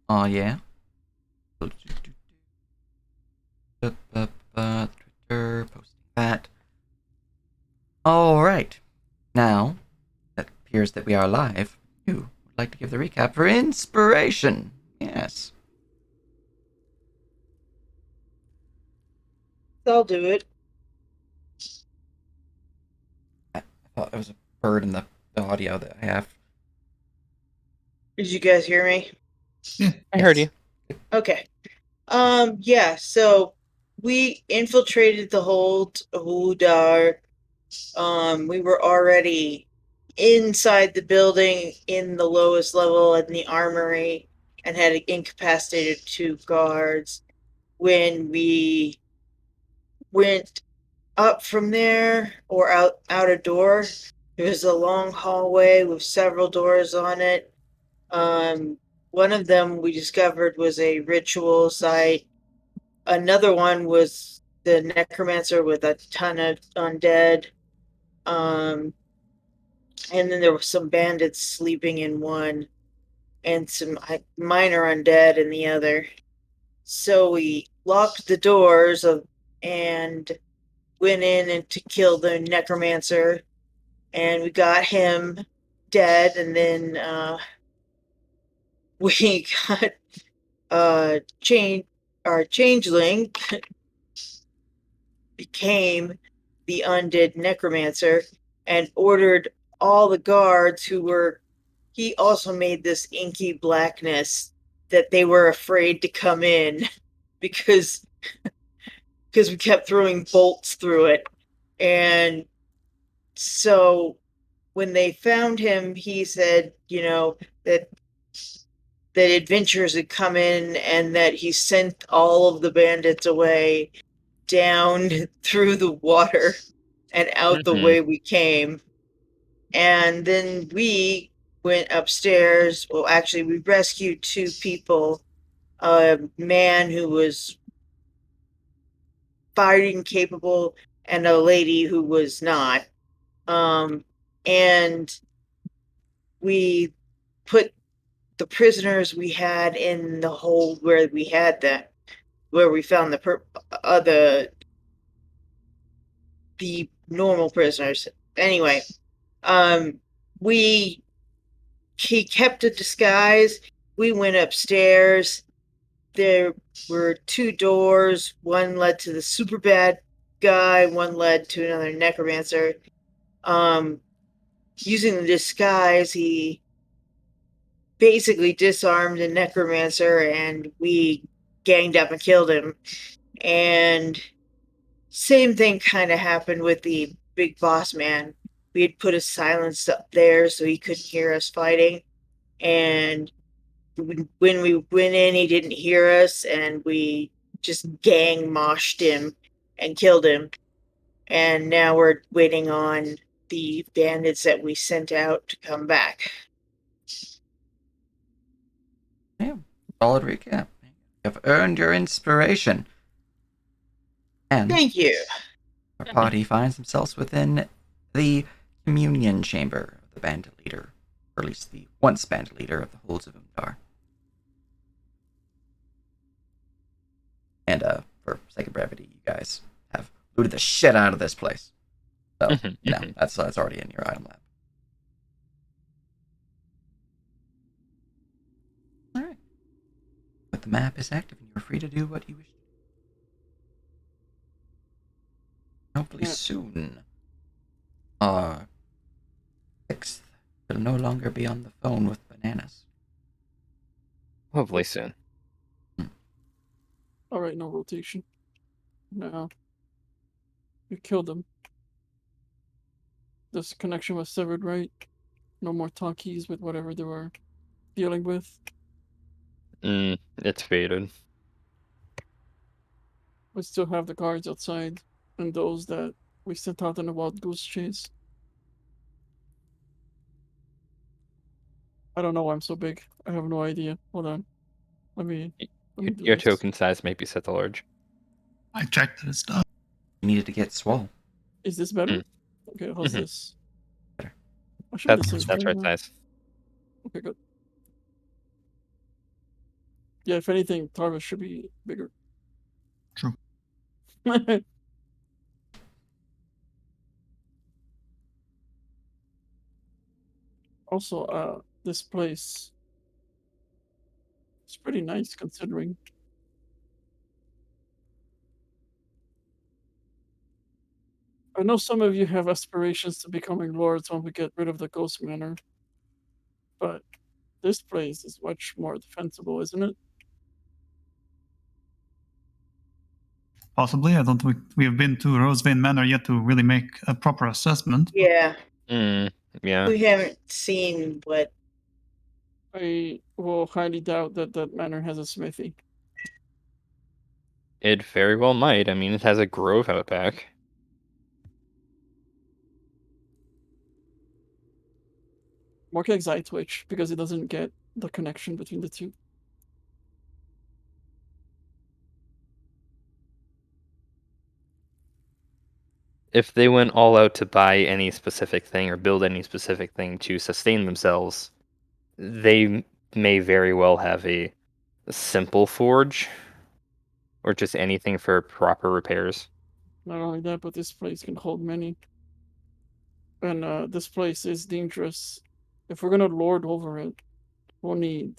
Oh, yeah. Twitter, posting that. All right. Now, that appears that we are live. You would like to give the recap for inspiration. Yes. I'll do it. I thought it was a bird in the audio that I have. Did you guys hear me? Yeah. I heard Yes. you. Okay. Yeah, so we infiltrated the hold Udar. We were already inside the building in the lowest level in the armory and had incapacitated 2 guards. When we went up from there or out a door, it was a long hallway with several doors on it. One of them we discovered was a ritual site. Another one was the necromancer with a ton of undead. Um, and then there were some bandits sleeping in one, and some minor undead in the other. So we locked the doors and went in and to kill the necromancer, and we got him dead. And then we got change our changeling became the undead necromancer and ordered all the guards who were he also made this inky blackness that they were afraid to come in because we kept throwing bolts through it. And so when they found him, he said, that adventurers had come in and that he sent all of the bandits away down through the water and out the way we came. And then we went upstairs. Well, actually, we rescued 2 people, a man who was fighting capable and a lady who was not. And we put the prisoners we had in the hold where we had that, where we found the normal prisoners. Anyway, we he kept a disguise. We went upstairs. There were 2 doors. One led to the super bad guy. One led to another necromancer. Um, Using the disguise, he basically disarmed the necromancer, and we ganged up and killed him. And same thing kind of happened with the big boss man. We had put a silence up there so he couldn't hear us fighting. And when we went in, he didn't hear us, and we just gang moshed him and killed him. And now we're waiting on the bandits that we sent out to come back. Yeah. Solid recap. You have earned your inspiration. And Thank you. our party finds themselves within the communion chamber of the bandit leader, or at least the once bandit leader of the Holds of Umdar. And for sake of brevity, you guys have looted the shit out of this place. So, that's already in your item lab. Alright. But the map is active and you're free to do what you wish to do. Hopefully soon. 6th will no longer be on the phone with bananas. Hopefully soon. Alright, no rotation. No. You killed him. This connection was severed, right? No more talkies with whatever they were dealing with. It's faded. We still have the guards outside and those that we sent out on a wild goose chase. I don't know why I'm so big. I have no idea. Hold on. Let me do Your this. token size may be set to large. I checked his stuff. You needed to get swole. Is this better? Mm. Okay, how's this? Better. I should be the That's same right now. size. Okay, good. Yeah, if anything, Tarvis should be bigger. True. Also, this place is pretty nice considering. I know some of you have aspirations to becoming lords when we get rid of the ghost manor, but this place is much more defensible, isn't it? Possibly. I don't think we have been to Rosevane Manor yet to really make a proper assessment. Yeah, Yeah. we haven't seen what. I will highly doubt that that manor has a smithy. It very well might. I mean, it has a grove out back. Morkeg's eye twitch because he doesn't get the connection between the two. If they went all out to buy any specific thing or build any specific thing to sustain themselves, they may very well have a simple forge or just anything for proper repairs. Not only that, but this place can hold many. And this place is dangerous. If we're gonna lord over it, we'll need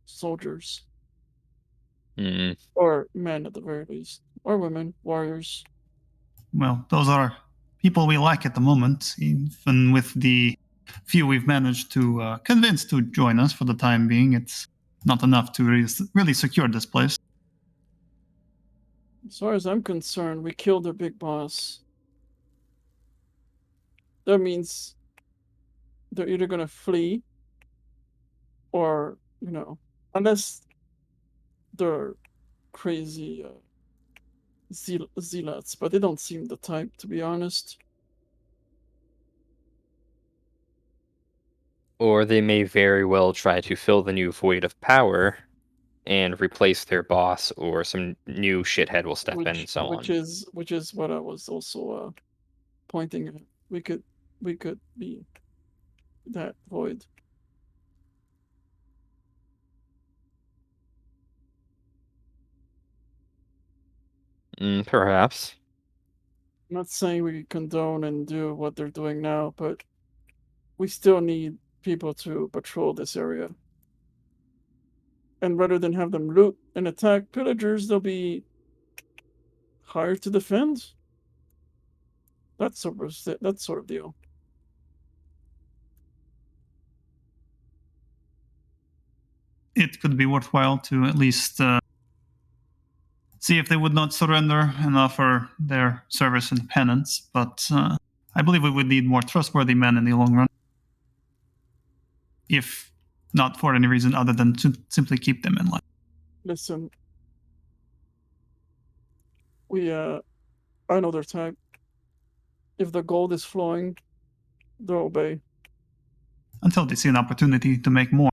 soldiers. Hmm. Or men at the very least. Or women, warriors. Well, those are people we like at the moment, even with the few we've managed to convince to join us for the time being. It's not enough to really secure this place. As far as I'm concerned, we killed their big boss. That means they're either gonna flee or, unless they're crazy zealots, but they don't seem the type, to be honest. Or they may very well try to fill the new void of power and replace their boss, or some new shithead will step in and so on. Which is what I was also pointing at. We could be that void. Perhaps. I'm not saying we condone and do what they're doing now, but we still need people to patrol this area. And rather than have them loot and attack pillagers, they'll be hired to defend. That sort of deal. It could be worthwhile to at least see if they would not surrender and offer their service and penance. But I believe we would need more trustworthy men in the long run, if not for any reason other than to simply keep them in line. Listen, I know their type. If the gold is flowing, they'll obey. Until they see an opportunity to make more.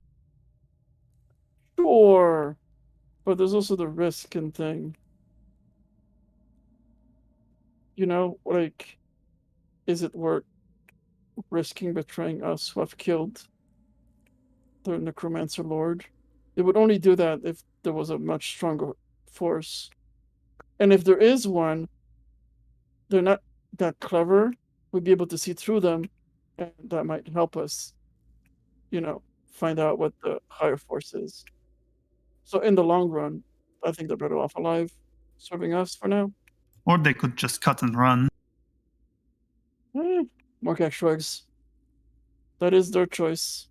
Sure, but there's also the risk and thing. Is it worth risking betraying us who have killed the necromancer lord? They would only do that if there was a much stronger force. And if there is one, they're not that clever. We'd be able to see through them, and that might help us, find out what the higher force is. So in the long run, I think they're better off alive, serving us for now. Or they could just cut and run. Mark shrugs. That is their choice.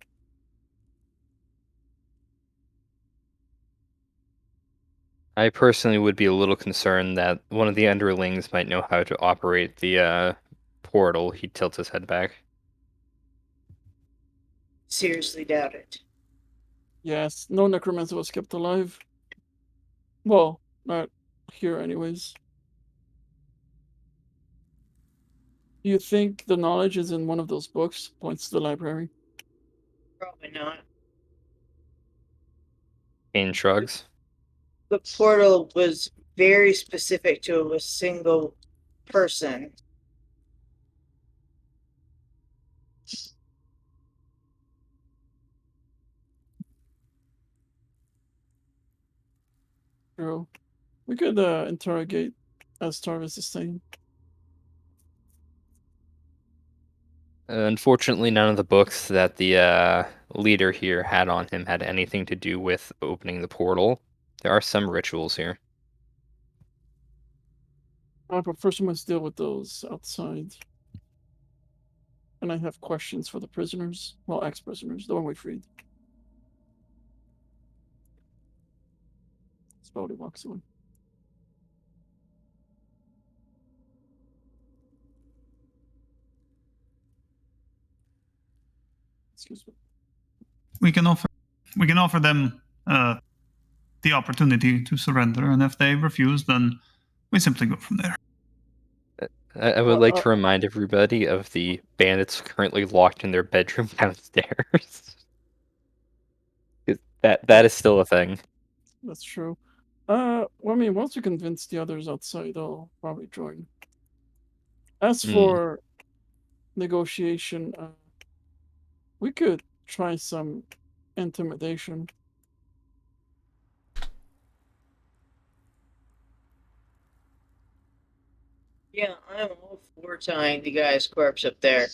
I personally would be a little concerned that one of the underlings might know how to operate the portal. He tilts his head back. Seriously doubt it. Yes, no necromancer was kept alive. Well, not here anyways. Do you think the knowledge is in one of those books? Points to the library. Probably not. Kane shrugs. The portal was very specific to a single person. True. We could interrogate as Tarvis is saying. Unfortunately, none of the books that the leader here had on him had anything to do with opening the portal. There are some rituals here. But first we must deal with those outside. And I have questions for the prisoners. Well, ex-prisoners, the one we freed. Spouty walks away. Excuse me. We can offer them the opportunity to surrender, and if they refuse, then we simply go from there. I would like to remind everybody of the bandits currently locked in their bedroom downstairs. That is still a thing. That's true. Well, I mean, once we convince the others outside, they'll probably join. As for negotiation, we could try some intimidation. Yeah, I'm all for tying the guy's corpse up there.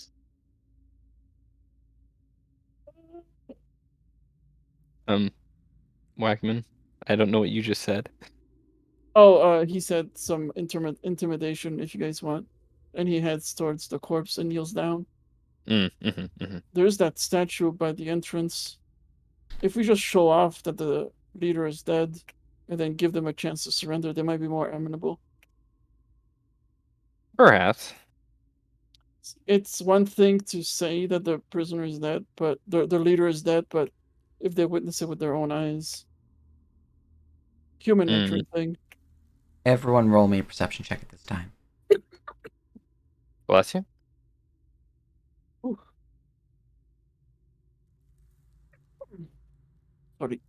Whackman, I don't know what you just said. Oh, he said some intimidation if you guys want. And he heads towards the corpse and kneels down. There's that statue by the entrance. If we just show off that the leader is dead and then give them a chance to surrender, they might be more amenable. Perhaps. It's one thing to say that the prisoner is dead, but the leader is dead, but if they witness it with their own eyes. Human nature thing. Everyone roll me a perception check at this time. Bless you. Ooh. Sorry.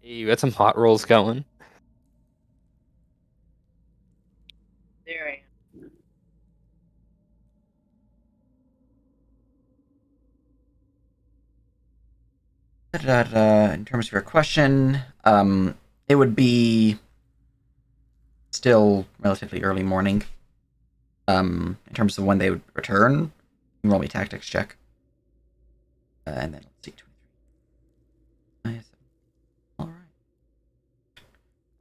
You got some hot rolls going. There I am. In terms of your question, it would be still relatively early morning. In terms of when they would return, you can roll me a tactics check. And then let's see. 23. Nice. All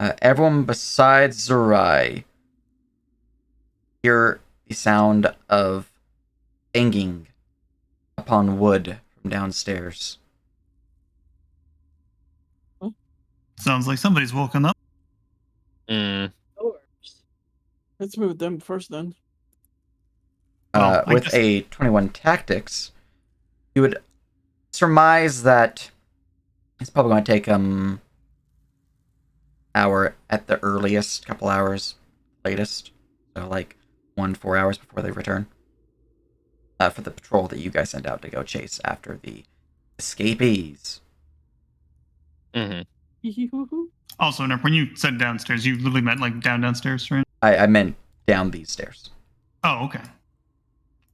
right. Everyone besides Zerai hear the sound of banging upon wood from downstairs. Sounds like somebody's woken up. Doors. Let's move them first then. Well, I With guess- a 21 tactics, you would surmise that it's probably going to take hour at the earliest, couple hours latest, so like 1-4 hours before they return. For the patrol that you guys send out to go chase after the escapees. Also, Nerp, when you said downstairs, you literally meant like downstairs, right? I meant down these stairs. Oh, okay.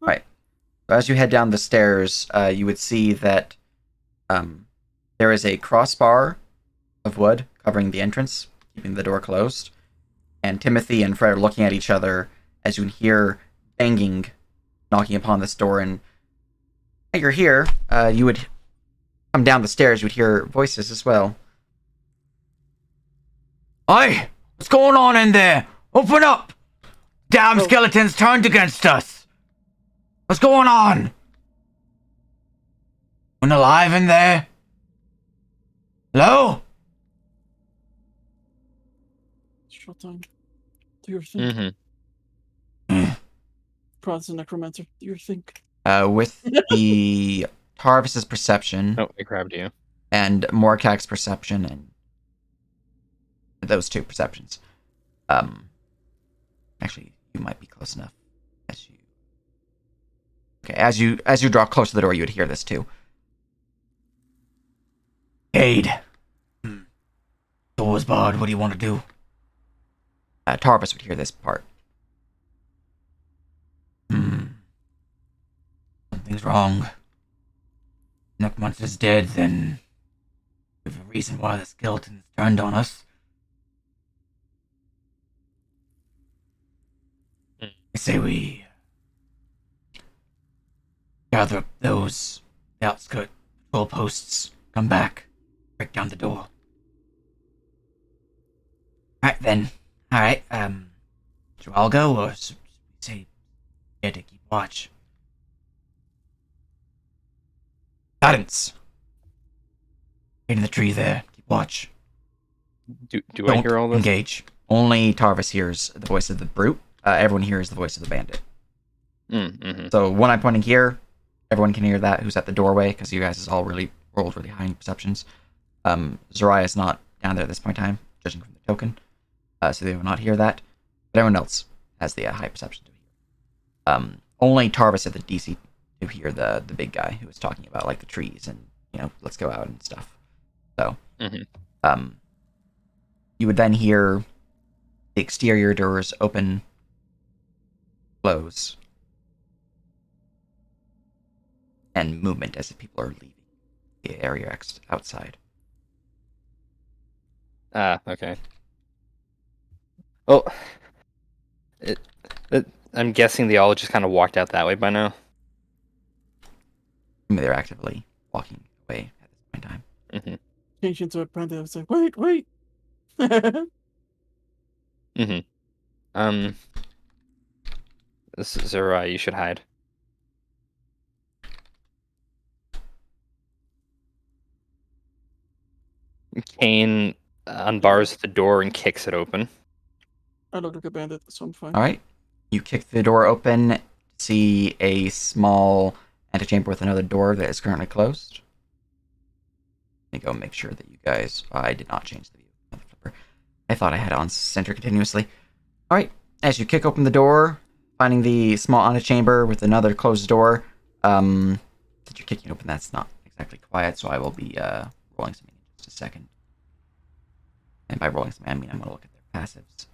Right. So as you head down the stairs, you would see that there is a crossbar of wood covering the entrance, keeping the door closed. And Timothy and Fred are looking at each other as you can hear banging, knocking upon this door. And while you're here, you would come down the stairs, you would hear voices as well. Hey! What's going on in there? Open up! Damn skeletons turned against us! What's going on? Anyone alive in there? Hello? Short time. Do your thing. Prod's a necromancer. Do your thing. With the Tarvis's perception Oh, I grabbed you. and Morkak's perception and those two perceptions. Actually, you might be close enough. As you draw close to the door, you would hear this too. Aid. Door's barred. What do you want to do? Tarvis would hear this part. Something's wrong. Necromancer's dead, then we have a reason why the skeleton has turned on us. Hmm. I say we gather up those the outskirt patrol posts, come back, break down the door. Alright then. Alright, should we all go, or should we say, yeah, to keep watch? Guidance! Get in the tree there, keep watch. Do I Don't hear all this? engage. Only Tarvis hears the voice of the brute. Everyone hears the voice of the bandit. Mm-hmm. So when I'm pointing here, everyone can hear that who's at the doorway, because you guys is all really rolled really high in perceptions. Zariah's not down there at this point in time, judging from the token. So they will not hear that. But everyone else has the high perception to hear. Only Tarvis at the DC to hear the big guy who was talking about like the trees and let's go out and stuff. So you would then hear the exterior doors open, close, and movement as if people are leaving the area outside. Okay. Well, I'm guessing they all just kind of walked out that way by now. I mean, they're actively walking away at this point in time. Mm-hmm. Change into a bandit. I was like, wait. Mm-hmm. This is Zerai, you should hide. Kane unbars the door and kicks it open. I look like a bandit, so I'm fine. All right. You kick the door open, see a small antechamber with another door that is currently closed. Let me go make sure that you guys... I did not change the view. I thought I had on center continuously. All right. As you kick open the door, finding the small antechamber with another closed door, that you're kicking open, that's not exactly quiet, so I will be rolling something in just a second. And by rolling something, I mean I'm going to look at their passives.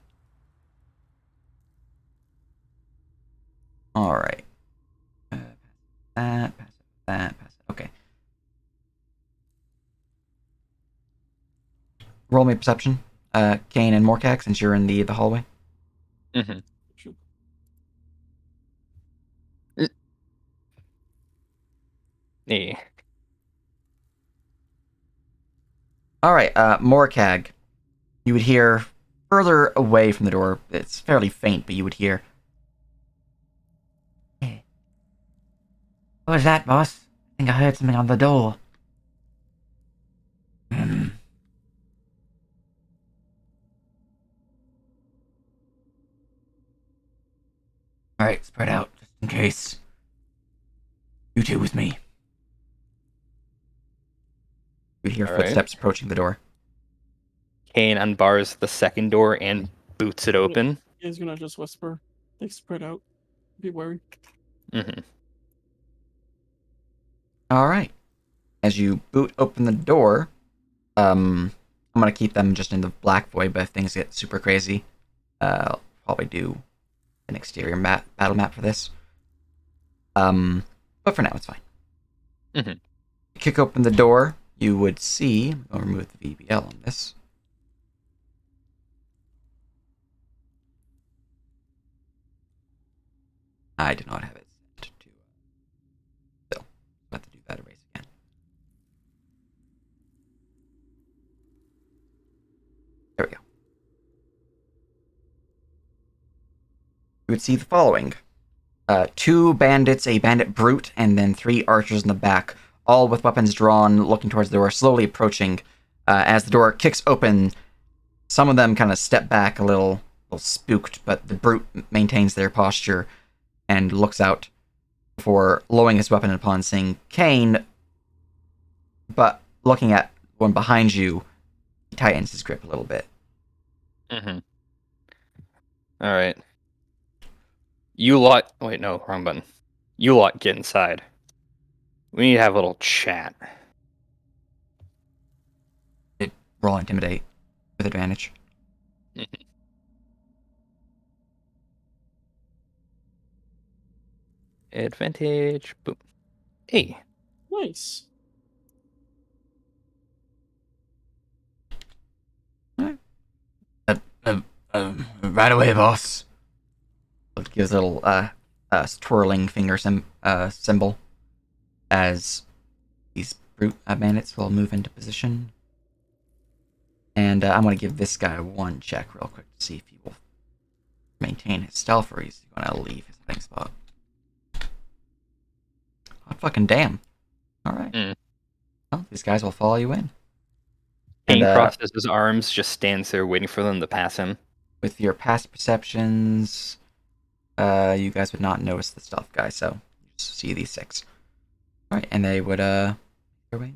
All right. Passive that. Okay. Roll me perception, Kane and Morkak, since you're in the hallway. Mm-hmm. Sure. Yeah. All right, Morkag. You would hear further away from the door. It's fairly faint, but you would hear. Hey. What was that, boss? I think I heard something on the door. All right, spread out just in case. You two with me. You hear All right. footsteps approaching the door. Kane unbars the second door and boots it open. He's gonna just whisper. They spread out. Be wary. Mm-hmm. All right. As you boot open the door, I'm gonna keep them just in the black void, but if things get super crazy, I'll probably do an exterior battle map for this. But for now, it's fine. Mm-hmm. Kick open the door, you would see. I'll remove the VBL on this. I did not have it set to. So, I'll have to do that erase again. There we go. You would see the following. 2 bandits, a bandit brute, and then 3 archers in the back, all with weapons drawn, looking towards the door, slowly approaching. As the door kicks open, some of them kind of step back a little spooked, but the brute maintains their posture and looks out before lowering his weapon upon seeing Kane, but looking at one behind you, he tightens his grip a little bit. Mm-hmm. All right. You lot. Wait, no, wrong button. You lot get inside. We need to have a little chat. Roll intimidate with advantage. Advantage. Boom. Hey. Nice. Right away, boss. It gives a little twirling finger symbol as these brute bandits will move into position. And I'm going to give this guy one check real quick to see if he will maintain his stealth or he's going to leave his hiding spot. Oh, fucking damn. Alright. Well, these guys will follow you in. Kane And, crosses his arms, just stands there waiting for them to pass him. with your past perceptions, you guys would not notice the stealth guy, so you just see these 6. Alright, and they would, their way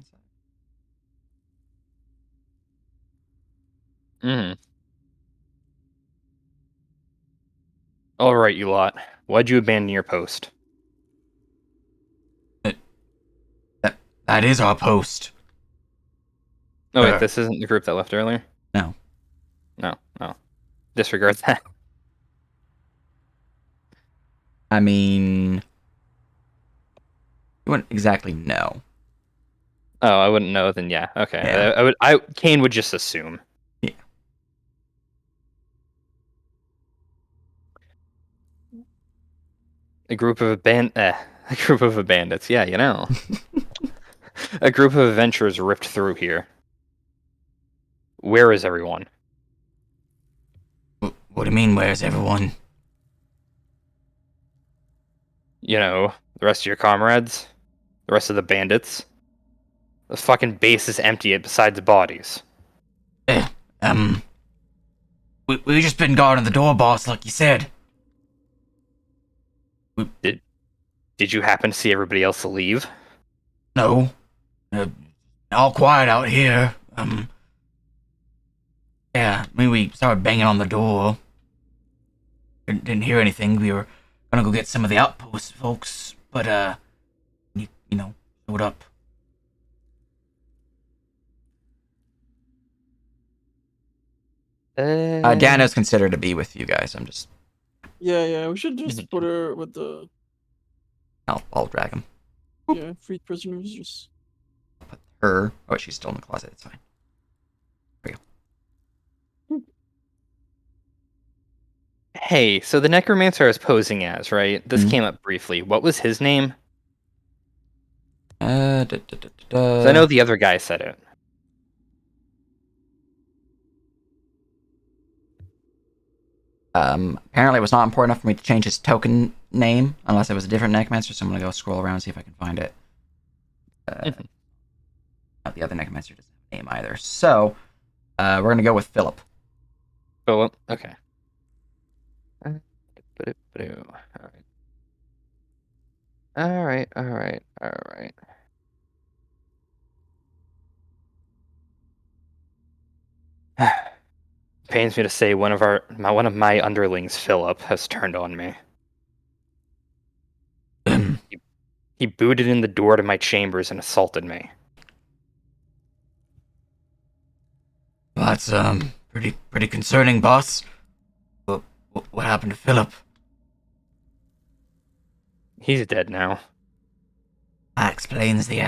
inside. Alright, you lot. Why'd you abandon your post? That is our post. Oh, wait, this isn't the group that left earlier? No. No. Disregard that. I mean, you wouldn't exactly know. Oh, I wouldn't know, then yeah. Okay. Yeah. Kane would just assume. Yeah. A group of bandits, yeah, you know. A group of adventurers ripped through here. Where is everyone? What do you mean, where's everyone? You know, the rest of your comrades? The rest of the bandits? The fucking base is empty besides the bodies. We just been guarding the door, boss, like you said. Did you happen to see everybody else leave? No. All quiet out here. Yeah, I mean, we started banging on the door. Didn't hear anything. We were gonna go get some of the outpost folks, but, you know, showed up. Dana's considered to be with you guys. I'm just... Yeah, we should just put her with the I'll drag him. freed prisoners. Just Put her... Oh, she's still in the closet. It's fine. There we go. Hey, so the necromancer I was posing as, right? This Mhm. came up briefly. What was his name? I 'Cause I know the other guy said it. Apparently it was not important enough for me to change his token name, unless it was a different necromancer, so I'm gonna go scroll around and see if I can find it. The other necromancer doesn't have a name either. So, we're gonna go with Philip. Philip? Okay. Alright. Pains me to say one of my underlings, Philip, has turned on me. He booted in the door to my chambers and assaulted me. Well, that's pretty concerning, boss. What happened to Philip? He's dead now. That explains the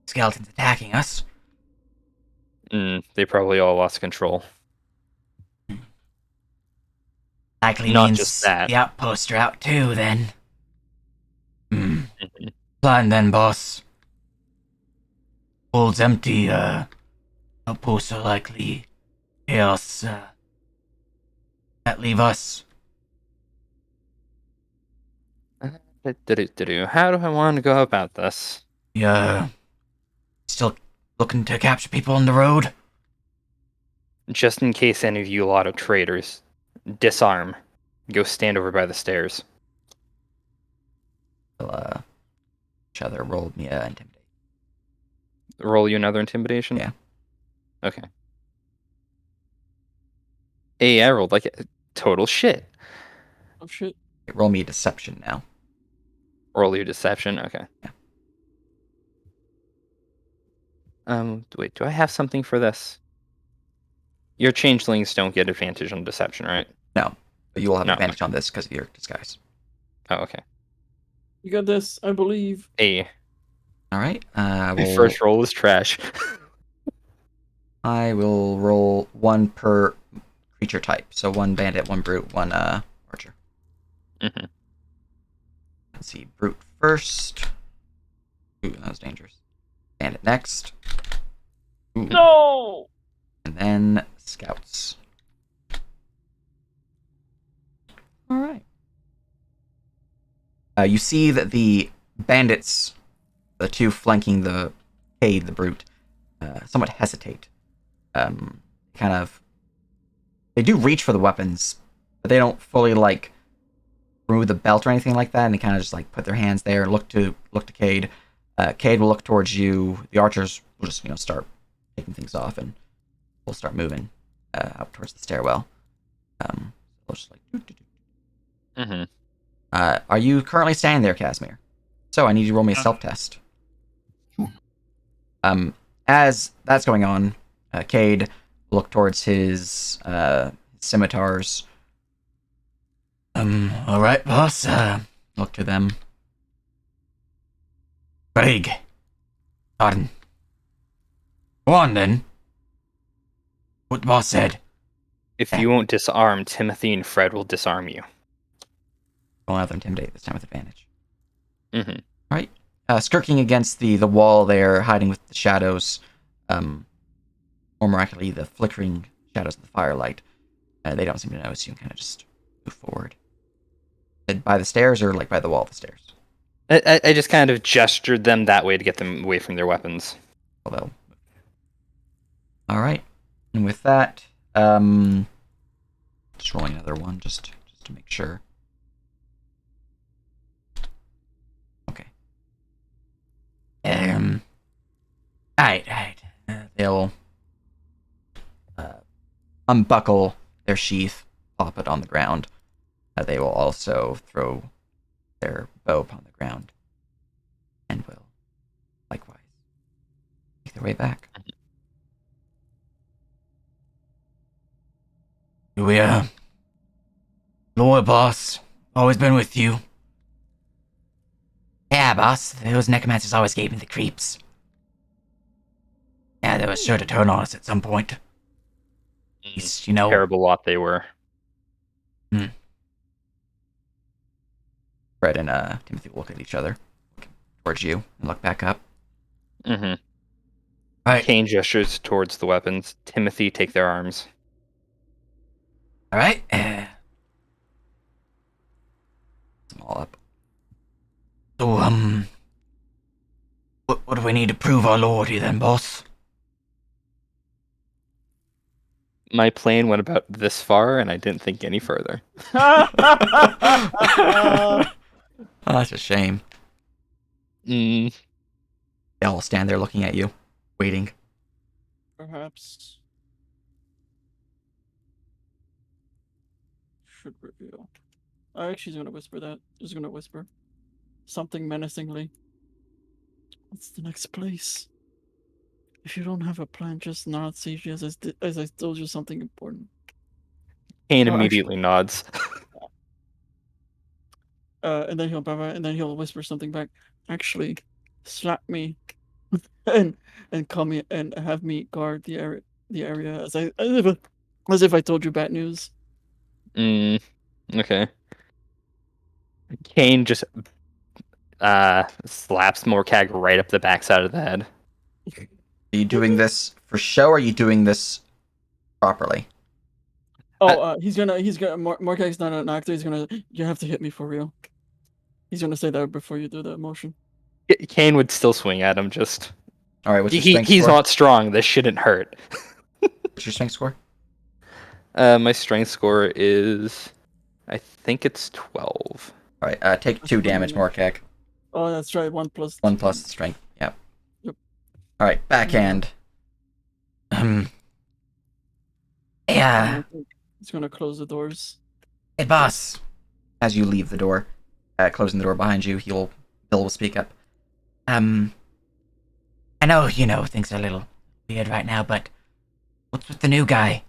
skeletons attacking us. They probably all lost control. Likely Not means just that. the outposts are out too, then. Fine then, boss. Hold's empty, outposts are likely chaos, that leave us. How do I want to go about this? Yeah. Still looking to capture people on the road? Just in case any of you lot of traitors, disarm. Go stand over by the stairs. Each other rolled me intimidate. Roll you another intimidation? Yeah. Okay. Hey, I rolled like total shit. oh shit. Roll me a deception now. Roll your deception? Okay. Yeah. Wait, do I have something for this? Your changelings don't get advantage on deception, right? No. But you will have No, advantage on this because of your disguise. Oh, okay. You got this, I believe. Hey, Alright. my first roll was trash. I will roll one per creature type. So 1 bandit, 1 brute, 1 archer. Mhm. Let's see, brute first. Ooh, that was dangerous. Bandit next. Ooh. No. And then scouts. All right. You see that the bandits, the two flanking the Cade, the brute, somewhat hesitate. Kind of, they do reach for the weapons, but they don't fully like remove the belt or anything like that, and they kind of just like put their hands there and look to Cade. Cade will look towards you. The archers will just start taking things off, and we'll start moving out towards the stairwell. We'll just like. Mhm. Are you currently standing there, Casimir? So I need you to roll me a self-test. As that's going on, Cade will look towards his scimitars. All right, boss. Look to them. Brig. Pardon. Go on then. What the boss said. If you won't disarm, Timothy and Fred will disarm you. We'll have them intimidate this time with advantage. Mhm. All right. Skirking against the wall there, hiding with the shadows, more miraculously, the flickering shadows of the firelight. They don't seem to notice you and kind of just move forward. By the stairs or like by the wall of the stairs? I just kind of gestured them that way to get them away from their weapons. Although. All right. And with that, just rolling another one just to make sure. Okay. Alright. They'll unbuckle their sheath, plop it on the ground. They will also throw their bow upon the ground, and will likewise make their way back. We loyal boss, always been with you. Yeah, boss, those necromancers always gave me the creeps. Yeah, they were sure to turn on us at some point. Least, Terrible lot they were. Fred and Timothy will look at each other, look towards you, and look back up. Mhm. Right. Kane gestures towards the weapons. Timothy, take their arms. All right. Them all up. So, what do we need to prove our loyalty then, boss? My plane went about this far, and I didn't think any further. Oh, that's a shame. Mm. They all stand there looking at you, waiting. Perhaps should reveal. Actually, she's gonna whisper that. She's gonna whisper something menacingly. What's the next place? If you don't have a plan, just nod sagely as I told you something important. Kane Oh, actually- immediately nods. And then he'll whisper something back. Actually, slap me, and call me and have me guard the area as if I told you bad news. Okay. Kane just slaps Morcag right up the backside of the head. Are you doing this for show, or are you doing this properly? Oh, he's gonna Morkag's not an actor. You have to hit me for real. He's gonna say that before you do the motion. Kane would still swing at him. Just All right, what's your strength he's score? not strong. This shouldn't hurt. What's your strength score? My strength score is, I think it's 12. All right, take 2 damage, Morkak. Oh, that's right. 1 plus 1 plus strength. Yep. Yep. All right, backhand. Yeah. He's gonna close the doors. Hey, boss. As you leave the door, closing the door behind you, Bill will speak up. I know, things are a little weird right now, but what's with the new guy?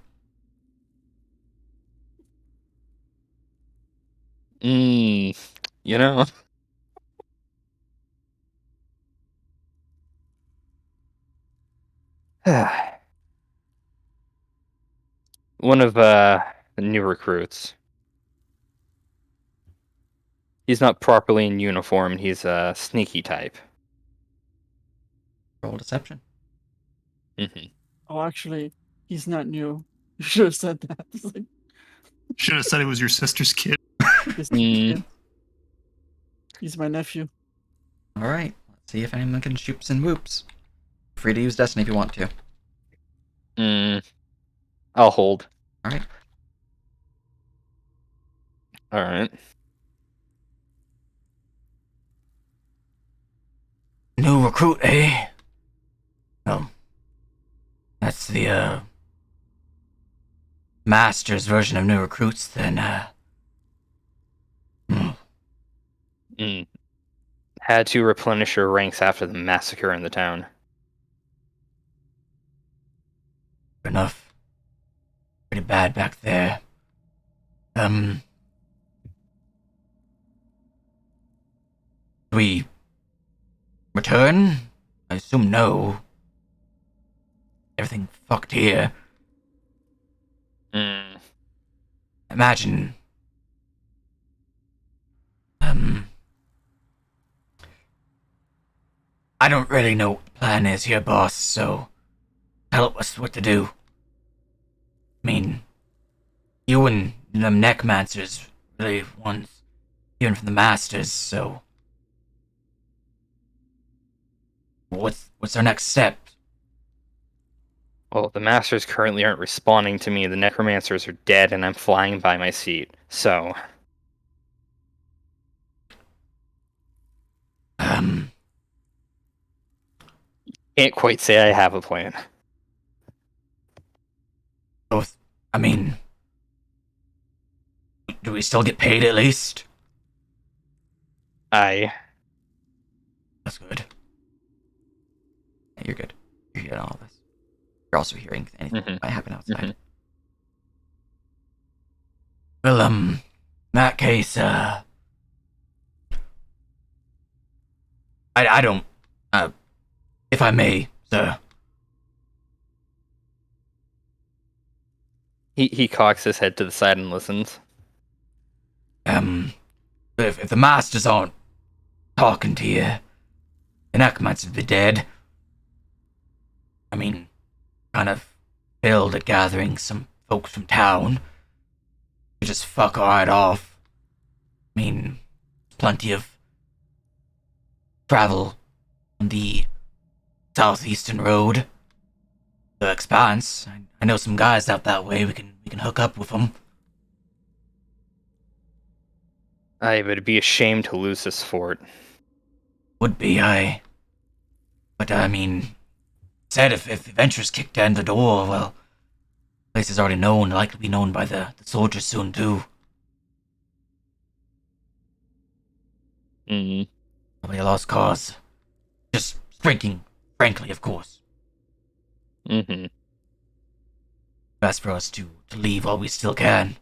You know. One of the new recruits. He's not properly in uniform. He's a sneaky type. Roll deception. Mm-hmm. Oh, actually, he's not new. You should have said that. It's like, Should have said it was your sister's kid. this Mm. kid. He's my nephew. All right. Let's see if anyone can shoops and whoops. Free to use Destiny if you want to. I'll hold. All right. All right. New recruit, eh? Oh. That's the, Master's version of new recruits, then, Had to replenish your ranks after the massacre in the town. enough. Pretty bad back there. We return? I assume no. Everything fucked here. Imagine. I don't really know what the plan is here, boss, so tell us what to do. I mean, you and them necromancers really ones hearing from the masters, so what's our next step? Well, the masters currently aren't responding to me. The necromancers are dead, and I'm flying by my seat. So, can't quite say I have a plan. Both, I mean, do we still get paid at least? I That's good. Yeah, you're good. You're hearing all this. You're also hearing anything that might happen outside. Well, in that case, I don't, if I may, sir. He cocks his head to the side and listens. If the masters aren't talking to you, the necromancers would be dead. I mean, kind of failed at gathering some folks from town. You just fuck right off. I mean, plenty of travel on the southeastern road. The Expanse. I know some guys out that way. We can hook up with them. I would be ashamed to lose this fort. Would be, but I mean, said if Adventure's kicked down the door, well, the place is already known, likely to be known by the soldiers soon too. Probably a lost cause. Just drinking, frankly, of course. Best for us to leave while we still can.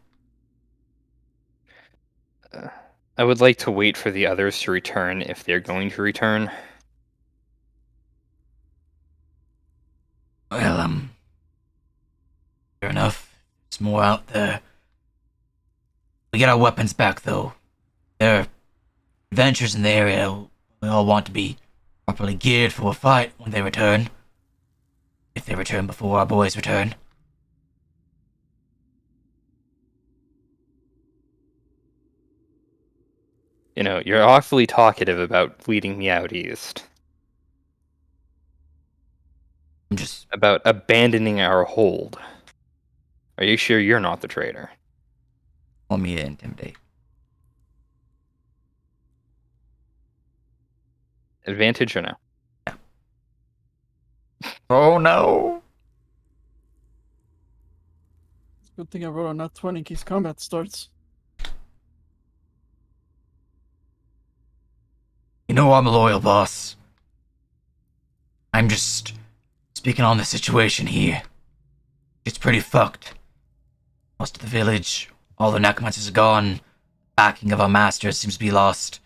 I would like to wait for the others to return if they're going to return. Well, fair enough. There's more out there. We get our weapons back, though. There are adventures in the area. We all want to be properly geared for a fight when they return. If they return before our boys return. You know, you're awfully talkative about leading me out east. I'm just... About abandoning our hold. Are you sure you're not the traitor? Want me to intimidate. Advantage or no? Yeah. Oh no! Good thing I wrote on not 20 in case combat starts. You know I'm a loyal boss. I'm just speaking on the situation here. It's pretty fucked. Most of the village, all the necromancers are gone. Backing of our masters seems to be lost.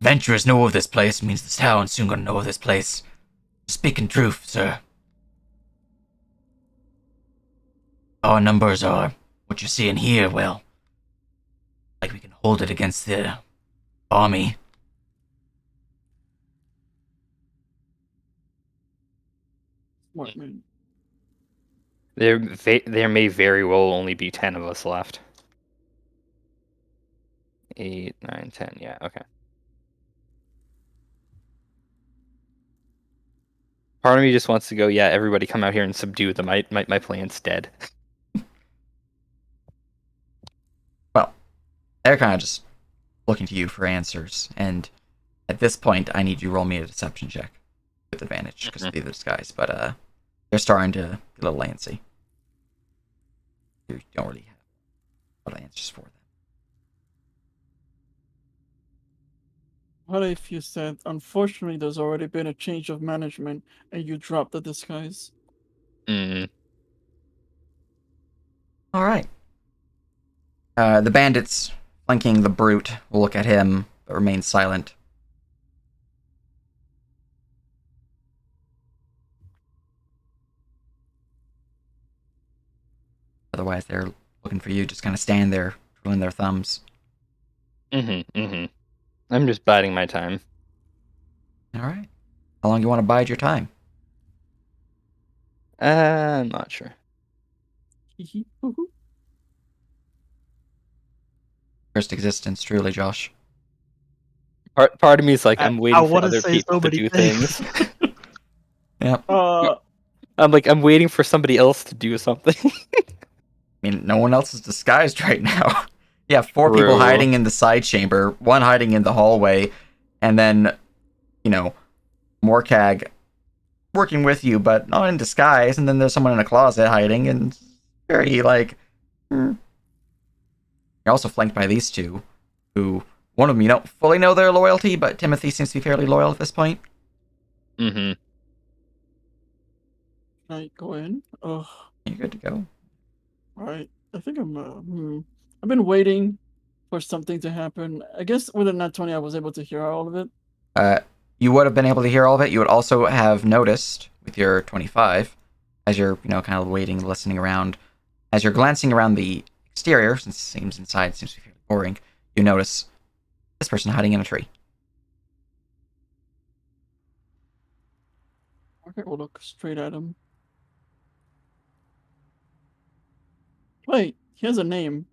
Adventurers know of this place, means this town's soon gonna know of this place. Speaking truth, sir. our numbers are what you see in here, well, like we can hold it against the army. Smart man. There may very well only be 10 of us left. 8, 9, 10. Yeah, okay. Part of me just wants to go, yeah, everybody come out here and subdue them. My plan's dead. Well, they're kind of just looking to you for answers, and at this point, I need you to roll me a deception check with advantage because of the disguise. But they're starting to get a little antsy. You don't really have a lot of answers for them. What if you said, unfortunately, there's already been a change of management and you dropped the disguise? Mm. All right. The bandits flanking the brute will look at him, but remain silent. Otherwise, they're looking for you, just kind of stand there, twiddling their thumbs. I'm just biding my time. All right. How long do you want to bide your time? I'm not sure. First existence, truly, Josh. Part of me is like, I I'm waiting for wanna other say people so to many do things. things. Yep. I'm waiting for somebody else to do something. I mean, no one else is disguised right now. Yeah, 4 people True. hiding in the side chamber, 1 hiding in the hallway, and then, Morcag working with you, but not in disguise, and then there's someone in a closet hiding, and very, You're also flanked by these 2, who, one of them you don't fully know their loyalty, but Timothy seems to be fairly loyal at this point. Can I go in? Oh, You're good to go. alright. I think I've been waiting for something to happen. I guess with a nat 20, I was able to hear all of it. You would have been able to hear all of it. You would also have noticed with your 25, as you're, kind of waiting, listening around, as you're glancing around the exterior, since it seems inside seems to be fairly boring, you notice this person hiding in a tree. Okay, we'll look straight at him. Wait, he has a name.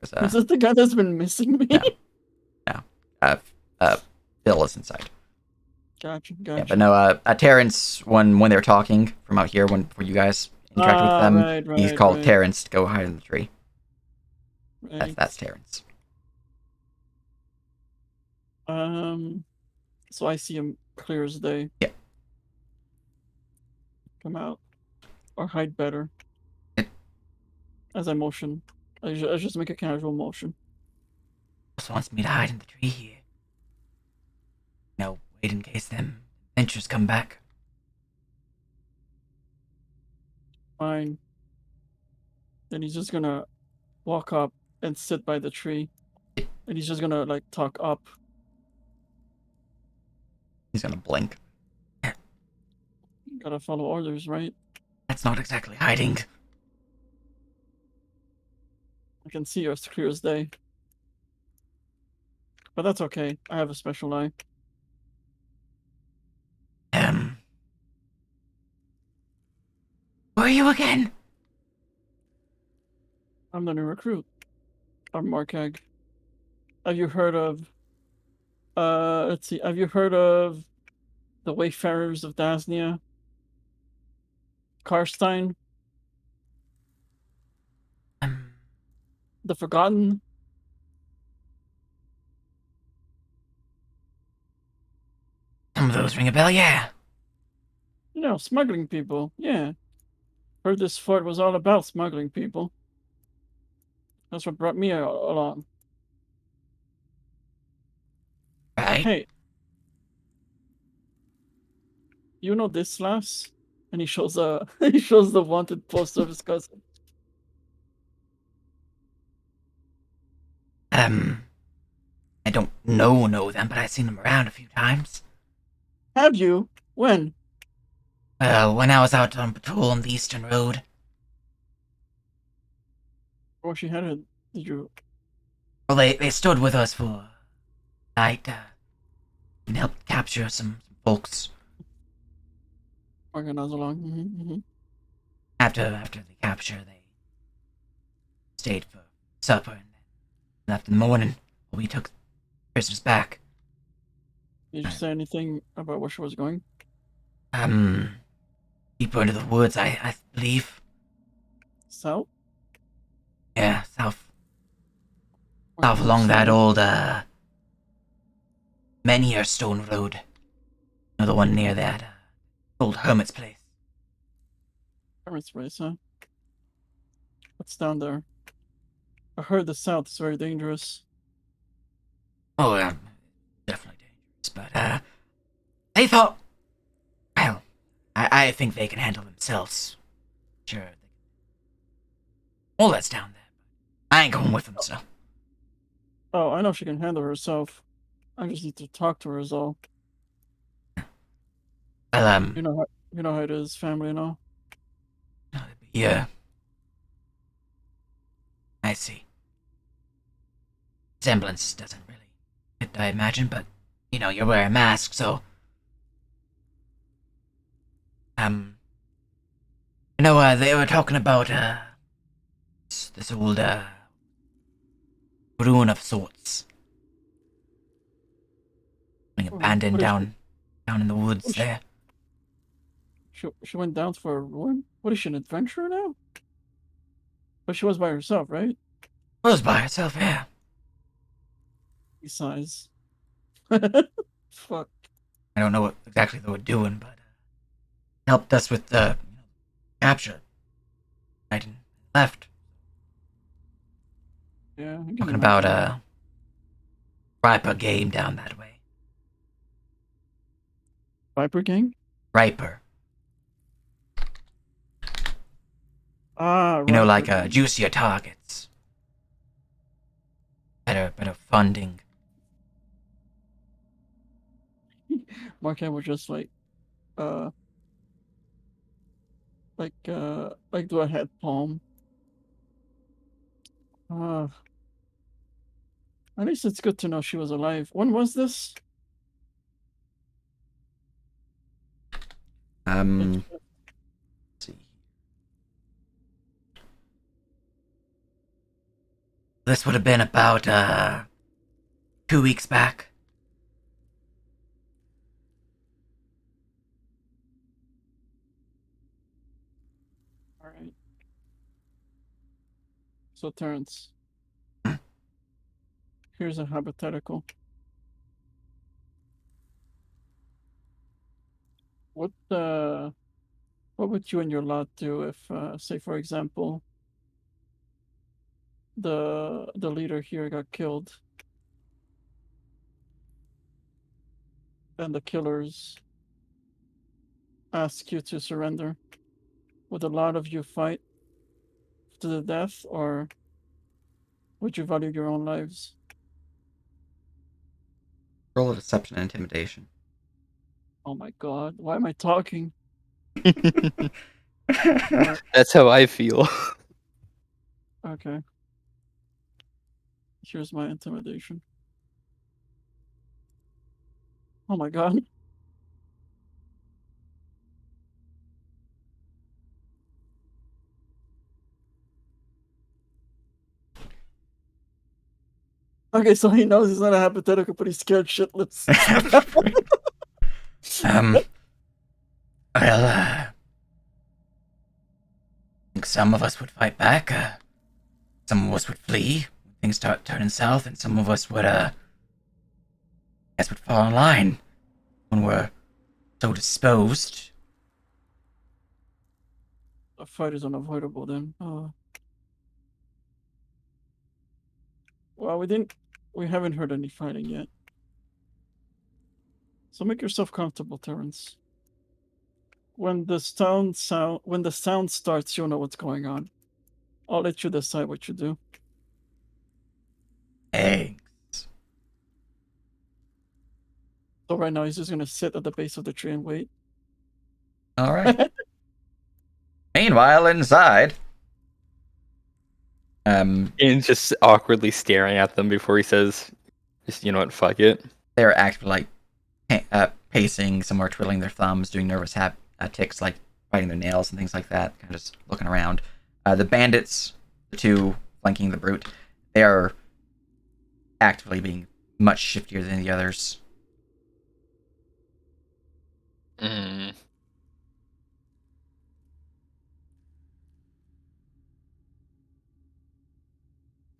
Is this the guy that's been missing me? No. Bill is inside. Gotcha. Yeah, but no, Terrence, when they're talking from out here, when you guys interact with them, he's called Terrence to go hide in the tree. Right. That's Terrence. So I see him clear as day. Yeah. Come out. Or hide better. As I motion. I just make a casual motion. Also wants me to hide in the tree here. No, wait in case them adventures come back. Fine. Then he's just gonna walk up and sit by the tree. And he's just gonna, talk up. He's gonna blink. Gotta follow orders, right? That's not exactly hiding. I can see you as clear as day. But that's okay. I have a special eye. Who are you again? I'm the new recruit. I'm Markag. Have you heard of let's see, have you heard of the Wayfarers of Dasnia? Karstein? The Forgotten? Some of those ring a bell, yeah. Smuggling people, yeah. Heard this fort was all about smuggling people. That's what brought me along. Right. Hey. You know this lass? And he shows he shows the wanted poster of his cousin. I don't know them, but I've seen them around a few times. Have you? When? When I was out on patrol on the Eastern Road. Where she headed? Did you? Well, they stood with us for night. And helped capture some folks. Organize along. After the capture, they stayed for supper and then left in the morning. We took prisoners back. Did you say anything about where she was going? Deeper into the woods, I believe. South? Yeah, south Where along was that it? old many stone road. You know, the one near that old hermit's place. Hermit's Race, huh? What's down there? I heard the south is very dangerous. Oh, definitely dangerous. But they thought, well, I think they can handle themselves. Sure. All that's down there. I ain't going with them, so. Oh, I know she can handle herself. I just need to talk to her is all. Well, You know how it is, family and all. yeah. I see. Semblance doesn't really fit, I imagine, but, you know, you're wearing a mask, so. You know, they were talking about, this old, ruin of sorts. Being abandoned What is down in the woods What is there. she went down for a run? What is she, an adventurer now? But she was by herself, right? Was by herself, yeah. He sighs. Fuck. I don't know what exactly they were doing, but helped us with the capture. I didn't left. Yeah. I can Talking about imagine. Riper game down that way. Viper Gang? Riper. Ah, You know, Riper like Gang. juicier targets. Better funding. Marquette was just like do a head palm. At least it's good to know she was alive. When was this? Let's see. This would have been about 2 weeks back. All right. So Terrence, here's a hypothetical. What would you and your lot do if, say, for example, the leader here got killed, and the killers ask you to surrender? Would a lot of you fight to the death, or would you value your own lives? Roll a deception and intimidation. Oh my god, why am I talking? That's how I feel. Okay. Here's my intimidation. Oh my god. Okay, so he knows he's not a hypothetical, but he's scared shitless. Well, I think some of us would fight back. Some of us would flee when things start turning south, and some of us would, guess would fall in line when we're so disposed. A fight is unavoidable then. Well, we haven't heard any fighting yet. So make yourself comfortable, Terrence. When the sound starts, you'll know what's going on. I'll let you decide what you do. Hey, So right now he's just gonna sit at the base of the tree and wait. All right. Meanwhile, inside, Ian's just awkwardly staring at them before he says, "Just you know what, fuck it." They're actively like pacing, some are twiddling their thumbs, doing nervous ticks like biting their nails and things like that, kind of just looking around. The bandits, the two flanking the brute, they are actively being much shiftier than the others. Mm.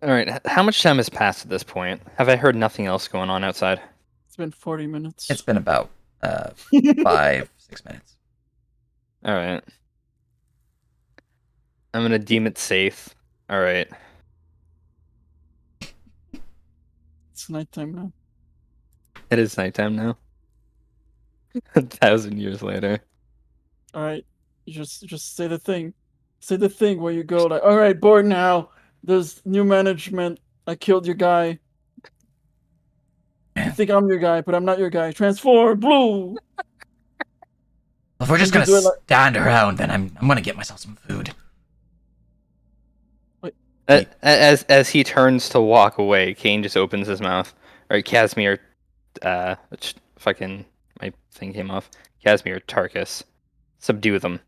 All right, how much time has passed at this point? Have I heard nothing else going on outside? It's been 40 minutes. It's been about 5-6 minutes. All right. I'm gonna deem it safe. All right. It's nighttime now. It is nighttime now. 1,000 years later. All right, you just say the thing. Say the thing where you go like, all right, bored now. There's new management. I killed your guy. You think I'm your guy, but I'm not your guy. Transform, blue. Well, if we're just You gonna do it like- stand around, then I'm gonna get myself some food. As he turns to walk away, Kane just opens his mouth. All right, Casimir, fucking my thing came off. Casimir, Tarkus, subdue them.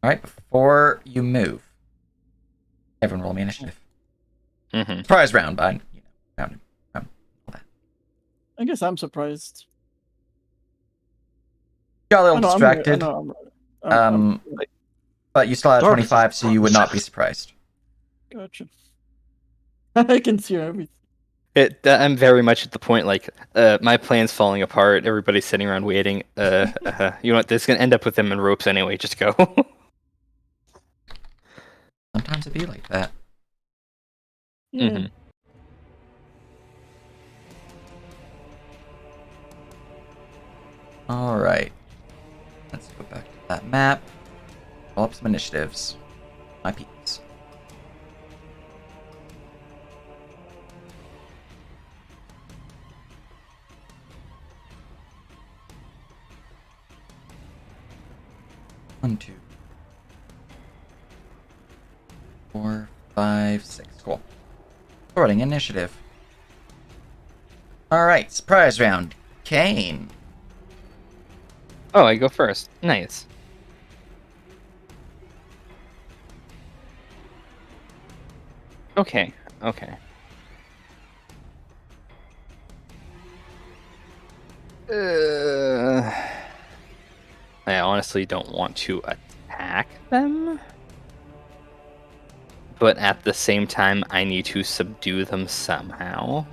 All right, before you move, everyone roll me initiative. Mm-hmm. Surprise round, but round all that. I guess I'm surprised. Got a little I know, distracted, I'm but you still have Dark. 25, so you would not be surprised. gotcha. I can see everything. I'm very much at the point like my plan's falling apart. Everybody's sitting around waiting. You know what? This is gonna end up with them in ropes anyway. Just go. Sometimes it be like that. Yeah. Mhm. All right, let's go back to that map. Roll up some initiatives. My peeps. One, 2, 4, 5, 6. Cool. Sorting initiative. All right, surprise round. Kane. Oh, I go first. Nice. Okay. Okay. I honestly don't want to attack them, but at the same time, I need to subdue them somehow.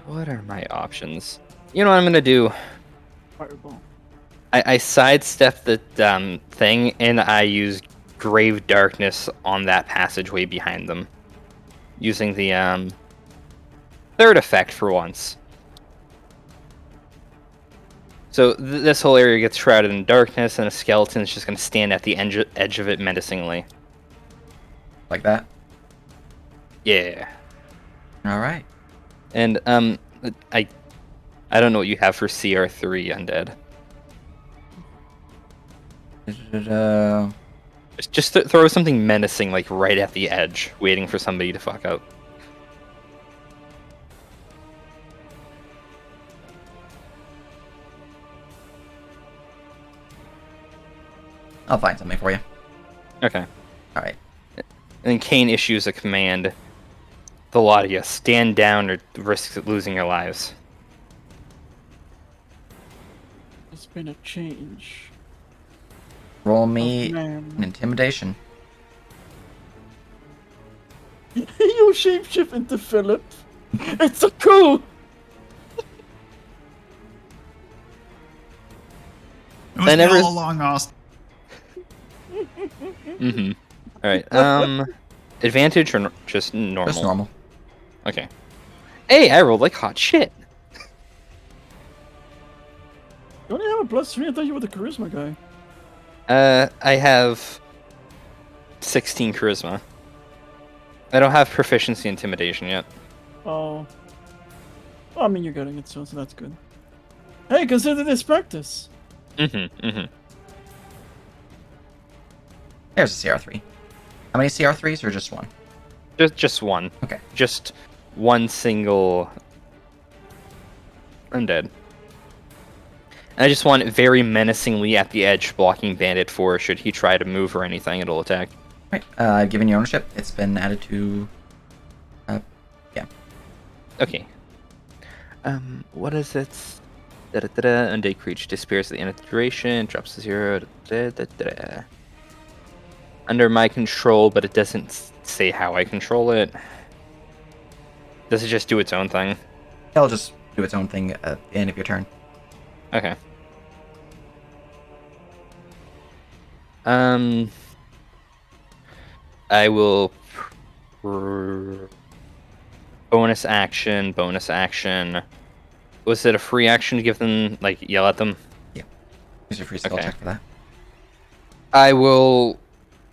What are my options? You know what I'm gonna do? Fireball. I sidestep the thing and I use Grave Darkness on that passageway behind them, using the third effect for once. So this whole area gets shrouded in darkness, and a skeleton is just going to stand at the edge of it menacingly. Like that? Yeah. All right. And I don't know what you have for CR3 undead. Just throw something menacing like right at the edge, waiting for somebody to fuck up. I'll find something for you. Okay. All right. And then Kane issues a command. The lot of you, stand down or risk losing your lives. There's been a change. Roll Oh, me an man. intimidation. You shapeshift into Philip. It's a coup. It was I never- all along, Austin. Mm-hmm. All right. Advantage or just normal? Just normal. Okay. Hey, I rolled like hot shit. You only have a +3. I thought you were the charisma guy. I have 16 charisma. I don't have proficiency intimidation yet. Oh. Well, I mean, you're getting it soon, so that's good. Hey, consider this practice. Mm-hmm. Mm-hmm. There's a CR3. How many CR3s or just one? Just one. Okay. Just one single undead. And I just want it very menacingly at the edge, blocking Bandit for should he try to move or anything, it'll attack. Right. I've given you ownership. It's been added to. Yeah. Okay. What is it? Da-da-da-da. Undead creature disappears at the end of the duration, drops to 0. Da-da-da-da. Under my control, but it doesn't say how I control it. Does it just do its own thing? It'll just do its own thing at the end of your turn. Okay. I will bonus action. Was it a free action to give them, like, yell at them? Use your free skill Okay. check for that. I will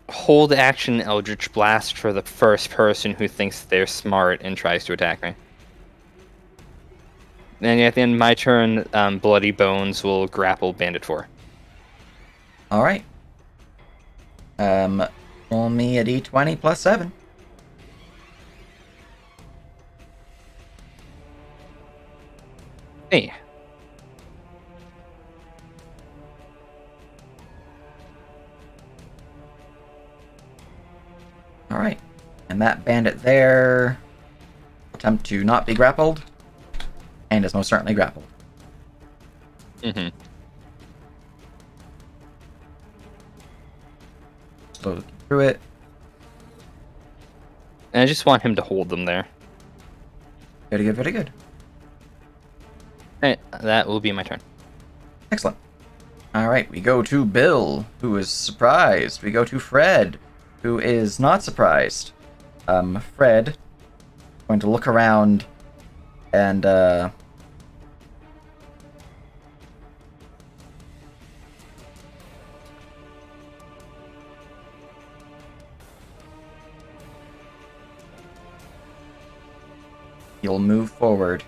hold action Eldritch Blast for the first person who thinks they're smart and tries to attack me. And at the end of my turn, Bloody Bones will grapple Bandit 4. All right. Roll me a d20 plus 7. Hey. All right. And that bandit there attempt to not be grappled and is most certainly grappled. Mm-hmm. Slowly looking through it. And I just want him to hold them there. Very good, very good. Alright, that will be my turn. Excellent. All right, we go to Bill, who is surprised. We go to Fred, who is not surprised. Fred, going to look around and you'll move forward.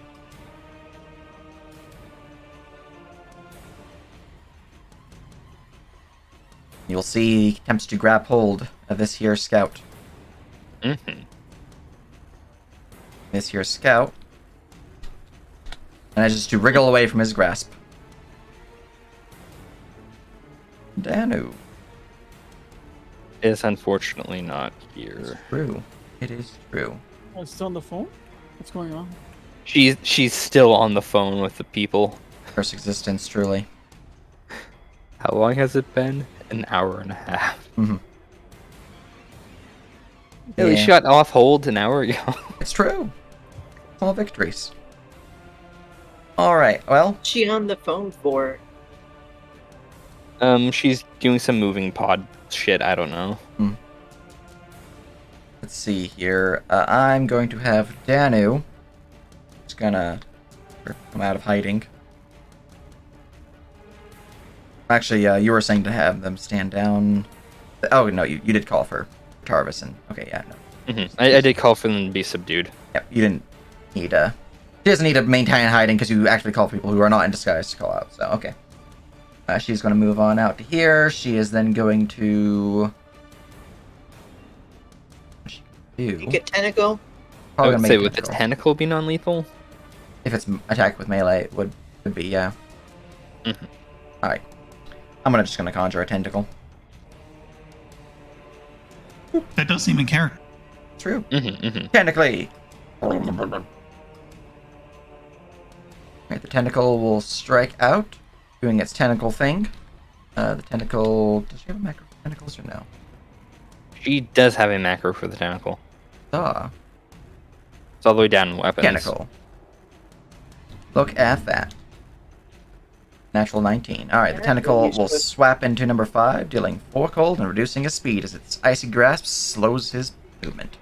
You'll see he attempts to grab hold of this here scout. Mm-hmm. This here scout manages to wriggle away from his grasp. Danu. Is unfortunately not here. True. It is true. Oh, it's still on the phone? What's going on? She's still on the phone with the people. First existence, truly. How long has it been? An hour and a half. Mm-hmm. Yeah, we shot off hold an hour ago. It's true. Small victories. Alright, well, She on the phone for? She's doing some moving pod shit, I don't know. let's see here. I'm going to have Danu. He's gonna come out of hiding. Actually, you were saying to have them stand down. Oh, no, you did call for Tarvis and... Okay, yeah, no. Mm-hmm. I did call for them to be subdued. Yep, you didn't need to... She doesn't need to maintain hiding because you actually call for people who are not in disguise to call out, so okay. She's going to move on out to here. She is then going to... Pick a tentacle? I Probably would gonna say make would the tentacle. tentacle be non-lethal? If it's attacked with melee, it would be, yeah. Mhm. Alright. I'm just gonna conjure a tentacle. That doesn't even care. True. Mm-hmm, mm-hmm. Technically. Alright, the tentacle will strike out, doing its tentacle thing. The tentacle... Does she have a macro for tentacles or no? She does have a macro for the tentacle. Ah. It's all the way down in weapons. Tentacle. Look at that. Natural 19. Alright, the Yeah, tentacle used will to it. swap into number 5, dealing 4 cold and reducing his speed as its icy grasp slows his movement.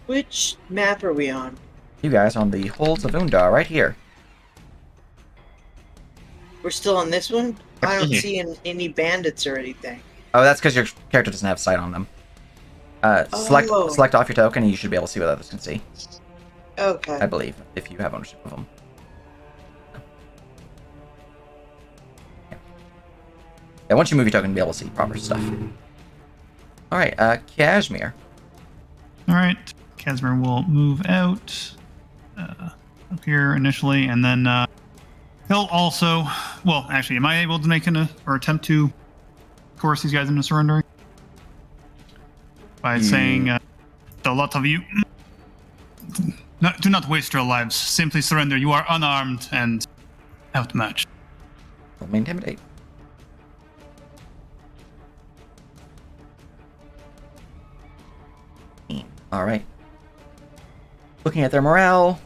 Which map are we on? You guys on the Holds of Undar, right here. We're still on this one? I don't Mhm. see any bandits or anything. Oh, that's because your character doesn't have sight on them. Select Oh. select off your token and you should be able to see what others can see, Okay. I believe, if you have ownership of them. Yeah, once you move your token, you'll be able to see proper stuff. All right, Kashmir. All right, Casimir will move out up here initially, and then he'll also. Well, actually, am I able to make or attempt to coerce these guys into surrendering by saying, "The lot of you, do not waste your lives. Simply surrender. You are unarmed and outmatched." Roll me intimidate. All right. Looking at their morale.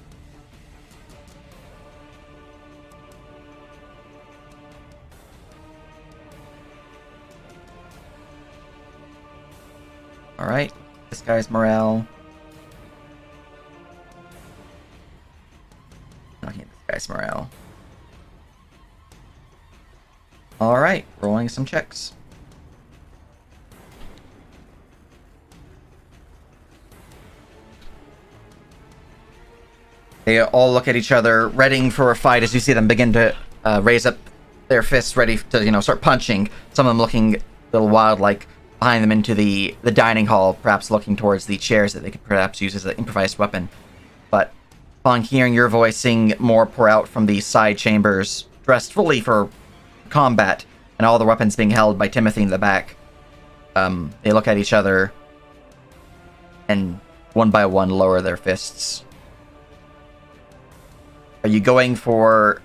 All right. This guy's morale. Looking at this guy's morale. All right. Rolling some checks. They all look at each other, readying for a fight as you see them begin to raise up their fists, ready to, start punching. Some of them looking a little wild, like behind them into the dining hall, perhaps looking towards the chairs that they could perhaps use as an improvised weapon. But upon hearing your voice, seeing more pour out from the side chambers, dressed fully for combat, and all the weapons being held by Timothy in the back, they look at each other and one by one lower their fists. Are you going for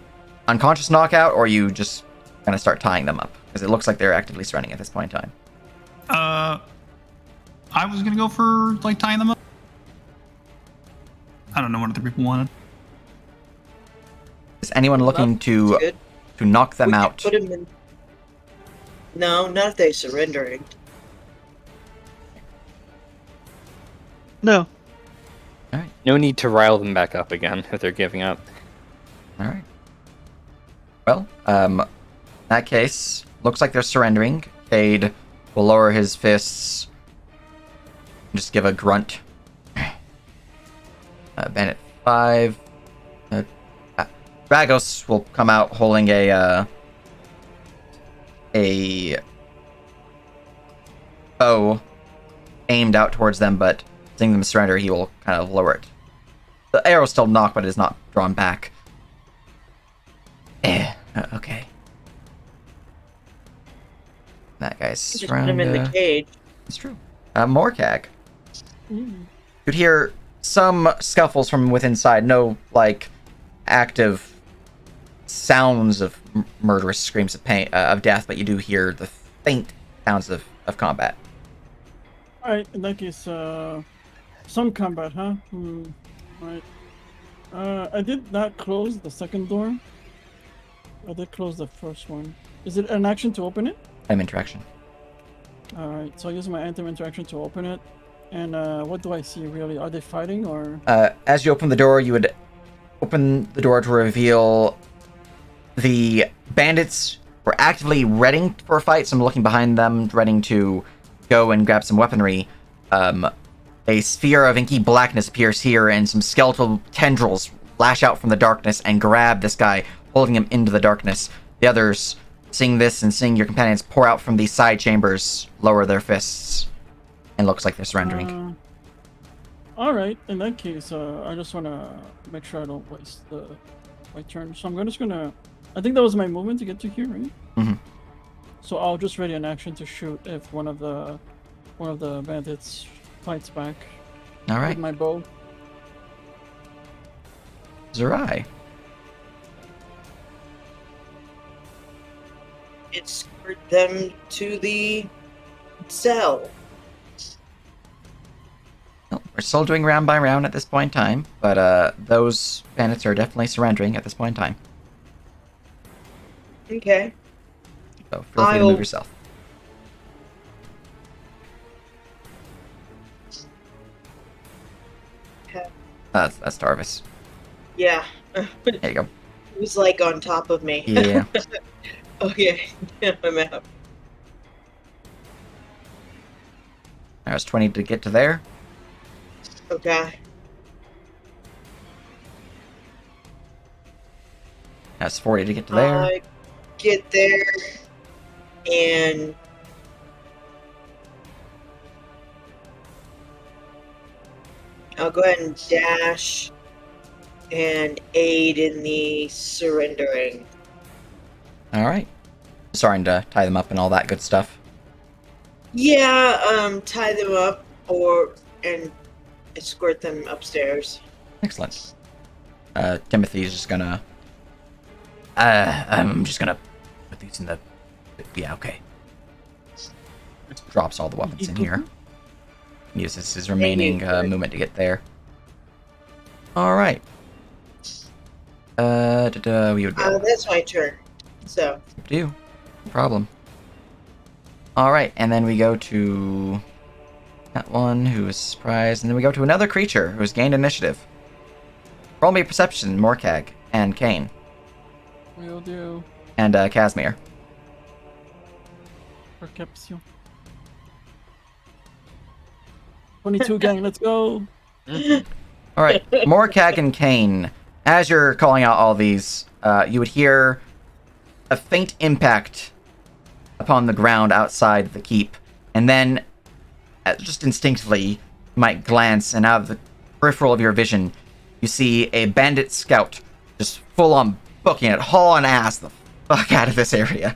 unconscious knockout, or are you just going to start tying them up? Because it looks like they're actively surrendering at this point in time. I was gonna go for tying them up. I don't know what other people wanted. Is anyone looking to knock them out? Put him in. No, not if they're surrendering. No. All right. No need to rile them back up again if they're giving up. All right. Well, in that case, looks like they're surrendering. Cade will lower his fists. Just give a grunt. Bandit 5. Dragos will come out holding a bow aimed out towards them, but seeing them surrender, he will kind of lower it. The arrow's still knocked, but it is not drawn back. Okay. That guy's Just put him in the cage. It's true. Morkag. You'd hear some scuffles from within inside. No, active sounds of murderous screams of pain, of death, but you do hear the faint sounds of combat. Alright, in that case, some combat, huh? Right. I did not close the second door. I did close the first one. Is it an action to open it? Item interaction. Alright, so I use my item interaction to open it. And what do I see really? Are they fighting or? As you open the door, you would open the door to reveal the bandits were actively readying for a fight. Some looking behind them, ready to go and grab some weaponry. A sphere of inky blackness appears here, and some skeletal tendrils lash out from the darkness and grab this guy, holding him into the darkness. The others, seeing this and seeing your companions pour out from these side chambers, lower their fists, and looks like they're surrendering. Alright, in that case, I just want to make sure I don't waste my turn. So I'm just gonna... I think that was my movement to get to here, right? Mm-hmm. So I'll just ready an action to shoot if one of the bandits fights back. All right. With my bow. Zerai. Escort them to the cell. Well, we're still doing round by round at this point in time, but those bandits are definitely surrendering at this point in time. Okay. So feel free to move yourself. That's Tarvis. Yeah. There you go. It was on top of me. Yeah. Okay. I'm out. There's 20 to get to there. Okay. That's 40 to get to there. Get there and I'll go ahead and dash and aid in the surrendering. All right. Starting to tie them up and all that good stuff. Yeah, tie them up and escort them upstairs. Excellent. Timothy's just gonna. I'm just gonna put these in the. Yeah, okay. Drops all the weapons in here. Uses his remaining movement to get there. All right. We would go. That's my turn. So. Do. No problem. All right, and then we go to that one who is surprised, and then we go to another creature who has gained initiative. Roll me a perception, Morkag and Kane. Will do. And Casimir. Perception. 22 gang, let's go. All right, Morkag and Kane. As you're calling out all these, you would hear a faint impact upon the ground outside the keep, and then, just instinctively, you might glance, and out of the peripheral of your vision, you see a bandit scout just full on booking it, hauling ass the fuck out of this area.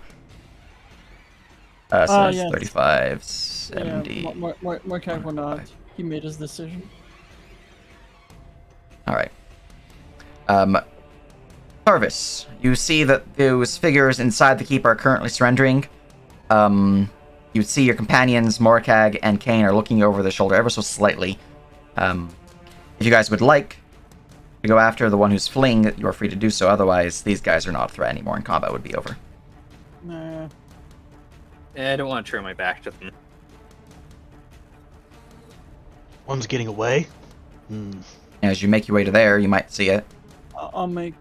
So it's yes. 35, 70. Yeah, Morkag will not. He made his decision. All right. Tarvis, you see that those figures inside the keep are currently surrendering. You see your companions, Morkag and Kane, are looking over their shoulder ever so slightly. If you guys would like to go after the one who's fleeing, you are free to do so. Otherwise, these guys are not a threat anymore and combat would be over. Nah. I don't want to turn my back to them. One's getting away. As you make your way to there, you might see it. I'll make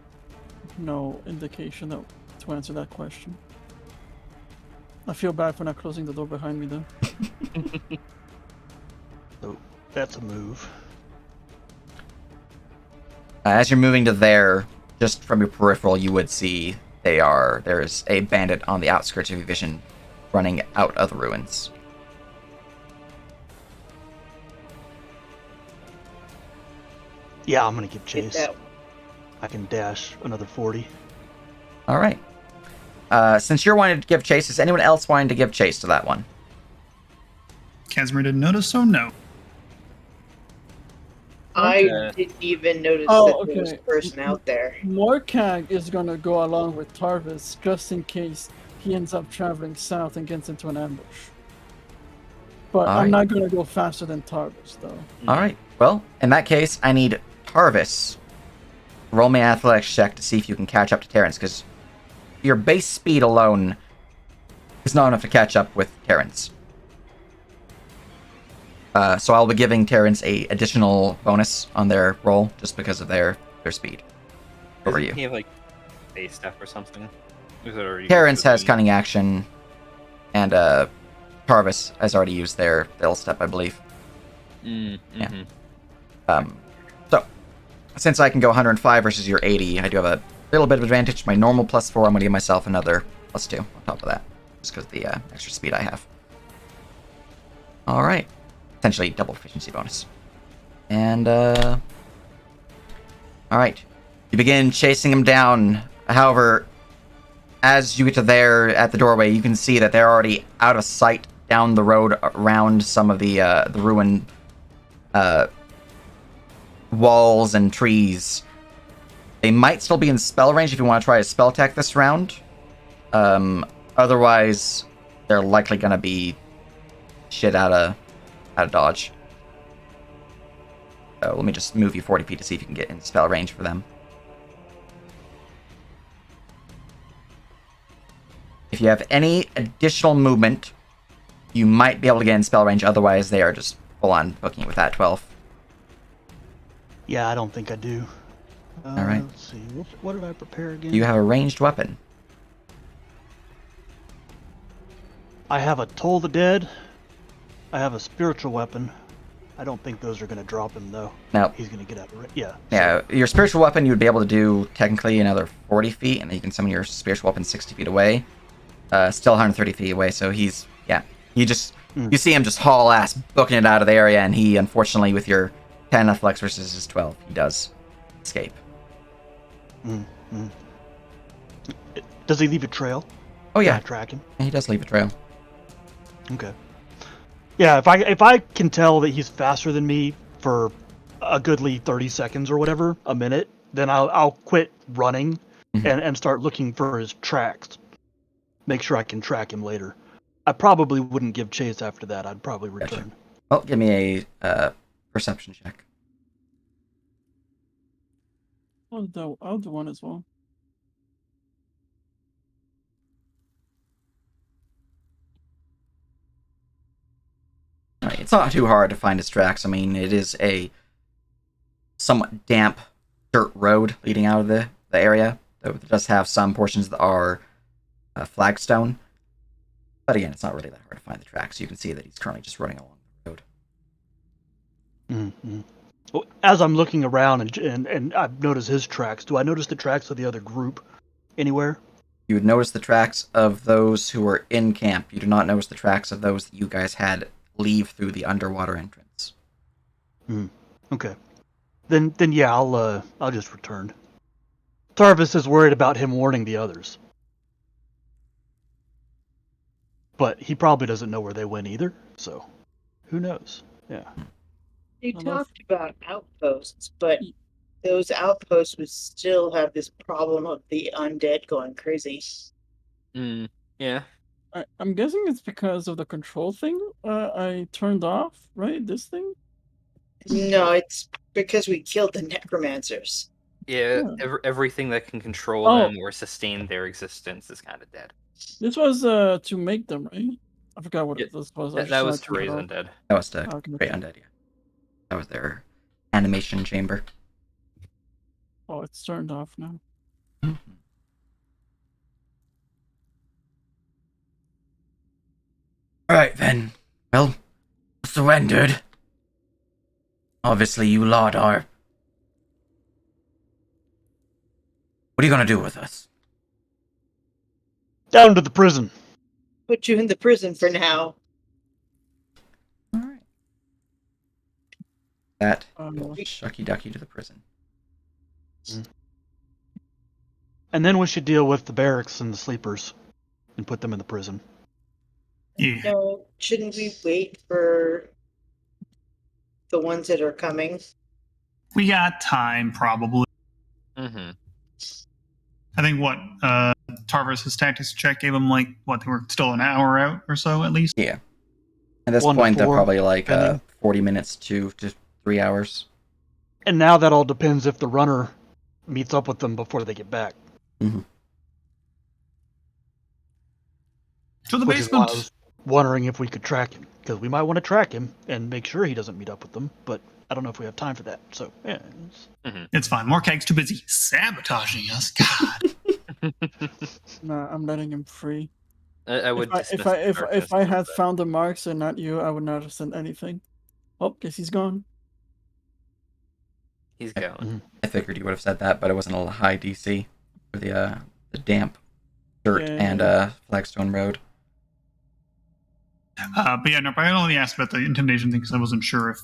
no indication to answer that question. I feel bad for not closing the door behind me, though. So that's a move. As you're moving to there, just from your peripheral, you would see there's a bandit on the outskirts of your vision running out of the ruins. Yeah, I'm gonna give Get chase. that. I can dash another 40. All right. Since you're wanting to give chase, is anyone else wanting to give chase to that one? Casimir didn't notice, so no. I didn't even notice Oh, that there was a okay. person out there. Morkag is gonna go along with Tarvis just in case he ends up traveling south and gets into an ambush. But All I'm right. not gonna go faster than Tarvis, though. All right. Well, in that case, I need Tarvis. Roll me an athletics check to see if you can catch up to Terrence, because your base speed alone is not enough to catch up with Terrence. So I'll be giving Terrence a additional bonus on their roll just because of their speed over you. He have like base stuff or something. Is it already Terrence has cooking? cunning action, and Tarvis has already used their little step, I believe. Mm-hmm. So, since I can go 105 versus your 80, I do have a little bit of advantage. My normal +4, I'm going to give myself another +2 on top of that, just because of the extra speed I have. All right. Essentially, double efficiency bonus. And, all right. You begin chasing him down. However, as you get to there at the doorway, you can see that they're already out of sight down the road around some of the ruined walls and trees. They might still be in spell range if you want to try a spell attack this round. Otherwise, they're likely going to be shit out of dodge. So let me just move you 40 feet to see if you can get in spell range for them. If you have any additional movement, you might be able to get in spell range. Otherwise, they are just full on booking with that 12. Yeah, I don't think I do. All right. Let's see. What did I prepare again? You have a ranged weapon. I have a Toll the Dead. I have a spiritual weapon. I don't think those are going to drop him, though. Now, He's going to get out of it. Yeah. yeah, your spiritual weapon you would be able to do technically another 40 feet, and then you can summon your spiritual weapon 60 feet away. Still 130 feet away, so he's, yeah. You see him just haul ass, booking it out of the area, and he, unfortunately, with your 10 athletics versus his 12. He does escape. Does he leave a trail? Oh Can yeah, I track him? he does leave a trail. Okay. Yeah, if I can tell that he's faster than me for a goodly 30 seconds or whatever, a minute, then I'll quit running and start looking for his tracks. Make sure I can track him later. I probably wouldn't give chase after that. I'd probably return. Gotcha. Well, give me a perception check. I'll do one as well. Alright, it's not too hard to find his tracks. I mean, it is a somewhat damp dirt road leading out of the area. Though it does have some portions that are flagstone. But again, it's not really that hard to find the tracks. You can see that he's currently just running along the road. Mm-hmm. Well, as I'm looking around and I've noticed his tracks, do I notice the tracks of the other group anywhere? You would notice the tracks of those who were in camp. You do not notice the tracks of those that you guys had leave through the underwater entrance. Okay. Then yeah, I'll just return. Tarvis is worried about him warning the others. But he probably doesn't know where they went either, so who knows? Yeah. You I love- talked about outposts, but those outposts would still have this problem of the undead going crazy. Yeah. I'm guessing it's because of the control thing I turned off, right? This thing? No, it's because we killed the necromancers. Yeah, Yeah. everything that can control Oh. them or sustain their existence is kind of dead. This was to make them, right? I forgot what Yeah, this was. That was to raise undead. That was to Okay. create undead, yeah. That was their animation chamber. Oh, it's turned off now. Alright then. Well, surrendered. Obviously, you lot are. What are you gonna do with us? Down to the prison. Put you in the prison for now. Alright. That Um, will shucky ducky to the prison. And then we should deal with the barracks and the sleepers and put them in the prison. Yeah. No, shouldn't we wait for the ones that are coming? We got time, probably. Mm-hmm. I think Tarvis' tactics check gave him they were still an hour out or so at least. Yeah. At this 1 to point, they're 4, probably depending. 40 minutes to 3 hours. And now that all depends if the runner meets up with them before they get back. To the Which is why I basement. was wondering if we could track him, because we might want to track him and make sure he doesn't meet up with them, but I don't know if we have time for that. So, yeah. It's fine. Morkag's too busy sabotaging us. God. Nah, I'm letting him free. I would. If I had found the marks and not you, I would not have sent anything. Oh, guess he's gone. He's going. I figured you would have said that, but it wasn't a high DC for the damp dirt and flagstone road. But I only asked about the intimidation thing because I wasn't sure if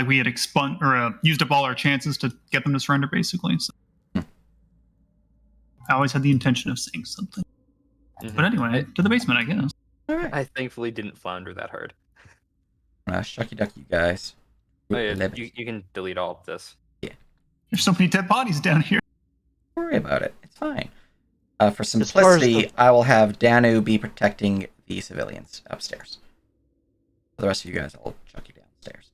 we had expunged or used up all our chances to get them to surrender, basically. So. I always had the intention of saying something. But anyway, to the basement, I guess. I thankfully didn't flounder that hard. Shucky ducky, you guys. Oh, yeah, you can delete all of this. There's so many dead bodies down here. Don't worry about it. It's fine. For far as simplicity, I will have Danu be protecting the civilians upstairs. For the rest of you guys, I'll chuck you downstairs.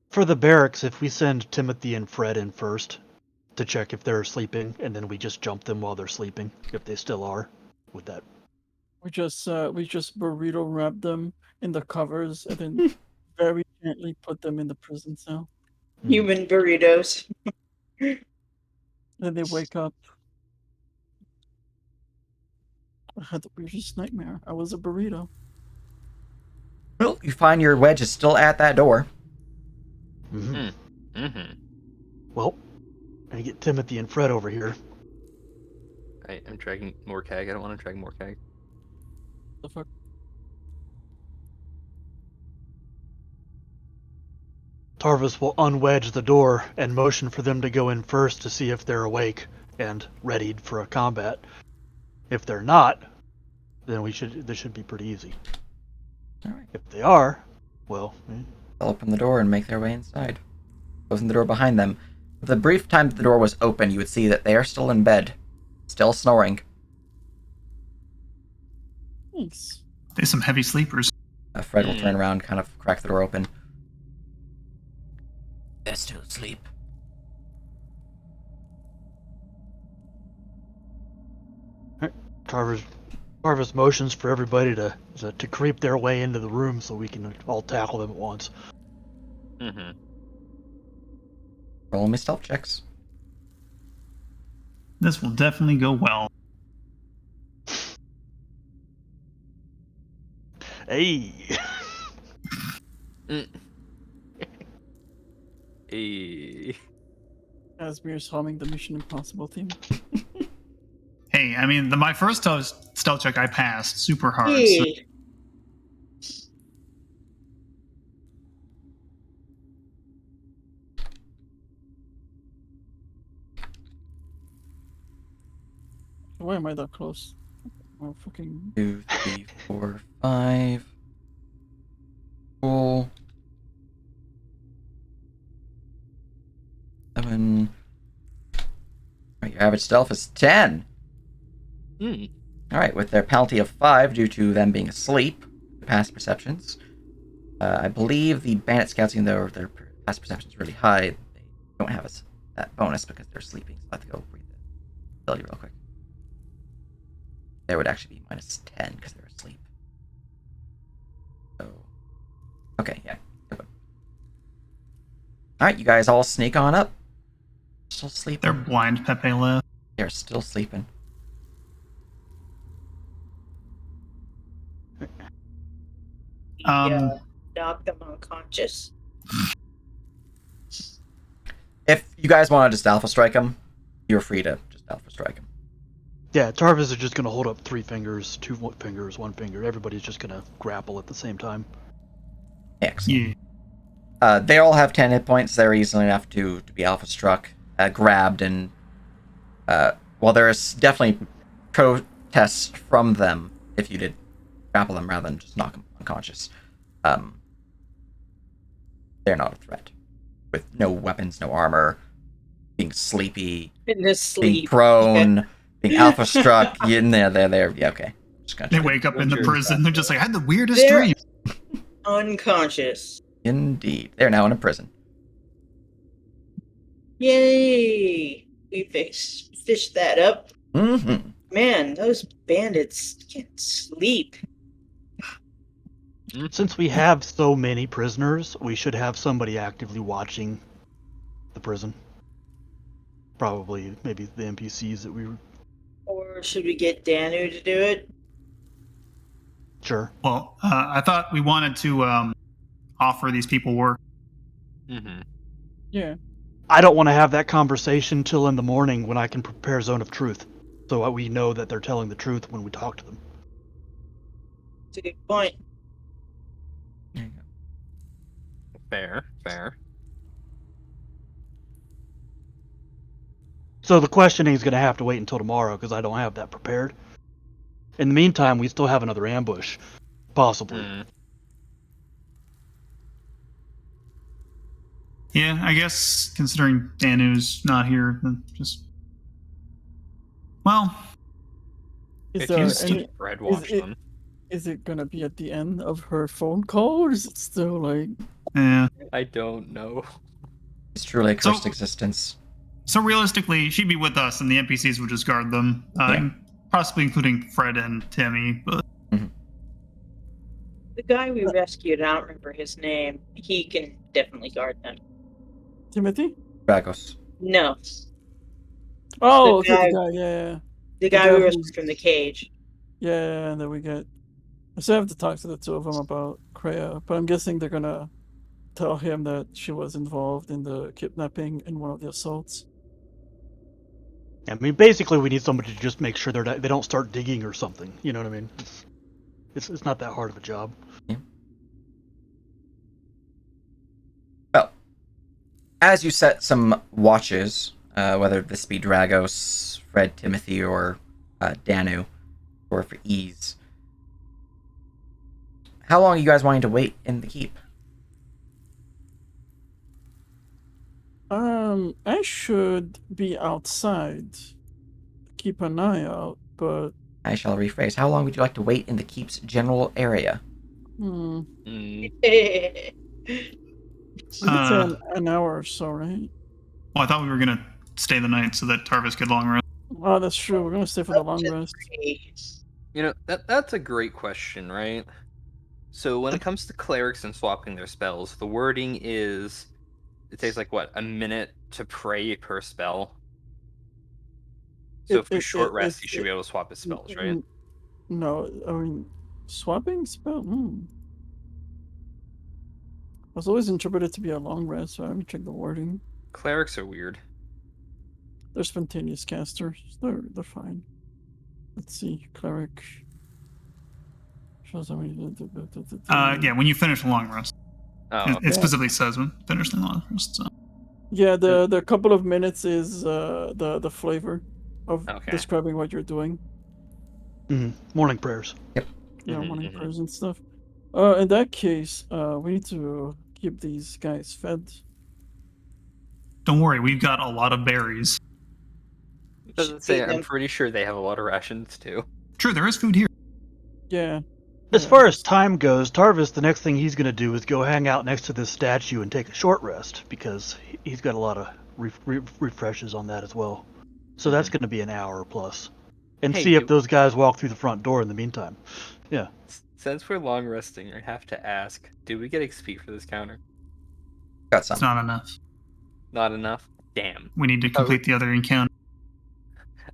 For the barracks, if we send Timothy and Fred in first to check if they're sleeping, and then we just jump them while they're sleeping, if they still are, would that... We just burrito wrap them in the covers and then very gently put them in the prison cell. Human burritos. Then they wake up. I had the weirdest nightmare. I was a burrito. Well, you find your wedge is still at that door. Well, I get Timothy and Fred over here. I'm dragging Morkag. I don't want to drag Morkag. The fuck? Tarvis will unwedge the door and motion for them to go in first to see if they're awake and readied for a combat. If they're not, then this should be pretty easy. All right. If they are, well, They'll open the door and make their way inside, closing the door behind them. The brief time that the door was open, you would see that they are still in bed, still snoring. Thanks. They're some heavy sleepers. Fred will turn around, kind of crack the door open. They're still asleep. Tarvis motions for everybody to creep their way into the room so we can all tackle them at once. Mm-hmm. Roll me stealth checks. This will definitely go well. Hey! Asmir's humming the Mission Impossible theme. Hey, I mean, my first stealth check I passed super hard. So Hey. Why am I that close? Oh, fucking. 2, 3, 4, 5. Cool. 7. Alright, your average stealth is 10. Alright, with their penalty of 5 due to them being asleep, past perceptions. I believe the bandit scouts, even though their past perception is really high, they don't have that bonus because they're sleeping. So I have to go read the ability real quick. There would actually be minus 10 because they're asleep. So, okay, yeah. Alright, you guys all sneak on up. Still sleeping. they're blind Pepe left. They're still sleeping. Knock them unconscious. If you guys want to just alpha strike them, you're free to just alpha strike them. Yeah, Tarvis is just going to hold up 3 fingers, 2 fingers, 1 finger. Everybody's just going to grapple at the same time. Excellent. Yeah. They all have 10 hit points. They're easily enough to be alpha struck, grabbed, and well, there's definitely protests from them if you did grapple them rather than just knock them unconscious. They're not a threat. With no weapons, no armor, being sleepy, In the being sleep. prone, being alpha struck. They're yeah, okay. Just gonna They check. wake up in the Sure. prison. They're just like, I had the weirdest They're- dream. Unconscious. Indeed, they're now in a prison. Yay! We fished that up. Mm-hmm. Man, those bandits can't sleep. Since we have so many prisoners, we should have somebody actively watching the prison. Probably, maybe the NPCs that we were... Or should we get Danu to do it? Sure. Well, I thought we wanted to offer these people work. Mm-hmm. Yeah. I don't want to have that conversation till in the morning when I can prepare Zone of Truth. So we know that they're telling the truth when we talk to them. It's a good point. There you go. Fair. So the questioning is going to have to wait until tomorrow because I don't have that prepared. In the meantime, we still have another ambush. Possibly. Yeah, I guess considering Danu's not here, then just well, Is If there you any? Red watch it- them. Is it gonna be at the end of her phone call, or is it still like? yeah. I don't know. It's truly a cursed So- existence. So realistically, she'd be with us, and the NPCs would just guard them, Yeah. possibly including Fred and Timmy. But The guy we rescued, I don't remember his name. He can definitely guard them. Timothy? Dragos. No, Oh, The okay, the guy- guy, yeah. the guy guy we who's- rescued from the cage. Yeah, and then we get. I still have to talk to the two of them about Kreia, but I'm guessing they're gonna tell him that she was involved in the kidnapping and one of the assaults. I mean, basically, we need somebody to just make sure they don't start digging or something. You know what I mean? It's not that hard of a job. as you set some watches, whether this be Dragos, Fred, Timothy, or Danu, or for ease, how long are you guys wanting to wait in the keep? I should be outside. Keep an eye out, but I shall rephrase. How long would you like to wait in the keep's general area? hmm, Mm, we could say Uh, an hour or so, right? Well, I thought we were gonna stay the night so that Tarvis could long rest. Oh, that's true. We're gonna stay for the long to rest. 3. that's a great question, right? So when it comes to clerics and swapping their spells, the wording is it takes like what, a minute to pray per spell. So for short rest, you should be able to swap his spells, right? No, I mean, swapping spell. Was always interpreted to be a long rest, so let me check the wording. Clerics are weird. They're spontaneous casters. They're fine. Let's see, cleric. Shows how many. Yeah, when you finish a long rest, Oh, it specifically says when finish the long rest. So. Yeah, the couple of minutes is the flavor of Okay. describing what you're doing. Morning prayers. Morning prayers and stuff. In that case, we need to keep these guys fed. Don't worry, we've got a lot of berries. Doesn't say. I'm pretty sure they have a lot of rations too. True, there is food here. Yeah. As far as time goes, Tarvis, the next thing he's going to do is go hang out next to this statue and take a short rest, because he's got a lot of refreshes on that as well. So that's going to be an hour plus. And Hey, see if those guys walk through the front door in the meantime. Yeah. Since we're long resting, I have to ask: did we get XP for this counter? Got It's some. not enough. Not enough. Damn. We need to complete the other encounter.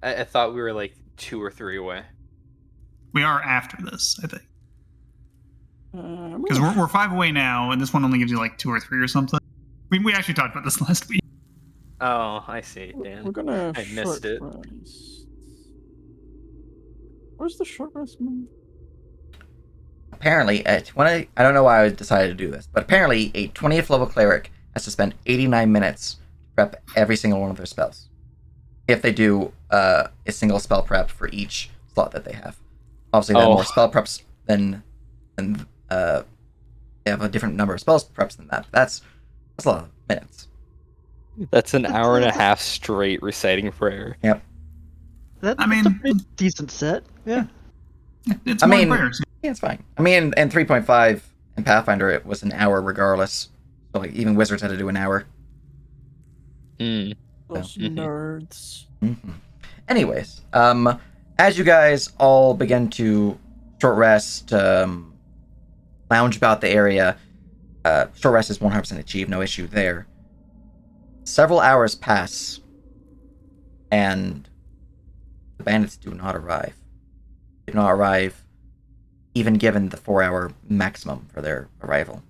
I thought we were like 2 or 3 away. We are after this, I think. I'm Because gonna, we're 5 away now, and this one only gives you like 2 or 3 or something. We actually talked about this last week. Oh, I see. we're Damn. gonna I short missed it. rest. Where's the short rest move? Apparently, I don't know why I decided to do this, but apparently a 20th level cleric has to spend 89 minutes to prep every single one of their spells. If they do a single spell prep for each slot that they have. Obviously, they have more spell preps than they have a different number of spell preps than that. That's a lot of minutes. That's an hour and a half straight reciting prayer. Yep. That's a pretty decent set. Yeah. It's more prayers. Yeah, it's fine. I mean, in 3.5 in Pathfinder, it was an hour regardless. So, like, even wizards had to do an hour. Mm. Those nerds. Anyways, as you guys all begin to short rest, lounge about the area, short rest is 100% achieved, no issue there. Several hours pass, and the bandits do not arrive. They do not arrive, even given the 4-hour maximum for their arrival.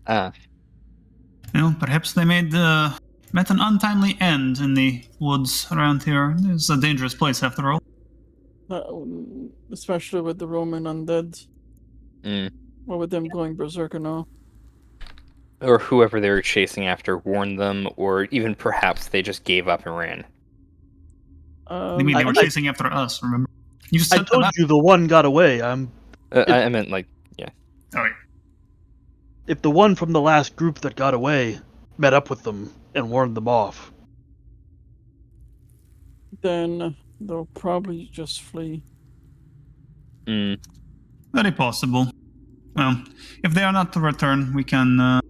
Perhaps they met an untimely end in the woods around here. It's a dangerous place after all. Especially with the Roman undead. Mm. Or with them going berserk and all. Or whoever they were chasing after warned them, or even perhaps they just gave up and ran. You mean they were chasing after us, remember? You I told you the one got away. I meant like, yeah. Oh, wait. If the one from the last group that got away met up with them and warned them off, then they'll probably just flee. Very possible. Well, if they are not to return, we can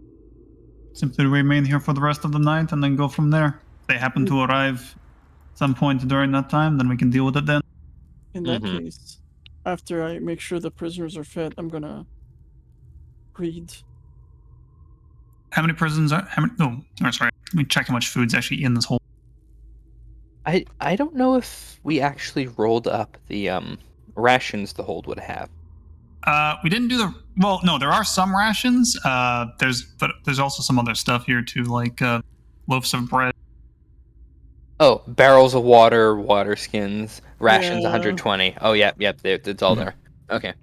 simply remain here for the rest of the night and then go from there. If they happen to arrive some point during that time, then we can deal with it then. In that case, after I make sure the prisoners are fed, I'm gonna read. How many prisons are... sorry. Let me check how much food's actually in this whole... I don't know if we actually rolled up the rations the hold would have. We didn't do the... Well, no, there are some rations. There's also some other stuff here too, like loaves of bread. Oh, barrels of water, water skins, rations 120. Oh, yep, it's all there. Okay.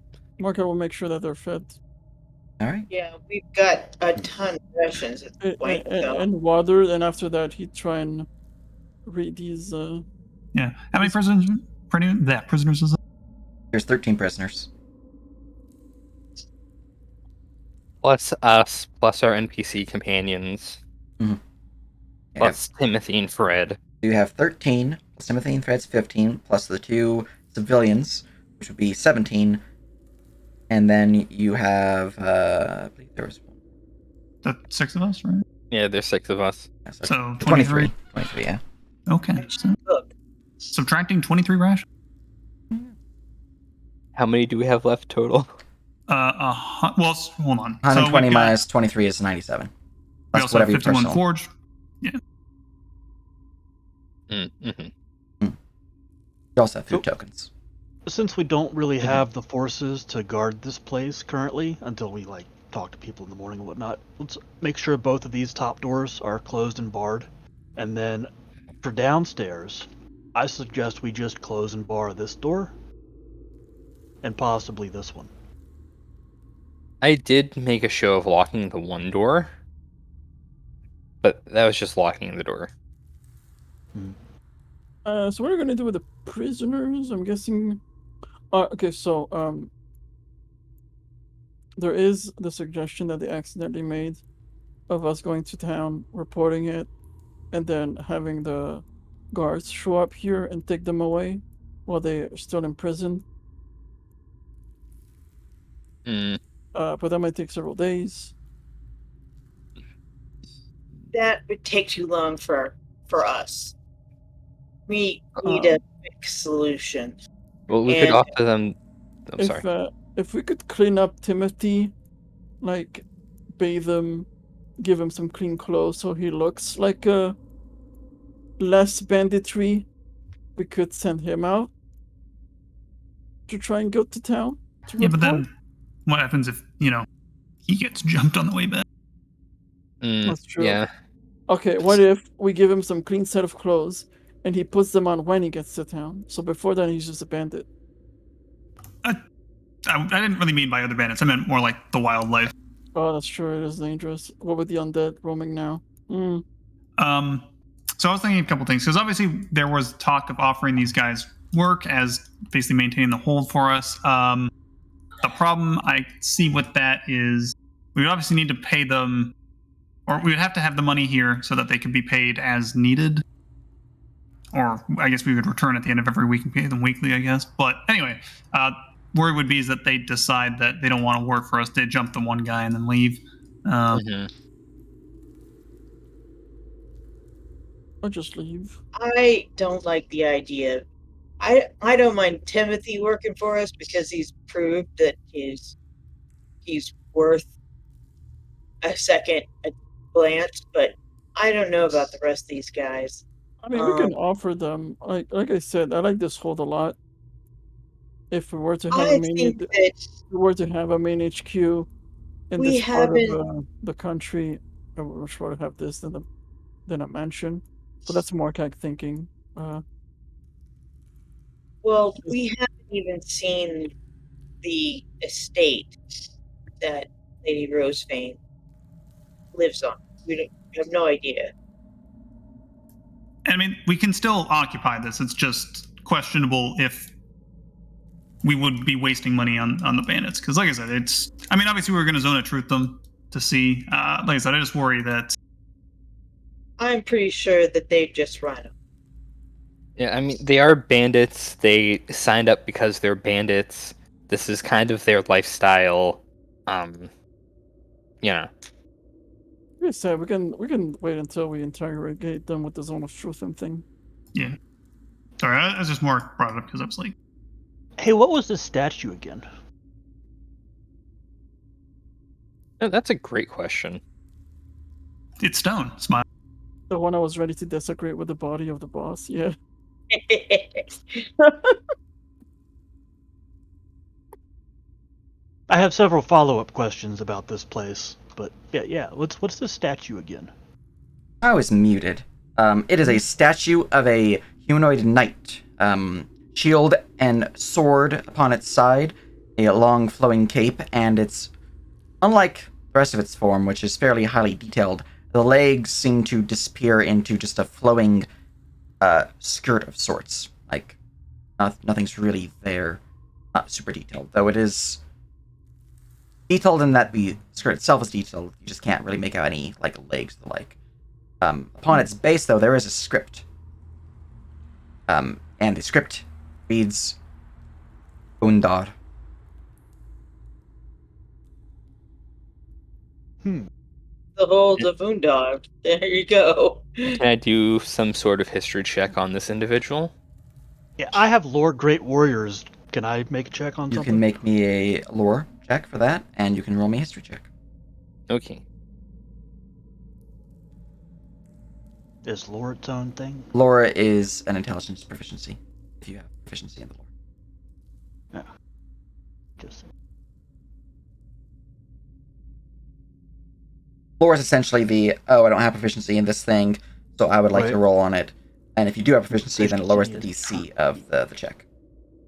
Marco will make sure that they're fed. All right. Yeah, we've got a ton of rations at this point. So. And water, and after that he'd try and read these Yeah. How many prisoners? Prisoners is it? There's 13 prisoners. Plus us, plus our NPC companions, Mhm. Yeah, plus Timothy and Fred. you have 13, plus Timothy and Thread's 15, plus the 2 civilians, which would be 17. And then you have, I believe there was one. The 6 of us, right? Yeah, there's 6 of us. Yeah, So 23. 23, yeah. Okay. So Look, subtracting 23 rations. How many do we have left total? Well, hold on. 120 so we've got, minus 23 is 97. we That's also have whatever your 51 personal. forged. Mm-hmm. You also have food So- tokens. Since we don't really have the forces to guard this place currently, until we talk to people in the morning and whatnot, let's make sure both of these top doors are closed and barred. And then for downstairs, I suggest we just close and bar this door, and possibly this one. I did make a show of locking the one door, but that was just locking the door. so what are we gonna do with the prisoners? I'm guessing okay, so there is the suggestion that they accidentally made of us going to town, reporting it, and then having the guards show up here and take them away while they're still in prison. Mm. But that might take several days. that would take too long for us. We need a quick solution. Well, we could And- offer them. I'm sorry. If we could clean up Timothy, like bathe him, give him some clean clothes so he looks like less banditry, we could send him out to try and go to town to Yeah, but report. then what happens if, he gets jumped on the way back? That's true. Yeah. Okay, what if we give him some clean set of clothes and he puts them on when he gets to town? So before then, he's just a bandit. I didn't really mean by other bandits. I meant more like the wildlife. Oh, that's true. It is dangerous. What with the undead roaming now? So I was thinking a couple things, because obviously there was talk of offering these guys work as basically maintaining the hold for us. The problem I see with that is we would obviously need to pay them, or we would have to have the money here so that they could be paid as needed. Or I guess we would return at the end of every week and pay them weekly, I guess. But anyway, worry would be is that they decide that they don't want to work for us. They jump the one guy and then leave. Mhm. I'll just leave. I don't like the idea. I don't mind Timothy working for us because he's proved that he's worth a second glance, but I don't know about the rest of these guys. I mean, we can offer them. Like I said, I like this hold a lot. If we were to have I a main, think that if we were to have a main HQ in We this part of haven't- the country, I would much rather have this than a mansion. But that's more like thinking. well, we haven't even seen the estate that Lady Rosevane lives on. We have no idea. I mean, we can still occupy this. It's just questionable if we would be wasting money on the bandits. Because, like I said, obviously we were going to zone of truth them to see. Like I said, I just worry that. I'm pretty sure that they've just run them. Yeah, I mean, they are bandits. They signed up because they're bandits. This is kind of their lifestyle. Yeah. Like I said, we can wait until we interrogate them with the zone of truth and thing. Yeah. Sorry, I was just more brought it up because I was like, Hey, what was this statue again? That's a great question. it's stone. Smile. The one I was ready to desecrate with the body of the boss. Yeah. I have several follow-up questions about this place, but yeah. What's this statue again? I was muted. It is a statue of a humanoid knight. Shield and sword upon its side, a long flowing cape, and its unlike the rest of its form, which is fairly highly detailed, the legs seem to disappear into just a flowing skirt of sorts. Like, nothing's really there. Not super detailed, though it is detailed in that the skirt itself is detailed. You just can't really make out any, like, legs or the like. Upon its base, though, there is a script. And the script reads Undar. The whole Davundog. There you go. Can I do some sort of history check on this individual? Yeah, I have Lord Great Warriors. Can I make a check on You something? can make me a lore check for that, and you can roll me a history check. Okay. Is lore its own thing? Lore is an intelligence proficiency, if you have proficiency in the lore. Just Lore is essentially I don't have proficiency in this thing, so I would like to Right. roll on it. And if you do have proficiency, then it lowers the Proficiency DC of the check.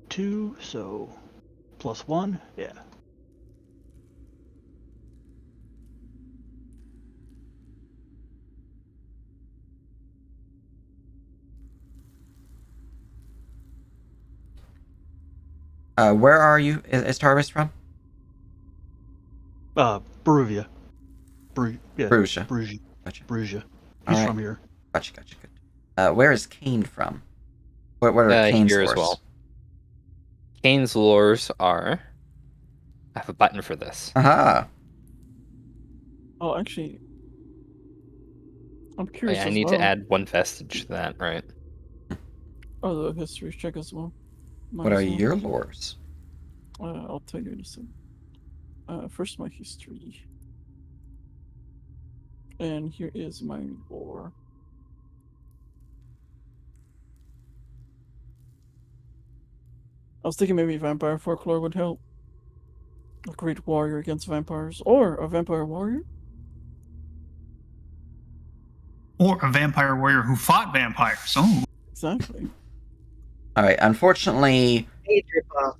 2, so +1. Yeah. Where are you? Is Tarvis from? Beruvia. Yeah. Bruges. Bruges. Gotcha. Bruges. He's Alright. from here. Gotcha. Good. Where is Kane from? What are Kane's Here as lores? well. Kane's lores are. I have a button for this. Aha. Oh, actually, I'm Oh, curious. yeah, I as need well. to add one vestige to that, right? Oh, the history check as well. Might What as are well. your lores? I'll tell you in a second. First, my history. And here is my lore. I was thinking maybe vampire folklore would help. A great warrior against vampires, or a vampire warrior. Or a vampire warrior who fought vampires. Oh, Exactly. All right. Unfortunately, Age ripoff.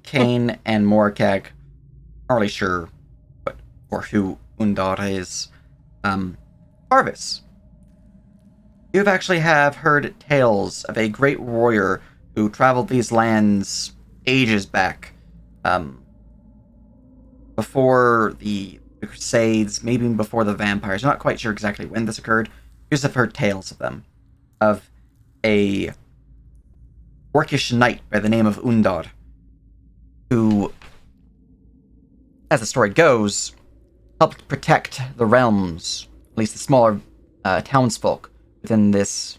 Kane and Morkag aren't really sure what or who Undar is. Harvis, you actually have heard tales of a great warrior who traveled these lands ages back, before the Crusades, maybe even before the vampires. You're not quite sure exactly when this occurred. You just have heard tales of them, of a orcish knight by the name of Undar, who, as the story goes, helped protect the realms, at least the smaller townsfolk within this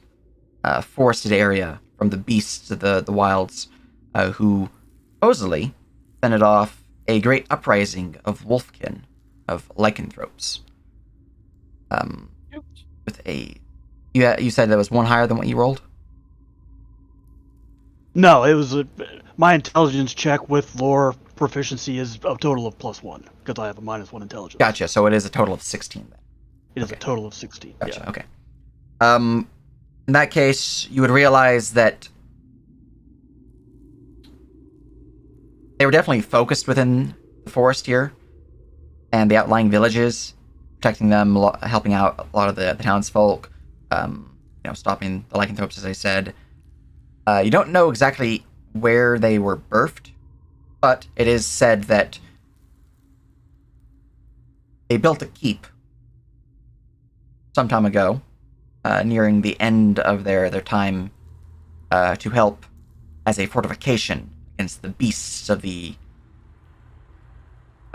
forested area from the beasts of the wilds, who supposedly fended off a great uprising of wolfkin, of lycanthropes. With a, you said that was one higher than what you rolled? No, it was my intelligence check with lore proficiency is a total of +1 because I have a -1 intelligence. Gotcha. So it is a total of 16 then. It is Okay. a total of 16. Gotcha. Yeah. Okay. In that case, you would realize that they were definitely focused within the forest here and the outlying villages, protecting them, helping out a lot of the townsfolk, stopping the lycanthropes, as I said. You don't know exactly where they were birthed, but it is said that they built a keep some time ago, nearing the end of their time, to help as a fortification against the beasts of I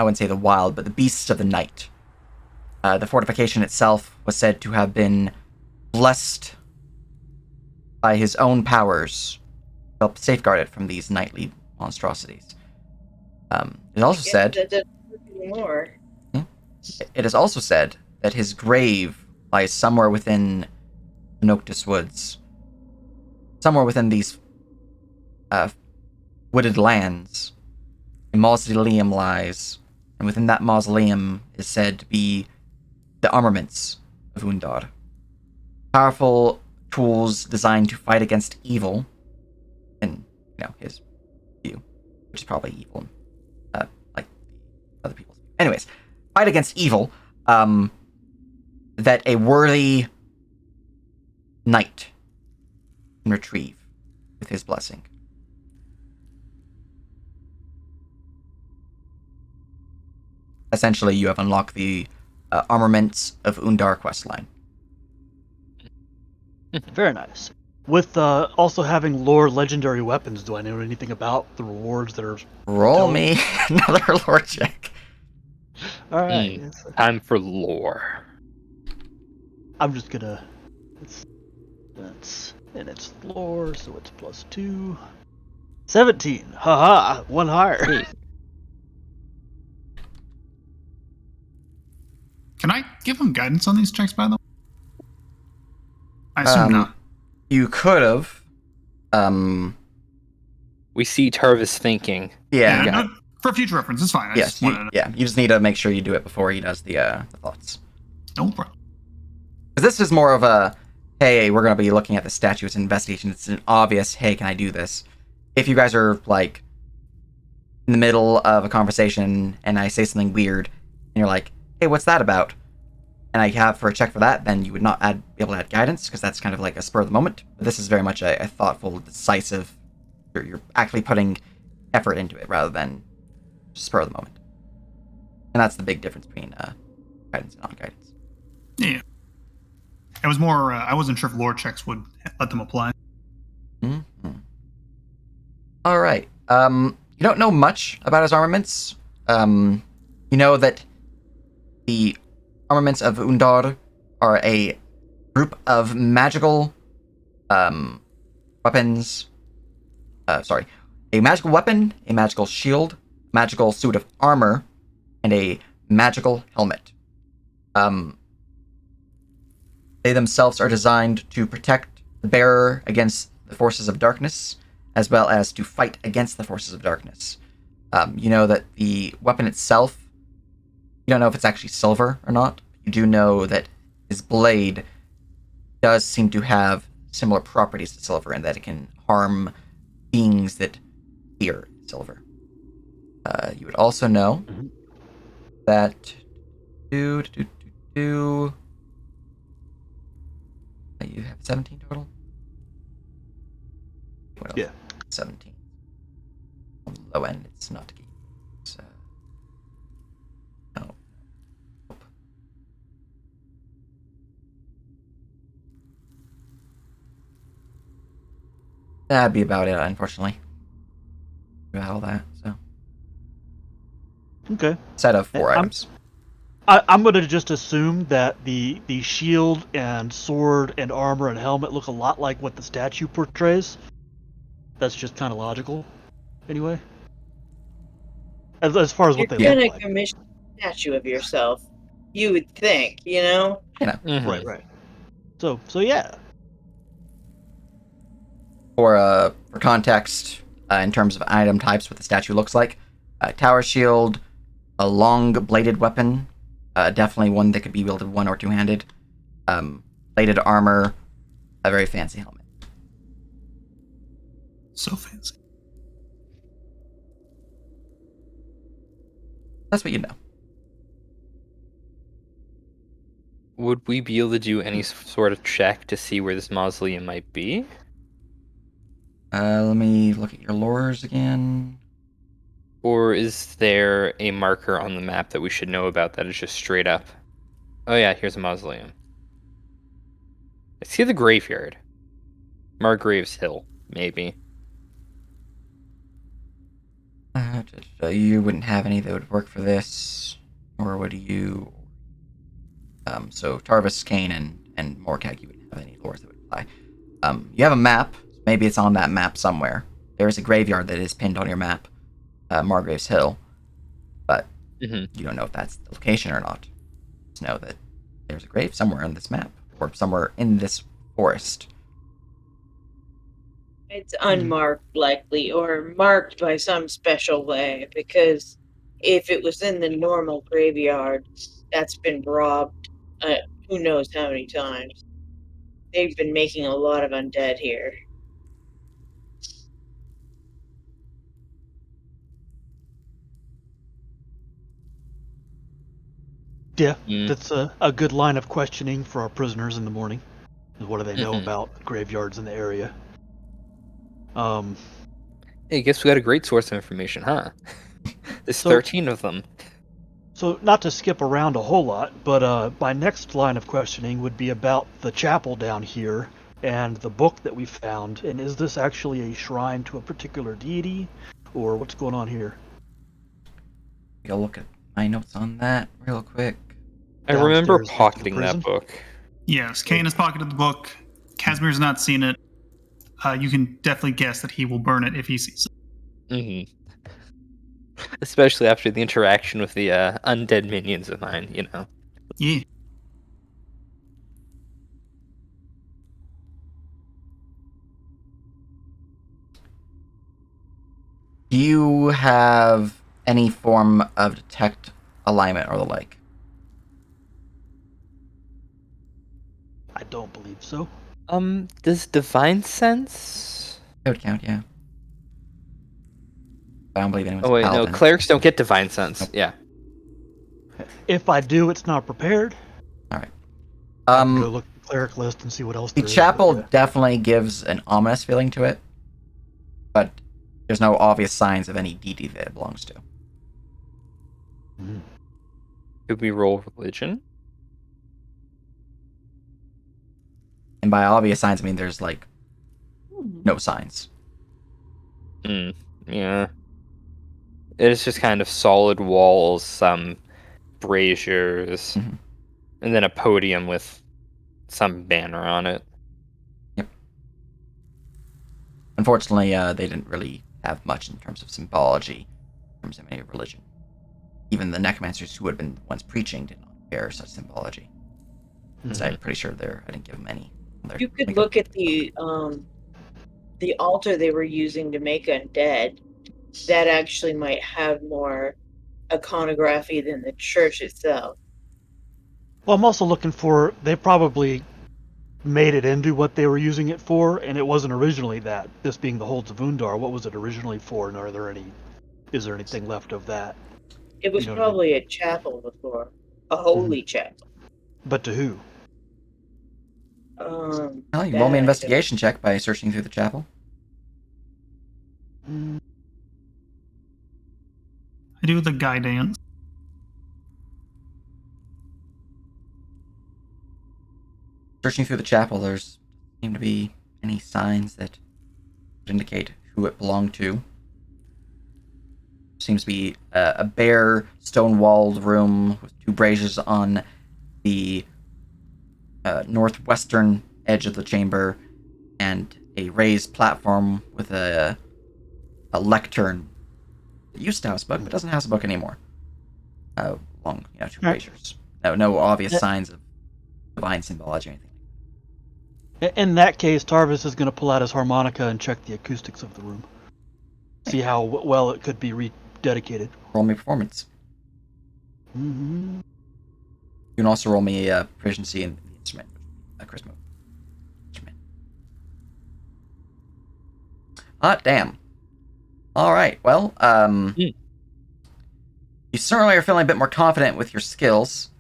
wouldn't say the wild, but the beasts of the night. The fortification itself was said to have been blessed by his own powers to help safeguard it from these nightly monstrosities. It also Guess said that doesn't work anymore. it is also said that his grave lies somewhere within the Noctis Woods. Somewhere within these wooded lands. A mausoleum lies, and within that mausoleum is said to be the armaments of Undar. Powerful tools designed to fight against evil, in his view, which is probably evil, like other people's view. anyways, fight against evil, that a worthy knight can retrieve with his blessing. Essentially, you have unlocked the Armaments of Undar questline. Very nice. With also having lore legendary weapons, do I know anything about the rewards that are... Roll me another lore check. All right. Time for lore. I'm just gonna... And it's lore, so it's +2. 17. Haha, one higher. Sweet. Can I give him guidance on these checks, by the way? I assume not. You could have. We see Tarvis thinking. Yeah. No, for future reference, it's fine. I Yes. just wanted to... You just need to make sure you do it before he does the thoughts. No problem. Because this is more of a, hey, we're going to be looking at the statue. It's an investigation. It's an obvious, hey, can I do this? If you guys are, like, in the middle of a conversation and I say something weird, and you're like, hey, what's that about? And I have for a check for that, then you would not be able to add guidance, because that's kind of like a spur of the moment. But this is very much a thoughtful, decisive, you're actually putting effort into it rather than spur of the moment. And that's the big difference between guidance and non-guidance. Yeah. It was more, I wasn't sure if lore checks would let them apply. Mm-hmm. All right. You don't know much about his armaments. You know that the Armaments of Undar are a group of magical weapons. A magical weapon, a magical shield, magical suit of armor, and a magical helmet. They themselves are designed to protect the bearer against the forces of darkness, as well as to fight against the forces of darkness. You know that the weapon itself, you don't know if it's actually silver or not. You do know that his blade does seem to have similar properties to silver, and that it can harm beings that fear silver. You would also know that you have 17 total? What else? Yeah. 17. On the low end, it's not key. So, no. Nope. That'd be about it, unfortunately. About all that, so. Okay. Set of 4 items. I'm going to just assume that the shield and sword and armor and helmet look a lot like what the statue portrays. That's just kind of logical, anyway. As far as what they You're look gonna like. commission a statue of yourself. You would think, you know? Mhm. Right. So yeah. For context, in terms of item types, what the statue looks like, tower shield, a long bladed weapon, definitely one that could be wielded one or two-handed, bladed armor, a very fancy helmet. So fancy. That's what you know. Would we be able to do any sort of check to see where this mausoleum might be? Let me look at your lures again. Or is there a marker on the map that we should know about that is just straight up? Oh yeah, here's a mausoleum. I see the graveyard. Margrave's Hill, maybe. You wouldn't have any that would work for this, or would you? So Tarvis, Kane, and Morkag, you wouldn't have any lures that would apply. You have a map. Maybe it's on that map somewhere. There is a graveyard that is pinned on your map, Margrave's Hill, but you don't know if that's the location or not. Just know that there's a grave somewhere on this map, or somewhere in this forest. It's unmarked, likely, or marked by some special way, because if it was in the normal graveyard, that's been robbed who knows how many times. They've been making a lot of undead here. Yeah, Mm. that's a good line of questioning for our prisoners in the morning. What do they know Mhm. about graveyards in the area? Hey, guess we got a great source of information, huh? There's So- 13 of them. So, not to skip around a whole lot, but my next line of questioning would be about the chapel down here and the book that we found. And is this actually a shrine to a particular deity, or what's going on here? Take a look at my notes on that real quick. I remember Downstairs next to the pocketing prison? that book. Yes, Kane has pocketed the book. Casimir's not seen it. You can definitely guess that he will burn it if he sees it. Hmm. Especially after the interaction with the undead minions of mine, you know. Yeah. Do you have any form of detect alignment or the like? I don't believe so. Does divine sense? It would count, yeah. I don't believe anyone's Oh a wait, no, paladin. clerics don't get divine sense. Nope. Yeah. If I do, it's not prepared. All right. I can go look at the cleric list and see what else The there is, chapel but, definitely gives an ominous feeling to it, but there's no obvious signs of any deity that it belongs to. yeah. Could we roll religion? And by obvious signs, I mean there's like no signs. Yeah. It's just kind of solid walls, some braziers, Mhm. and then a podium with some banner on it. Unfortunately, they didn't really have much in terms of symbology, in terms of any religion. Even the necromancers who had been the ones preaching did not bear such symbology. So I'm pretty sure I didn't give them any. You could look at the altar they were using to make undead. That actually might have more iconography than the church itself. Well, I'm also looking for. They probably made it into what they were using it for, and it wasn't originally that. This being the Holds of Undar, what was it originally for, and is there anything left of that? It was You know what I mean? probably a chapel before, a holy chapel. But to who? Well, you that roll me I an don't- investigation check by searching through the chapel. I do the guidance. Searching through the chapel, there's seem to be any signs that would indicate who it belonged to. Seems to be a bare, stone-walled room with two braziers on the northwestern edge of the chamber, and a raised platform with a lectern. It used to house a book, but doesn't house a book anymore. Along, two Right. braziers. No obvious Yeah. signs of divine symbology or anything. In that case, Tarvis is going to pull out his harmonica and check the acoustics of the room. See how well it could be rededicated. Roll me performance. Mm-hmm. You can also roll me a proficiency in the instrument, a charisma instrument. Damn. All right. Well, you certainly are feeling a bit more confident with your skills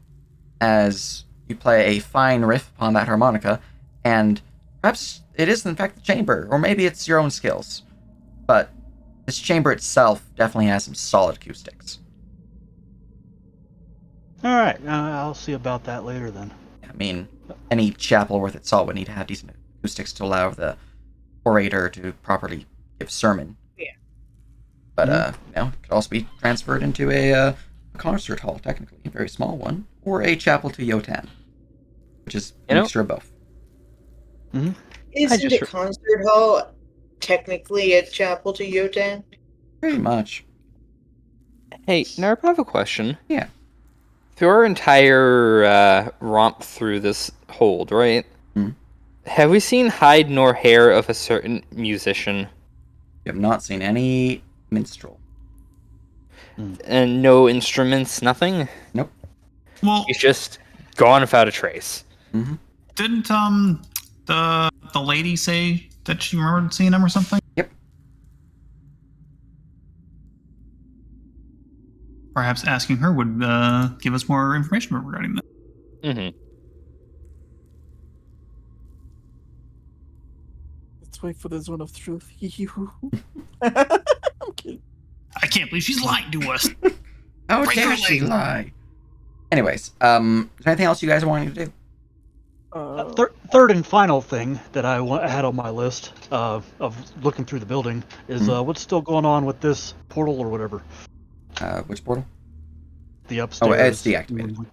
as you play a fine riff upon that harmonica, and perhaps it is in fact the chamber, or maybe it's your own skills. But this chamber itself definitely has some solid acoustics. All right, I'll see about that later then. I mean, any chapel worth its salt would need to have decent acoustics to allow the orator to properly give sermon. Yeah. But it could also be transferred into a concert hall, technically, a very small one, or a chapel to e10, which is a mixture of both. Isn't a concert hall technically a chapel to Yotan? Pretty much. Hey, Narp, I have a question. Yeah. Through our entire romp through this hold, right? Hmm. Have we seen hide nor hair of a certain musician? You have not seen any minstrel. And no instruments, nothing? Nope. Well, He's just gone without a trace. Mm-hmm. didn't the lady say that she remembered seeing him or something? Yep. perhaps asking her would give us more information regarding that. Mm-hmm. Let's wait for the zone of truth. I'm kidding. I can't believe she's lying to us. How Break dare her she leg. lie? Anyways, is there anything else you guys are wanting to do? Third and final thing that I had on my list of looking through the building is what's still going on with this portal or whatever. Which portal? The upstairs. Oh, it's deactivated.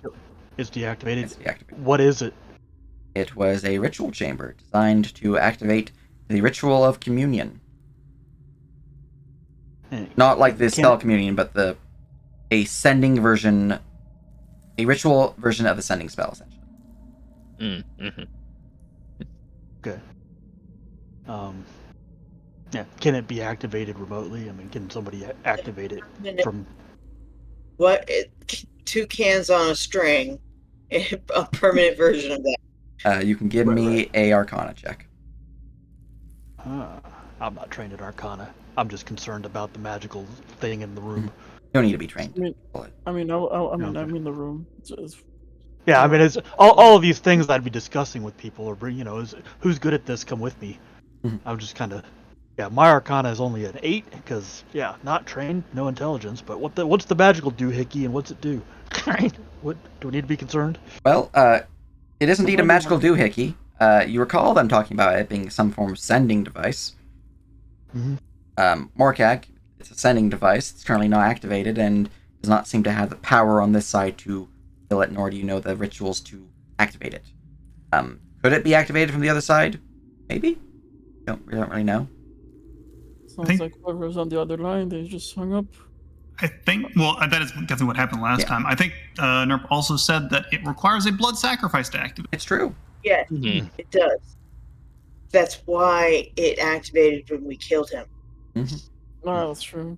It's deactivated. It's deactivated. What is it? It was a ritual chamber designed to activate the ritual of communion. Not like the spell communion, but a sending version, a ritual version of the sending spell, essentially. Mm-hmm. Okay. Yeah. Can it be activated remotely? I mean, can somebody activate it from? What? 2 cans on a string. A permanent version of that. You can give me a Arcana check. I'm not trained at Arcana. I'm just concerned about the magical thing in the room. You don't need to be trained. I'm in the room. Yeah, I mean, it's all of these things I'd be discussing with people, or who's good at this? Come with me. I'm just kind of, my Arcana is only an 8 because not trained, no intelligence. But what's the magical doohickey and what's it do? What do we need to be concerned? Well, it is indeed a magical doohickey. You recall them talking about it being some form of sending device. Morkag, it's a sending device. It's currently not activated and does not seem to have the power on this side to kill it, nor do you know the rituals to activate it. Could it be activated from the other side? Maybe? We don't really know. Sounds like whoever's on the other line, they just hung up. I think, that is definitely what happened last time. I think Nerp also said that it requires a blood sacrifice to activate. It's true. Yeah, it does. That's why it activated when we killed him. No, that's true.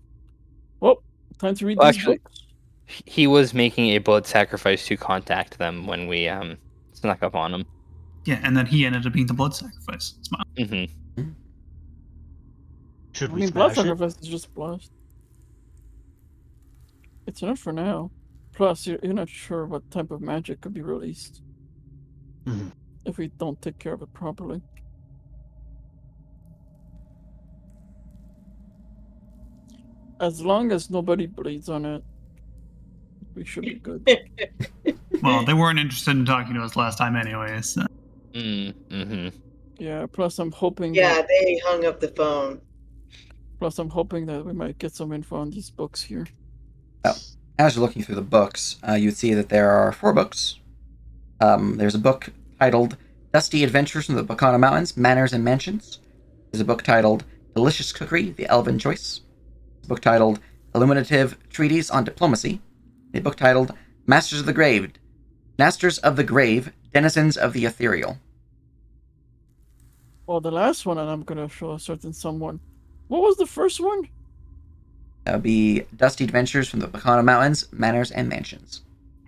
Well, time to read Well, these actually, books. he was making a blood sacrifice to contact them when we snuck up on him. Yeah, and then he ended up being the blood sacrifice. Should I we mean, blood smash it? sacrifice is just blast. It's enough for now. Plus, you're not sure what type of magic could be released if we don't take care of it properly. As long as nobody bleeds on it, we should be good. Well, they weren't interested in talking to us last time anyways. So. Yeah, plus I'm hoping they hung up the phone. Plus I'm hoping that we might get some info on these books here. Oh, as you're looking through the books, you see that there are 4 books. There's a book titled Dusty Adventures from the Bacana Mountains, Manors and Mansions. There's a book titled Delicious Cookery, The Elven Choice. A book titled Illuminative Treatise on Diplomacy. A book titled Masters of the Grave, Denizens of the Ethereal. Well, the last one, and I'm gonna show a certain someone. What was the first one? That would be Dusty Adventures from the Bacana Mountains, Manors and Mansions.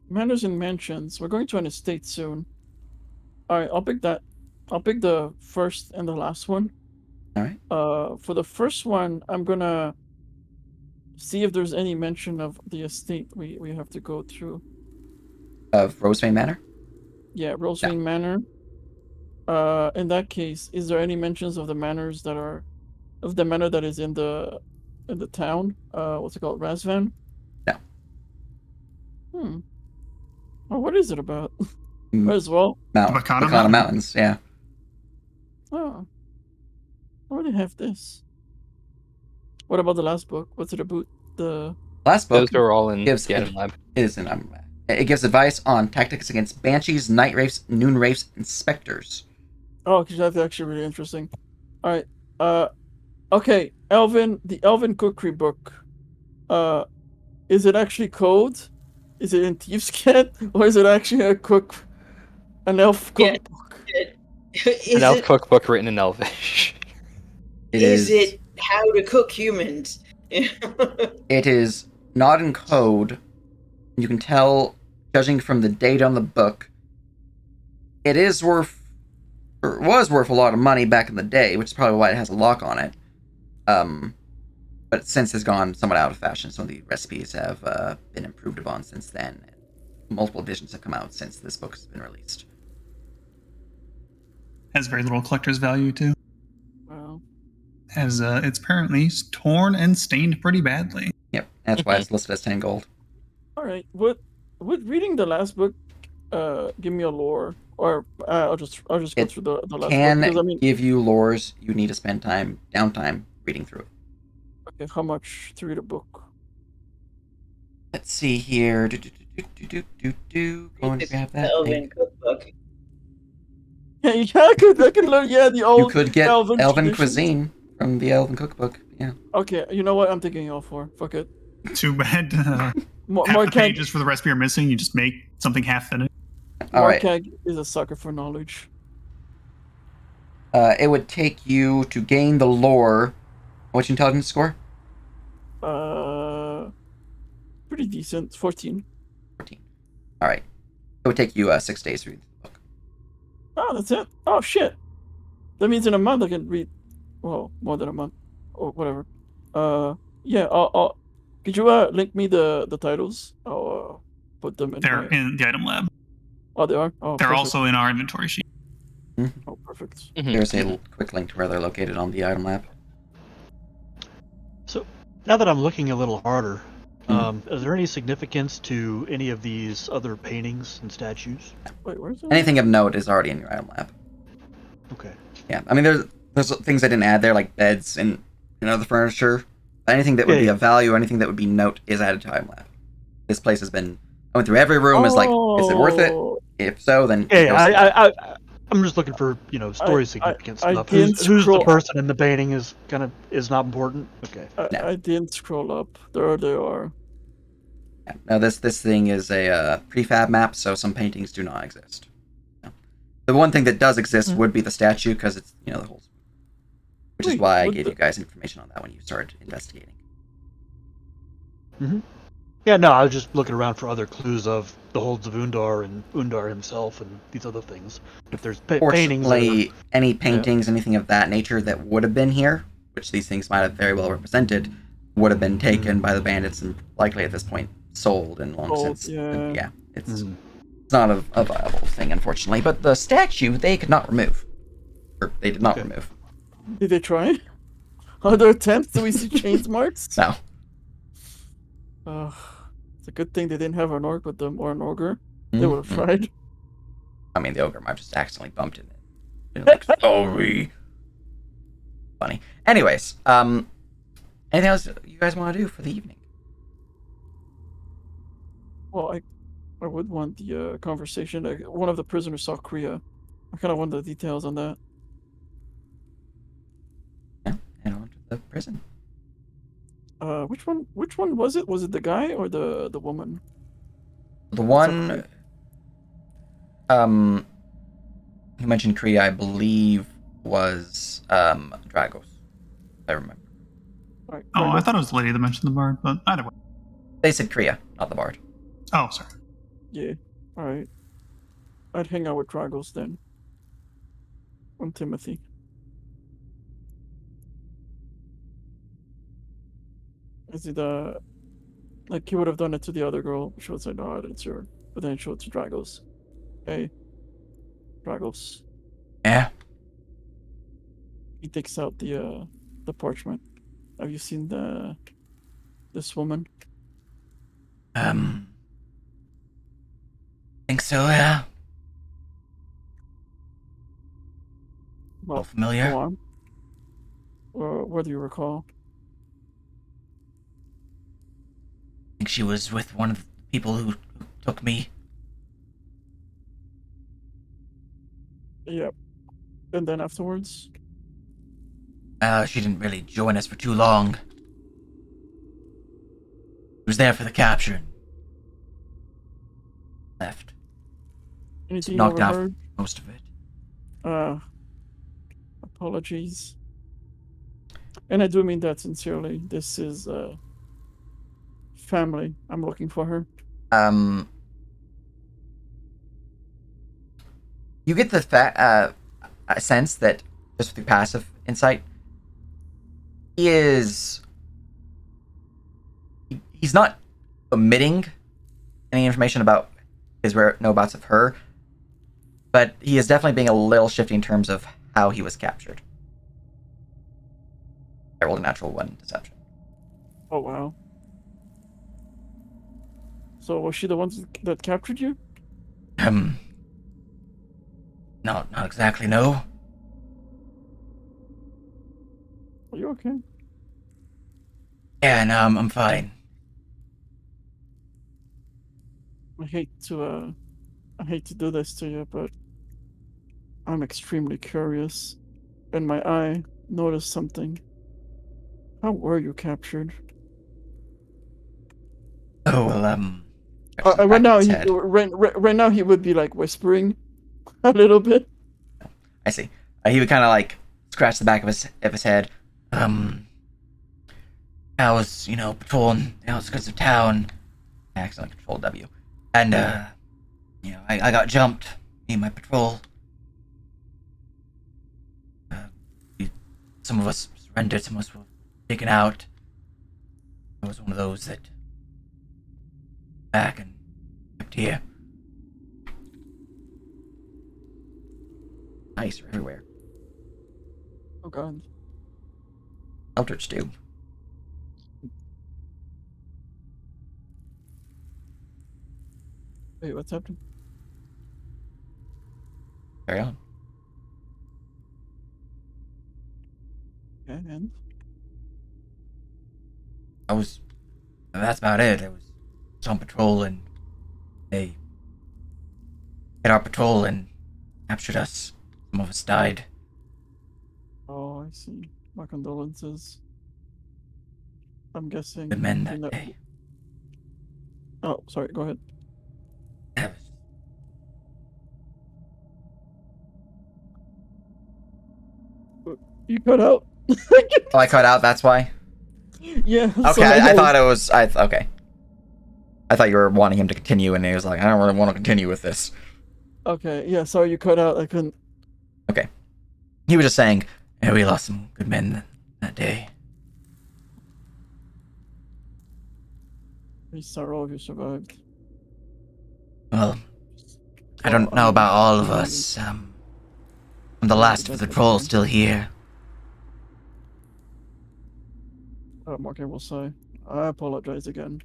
Manors and Mansions. We're going to an estate soon. Alright, I'll pick that. I'll pick the first and the last one. Alright. For the first one, I'm gonna see if there's any mention of the estate we have to go through. Of Rosevane Manor? Yeah, Rosevane Manor. In that case, is there any mentions of the manors that are of the manor that is in the town? What's it called? Razvan? No. Oh, what is it about? As well. Bacana Mountains, yeah. Oh. I already have this. What about the last book? What's it about? The last book those are all in gives the lab. It gives advice on tactics against banshees, night wraiths, noon wraiths, and specters. Oh, because that's actually really interesting. All right. Okay. The Elven Cookery book. Is it actually code? Is it in Thieves' Cat, or is it actually an elf cookbook? Is An elf it, cookbook written in Elvish. is it how to cook humans? It is not in code. You can tell, judging from the date on the book, it is worth, or was worth a lot of money back in the day, which is probably why it has a lock on it. but since has gone somewhat out of fashion. Some of the recipes have been improved upon since then. Multiple editions have come out since this book has been released. Has very little collector's value too. Wow. As it's apparently torn and stained pretty badly. Yep, that's why it's listed as 10 gold. All right. Would reading the last book give me a lore, or I'll just go It through the last Can book, because I mean, give you lores. You need to spend downtime reading through it. okay, how much to read a book? Let's see here. Going to It's grab the that. Elven cookbook. Yeah, I can learn. Yeah, the old You could get Elven traditions. cuisine from the Elven cookbook. Yeah. Okay, you know what? I'm taking y'all for. Fuck it. Too bad. More Half the Keg pages for the recipe are missing. You just make something half finished. All right. is a sucker for knowledge. It would take you to gain the lore. What's your intelligence score? Pretty decent. 14. 14. All right. It would take you 6 days to read the book. Oh, that's it. Oh shit. That means in a month I can read. Well, more than a month, or whatever. Yeah. I'll could you link me the titles? I'll put them in. They're in the item lab. Oh, they are. Oh, They're perfect. also in our inventory sheet. Oh, perfect. There's a quick link to where they're located on the item lab. So now that I'm looking a little harder, is there any significance to any of these other paintings and statues? Wait, where's that? Anything of note is already in your item lab. Okay. Yeah, I mean there's things I didn't add there, like beds and other furniture. Anything that would be of value, anything that would be note, is added to item lab. This place has been. I went through every room. Is like, is it worth it? If so, then. Yeah, I'm just looking for story significance stuff. Who's the person in the painting is not important. Okay. I didn't scroll up. There they are. Yeah. Now this thing is a prefab map, so some paintings do not exist. No. The one thing that does exist would be the statue, because it's the whole. Which is why I gave you guys information on that when you started investigating. Mm-hmm. Yeah, no, I was just looking around for other clues of the holds of Undar and Undar himself and these other things. If there's paintings, any paintings, anything of that nature that would have been here, which these things might have very well represented, would have been taken by the bandits and likely at this point sold and long since. Yeah. It's not a viable thing, unfortunately. But the statue they could not remove, or they did not remove. Did they try? Are there attempts? Do we see chains marks? No. It's a good thing they didn't have an orc with them, or an ogre. They would have tried. I mean, the ogre might have just accidentally bumped it. Like, sorry. Funny. Anyways, anything else you guys want to do for the evening? Well, I would want the conversation. One of the prisoners saw Kriya. I kind of want the details on that. Yeah, and on to the prison. Which one was it? Was it the guy or the woman? The one you mentioned Kriya, I believe, was Dragos. I remember. Right, Oh, I thought it was the lady that mentioned the bard, but either way. They said Kriya, not the bard. Oh, sorry. Yeah. Alright. I'd hang out with Dragos then. On Timothy. Is it like he would have done it to the other girl? She would say, "No, I didn't see her," but then show it to Dragos. Hey, Dragos. Yeah. He takes out the parchment. Have you seen this woman? Think so, yeah. Well, familiar? Go on. What do you recall? I think she was with one of the people who took me. Yep. And then afterwards? She didn't really join us for too long. She was there for the capture and left. Anything you Knocked out overheard? most of it. Apologies. And I do mean that sincerely. This is family. I'm looking for her. You get the sense that, just through passive insight, he is he's not omitting any information about his whereabouts of her, but he is definitely being a little shifty in terms of how he was captured. I rolled a natural 1 deception. Oh wow. So was she the one that captured you? Not exactly, no. Are you okay? Yeah, no, I'm fine. I hate to do this to you, but I'm extremely curious, and my eye noticed something. How were you captured? Oh, well, Right now, his head. right now he would be like whispering a little bit. I see. He would kind of like scratch the back of his head. I was, patrolling the outskirts of town. I accidentally controlled W. And, I got jumped in my patrol. Some of us surrendered, some of us were taken out. I was one of those that back and kept here. Nice, are everywhere. Oh god. Eldritch do. Wait, what's happening? Carry on. Okay, and That's about it. I was on patrol and they hit our patrol and captured us. Some of us died. oh, I see. My condolences. I'm guessing. The men you know- that day. Oh, sorry. Go ahead. That was- You cut out. Oh, I cut out. That's why. Yeah. Okay, I thought it was. Okay. I thought you were wanting him to continue, and he was like, "I don't really want to continue with this." Okay. Yeah. Sorry, you cut out. I couldn't. Okay. He was just saying, Yeah, we lost some good men that day. I'm sorry, all of you survived. Well, I don't know about all of us. I'm the last of the patrol still here. Mark, I will say. I apologize again.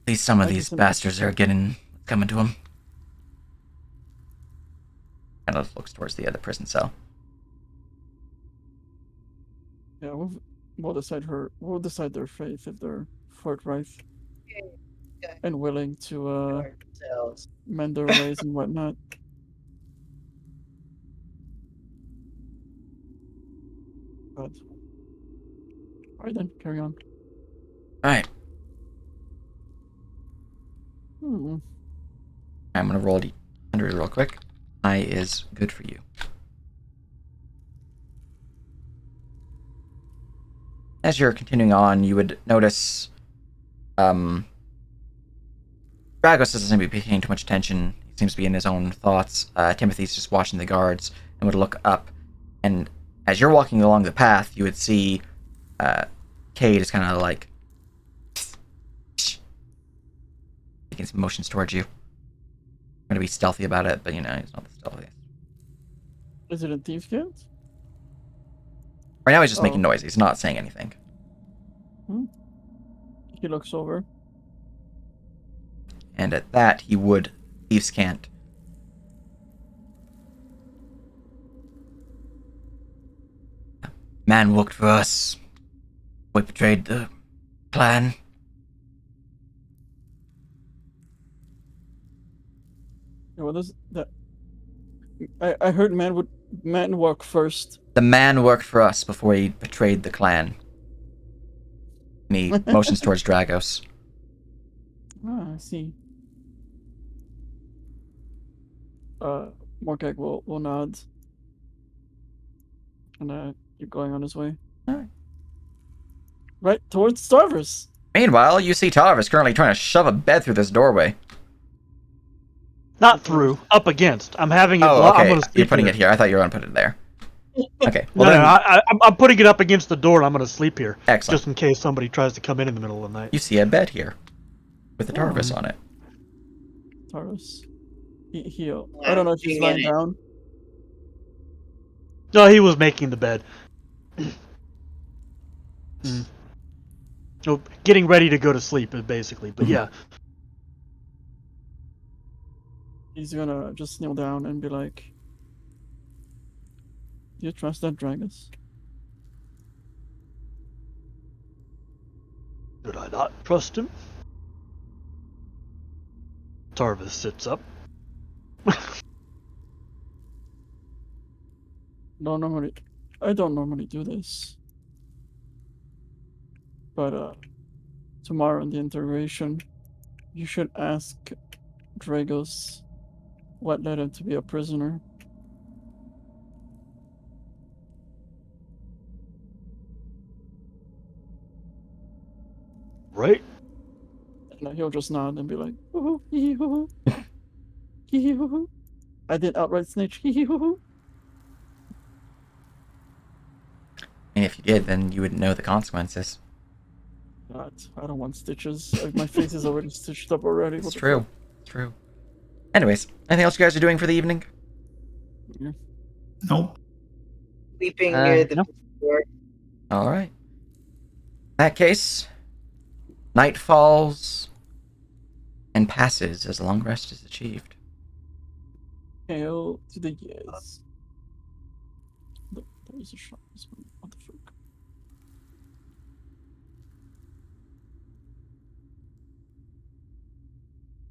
At least some of Thank you these so much. bastards are coming to them. kind of looks towards the other prison cell. Yeah, we'll decide their faith if they're forthright Okay. and willing to Ourselves. mend their ways and whatnot. But alright then, carry on. Alright. Hmm. I'm gonna roll D100 real quick. I is good for you. As you're continuing on, you would notice, Dragos doesn't seem to be paying too much attention. He seems to be in his own thoughts. Timothy's just watching the guards and would look up. And as you're walking along the path, you would see, Cade is kind of like making some motions towards you. I'm gonna be stealthy about it, but he's not the stealthiest. Is it a thief guild? Right now he's just Oh. making noise. He's not saying anything. He looks over. And at that, he would thieves can't. Man worked for us. We betrayed the clan. Yeah, what is that? I heard man walk first. The man worked for us before he betrayed the clan. And he motions towards Dragos. Ah, I see. Morkag will nod. And keep going on his way. Alright. Right towards Starvers. Meanwhile, you see Tarvis currently trying to shove a bed through this doorway. Not through, up against. I'm having it. Oh, I'm okay. gonna You're speak putting to it here. I thought you were going to put it there. Okay. No, Well, then, I'm putting it up against the door and I'm going to sleep here. excellent. Just in case somebody tries to come in the middle of the night. You see a bed here with a Oh. Tarvis on it. Taurus. I don't know if he's Lounging in lying it. down. No, he was making the bed. No, getting ready to go to sleep, basically. But yeah, He's gonna just kneel down and be like, "Do you trust that Dragus?" should I not trust him? Tarvis sits up. I don't normally do this. But tomorrow in the interrogation, you should ask Dragos what led him to be a prisoner. Right? And he'll just nod and be like, "Hoo hoo, hee hee hoo hoo, hee hee hoo hoo. I did outright snitch, hee hee hoo hoo." And if you did, then you would know the consequences. God, I don't want stitches. My face is already stitched up already. It's What the true. fuck? It's true. Anyways, anything else you guys are doing for the evening? Nope. Sleeping near the no. door. All right. In that case, night falls and passes as a long rest is achieved. Hail to the years. Look, there's a shot. What the fuck?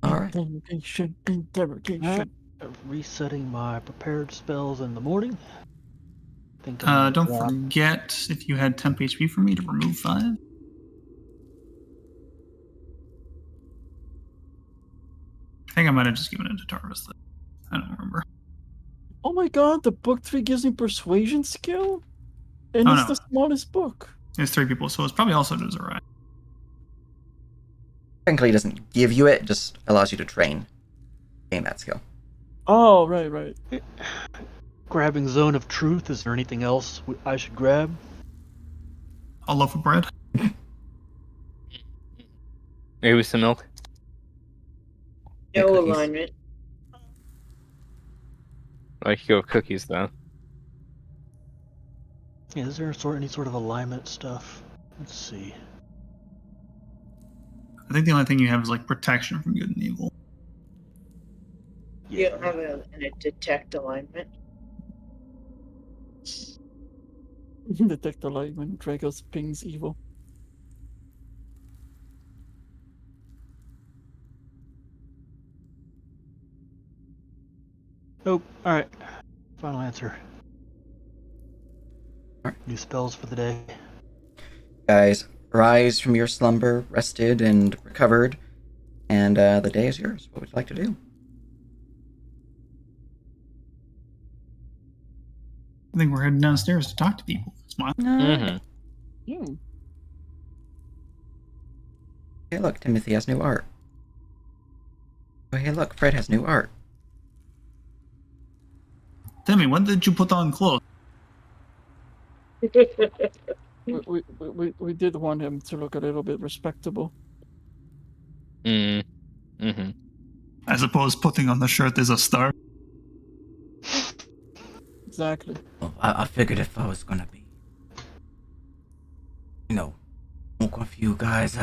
All right. Interrogation. Resetting my prepared spells in the morning. Think Don't forget, if you had temp HP for me, to remove 5. I think I might have just given it to Tarvis. I don't remember. Oh my god, the book 3 gives me persuasion skill? And Oh, it's no. the smallest book. There's 3 people, so it's probably also to Zerai. Technically, it doesn't give you it, just allows you to gain that skill. Oh, right. Grabbing Zone of Truth. Is there anything else I should grab? A loaf of bread. Maybe some milk. Yeah, No cookies. alignment. I could go with cookies though. Yeah, is there any sort of alignment stuff? Let's see. I think the only thing you have is like protection from good and evil. You don't have a detect alignment. Detect alignment. Dragos pings evil. Nope. Alright. Final answer. Alright. New spells for the day. Guys, rise from your slumber, rested and recovered, and the day is yours. What would you like to do? I think we're heading downstairs to talk to people. Smile. Mm-hmm. Hmm. Hey, look, Timothy has new art. Oh, hey, look, Fred has new art. Timmy, when did you put on clothes? We did want him to look a little bit respectable. Mm-hmm. I suppose putting on the shirt is a start. Exactly. Well, I figured if I was gonna be, work with you guys,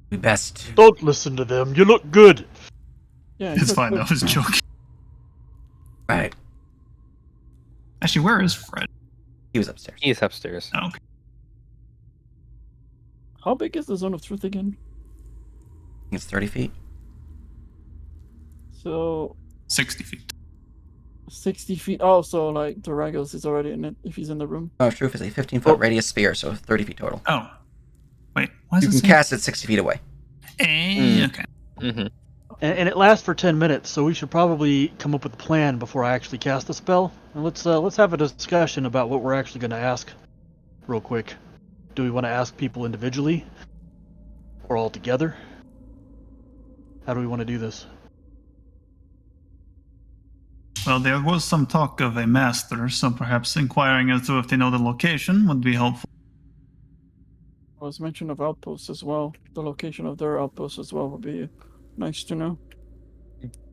we best to... Don't listen to them. You look good. Yeah, It's fine, I was joking. Right. Actually, where is Fred? He was upstairs. He's upstairs. Oh, okay. How big is the Zone of Truth again? I think it's 30 feet. So 60 feet. 60 feet. Oh, so like Dragos is already in it if he's in the room. Oh, Truth is a 15-foot radius sphere, so 30 feet total. Oh. Wait, why is You it can say- cast it 60 feet away. Okay. Mm-hmm. And it lasts for 10 minutes, so we should probably come up with a plan before I actually cast the spell. And let's have a discussion about what we're actually going to ask real quick. Do we want to ask people individually or all together? How do we want to do this? Well, there was some talk of a master, so perhaps inquiring as to if they know the location would be helpful. There was mention of outposts as well. The location of their outposts as well would be nice to know.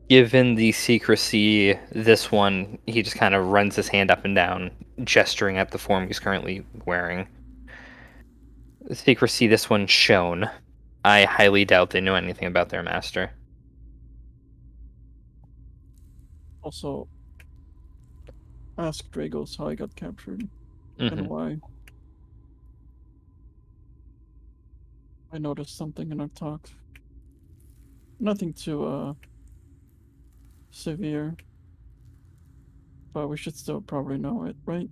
Given the secrecy, this one, he just kind of runs his hand up and down, gesturing at the form he's currently wearing. The secrecy this one's shown. I highly doubt they know anything about their master. Also, ask Dragos how he got captured and Mhm. why. I noticed something in our talks. Nothing too severe, but we should still probably know it, right?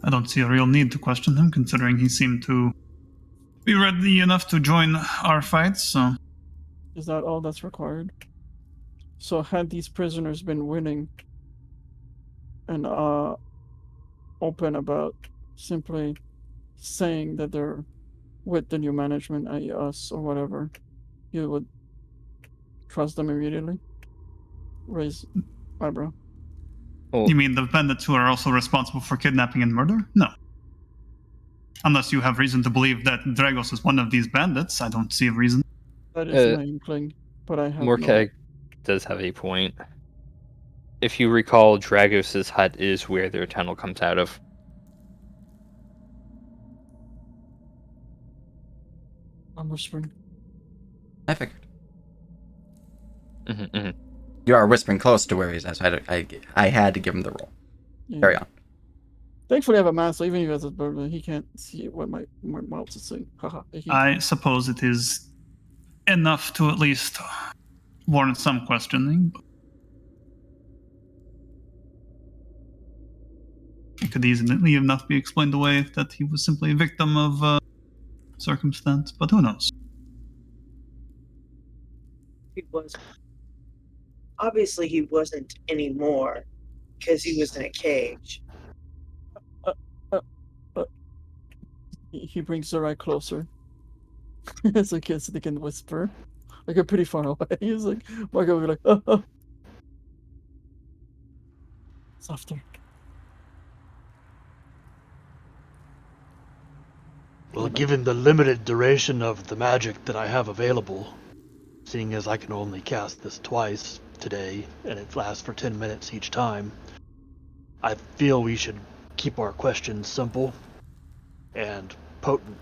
I don't see a real need to question him, considering he seemed to be ready enough to join our fights, so... Is that all that's required? So had these prisoners been willing and open about simply saying that they're with the new management, i.e. us or whatever, you would trust them immediately? Raise eyebrow. Well, You mean the bandits who are also responsible for kidnapping and murder? No. Unless you have reason to believe that Dragos is one of these bandits, I don't see a reason. That is my inkling, but I have no... Morkag does have a point. If you recall, Dragos' hut is where their tunnel comes out of. I'm whispering. I figured. Mm-hmm, mm-hmm. You are whispering close to where he's at, so I had to give him the roll. Yeah. Carry on. Thankfully, I have a mask, so even if he has a burden, he can't see what my mouth is saying. Haha. I suppose it is enough to at least warrant some questioning. It could easily enough be explained away that he was simply a victim of circumstance, but who knows? He wasn't. Obviously, he wasn't anymore because he was in a cage. He brings the right closer. It's like kids, they can whisper. Like, I'm pretty far away. He's like, Marco will be like, oh. Softer. Well, given the limited duration of the magic that I have available, seeing as I can only cast this twice today, and it lasts for 10 minutes each time, I feel we should keep our questions simple and potent.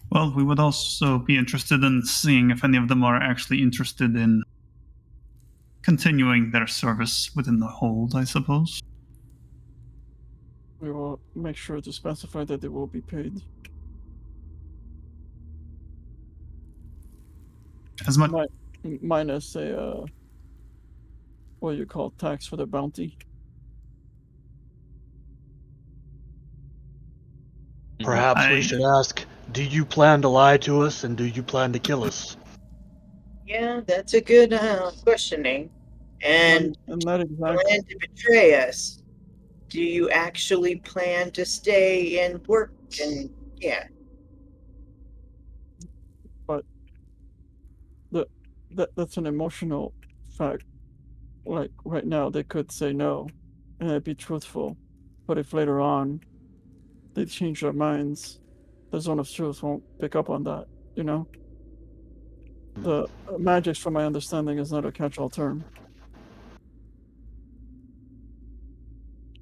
Well, we would also be interested in seeing if any of them are actually interested in continuing their service within the hold, I suppose. We will make sure to specify that they will be paid. As much Minus a, what you call tax for the bounty. Perhaps we should ask, do you plan to lie to us, and do you plan to kill us? Yeah, that's a good questioning. And not exactly. Plan to betray us. Do you actually plan to stay and work? And yeah. But that's an emotional fact. Like right now, they could say no, and it'd be truthful. But if later on they change their minds, the zone of truth won't pick up on that. You know. The magic, from my understanding, is not a catch-all term.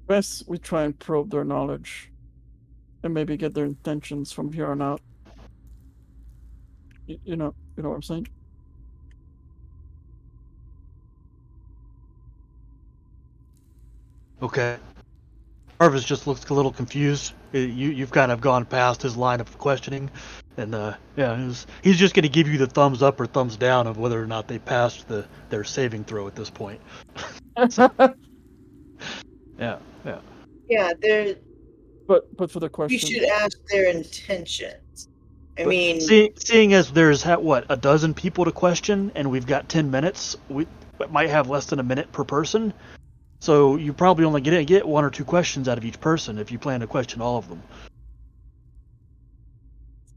Best we try and probe their knowledge, and maybe get their intentions from here on out. You know what I'm saying? Okay. Jarvis just looks a little confused. You've kind of gone past his line of questioning, and he's just going to give you the thumbs up or thumbs down of whether or not they passed their saving throw at this point. Yeah. Yeah, But for the question, you should ask their intentions. I mean, seeing as there's a dozen people to question, and we've got 10 minutes, we might have less than a minute per person. So you probably only get one or two questions out of each person if you plan to question all of them.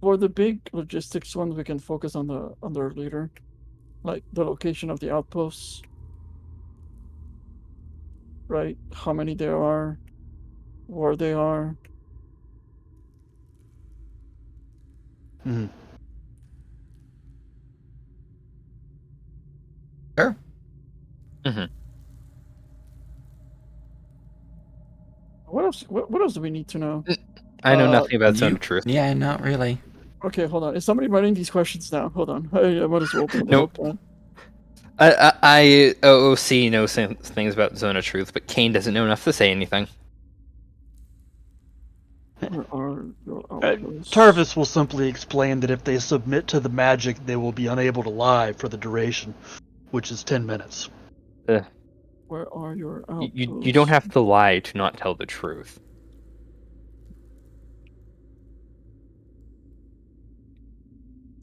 For the big logistics ones, we can focus on their leader, like the location of the outposts, right? How many there are, where they are. Mhm. Sure. What else? What else do we need to know? I know nothing about Zone You, of Truth. yeah, not really. Okay, hold on. Is somebody writing these questions now? Hold on. I might as well open the Nope. notepad. I OOC knows some things about Zone of Truth, but Kane doesn't know enough to say anything. Where are your outposts? Tarvis will simply explain that if they submit to the magic, they will be unable to lie for the duration, which is 10 minutes. Where are your outposts? You don't have to lie to not tell the truth.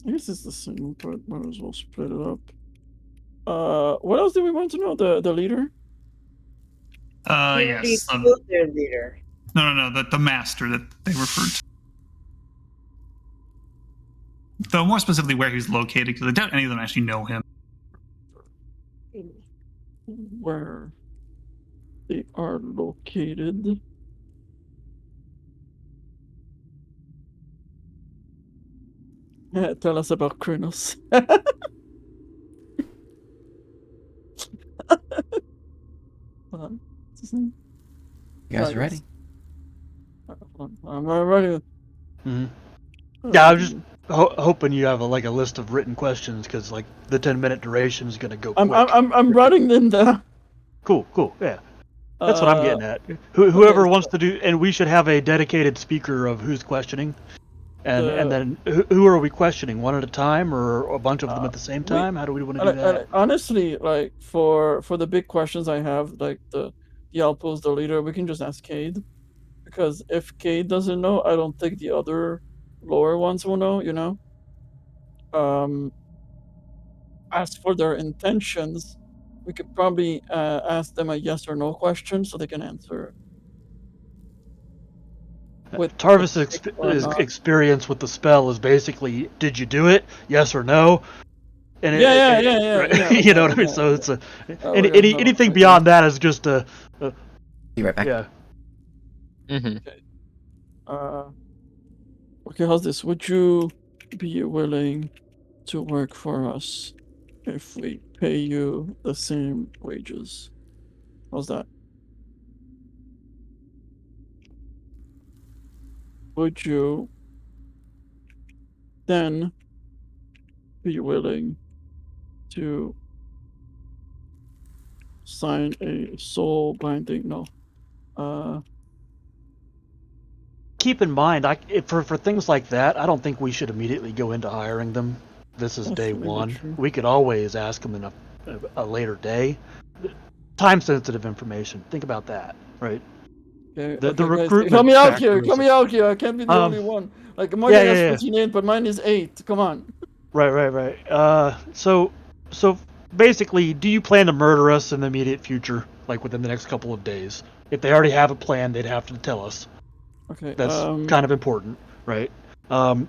I guess it's the same, but might as well split it up. What else do we want to know? The leader? We already Yes. killed their leader. No. The master that they referred to. Though more specifically where he's located, because I doubt any of them actually know him. Where they are located. Yeah, tell us about Kronos. Hold on. What's his name? You guys Ah, are ready? yes. Hold on. I'm ready. Mhm. Yeah, I was just hoping you have a list of written questions because the 10-minute duration is going to go quick. I'm writing them down. Cool. Yeah, that's what I'm getting at. Whoever wants to do, and we should have a dedicated speaker of who's questioning, and then who are we questioning? One at a time, or a bunch of them at the same time? How do we want to do that? Honestly, like for the big questions I have, like the outpost, the leader, we can just ask Cade, because if Cade doesn't know, I don't think the other lower ones will know. You know. As for their intentions, we could probably ask them a yes or no question so they can answer. With Tarvis' or not. experience with the spell is basically, did you do it? Yes or no? And Yeah. you know what I mean. So it's anything I beyond that is just a. Be right back. Yeah. Mm-hmm. Okay, how's this? Would you be willing to work for us if we pay you the same wages? How's that? Would you then be willing to sign a soul binding? No. Keep in mind, for things like that, I don't think we should immediately go into hiring them. This is That's day maybe one. true. We could always ask them in a later day. Time sensitive information. Think about that, right? Okay, The okay, guys, recruitment help me out factor here. is- Help me out here. I can't be the only one. Like Morgan has yeah. 14 but mine is 8. Come on. Right. So basically, do you plan to murder us in the immediate future, like within the next couple of days? If they already have a plan, they'd have to tell us. Okay. That's kind of important, right? And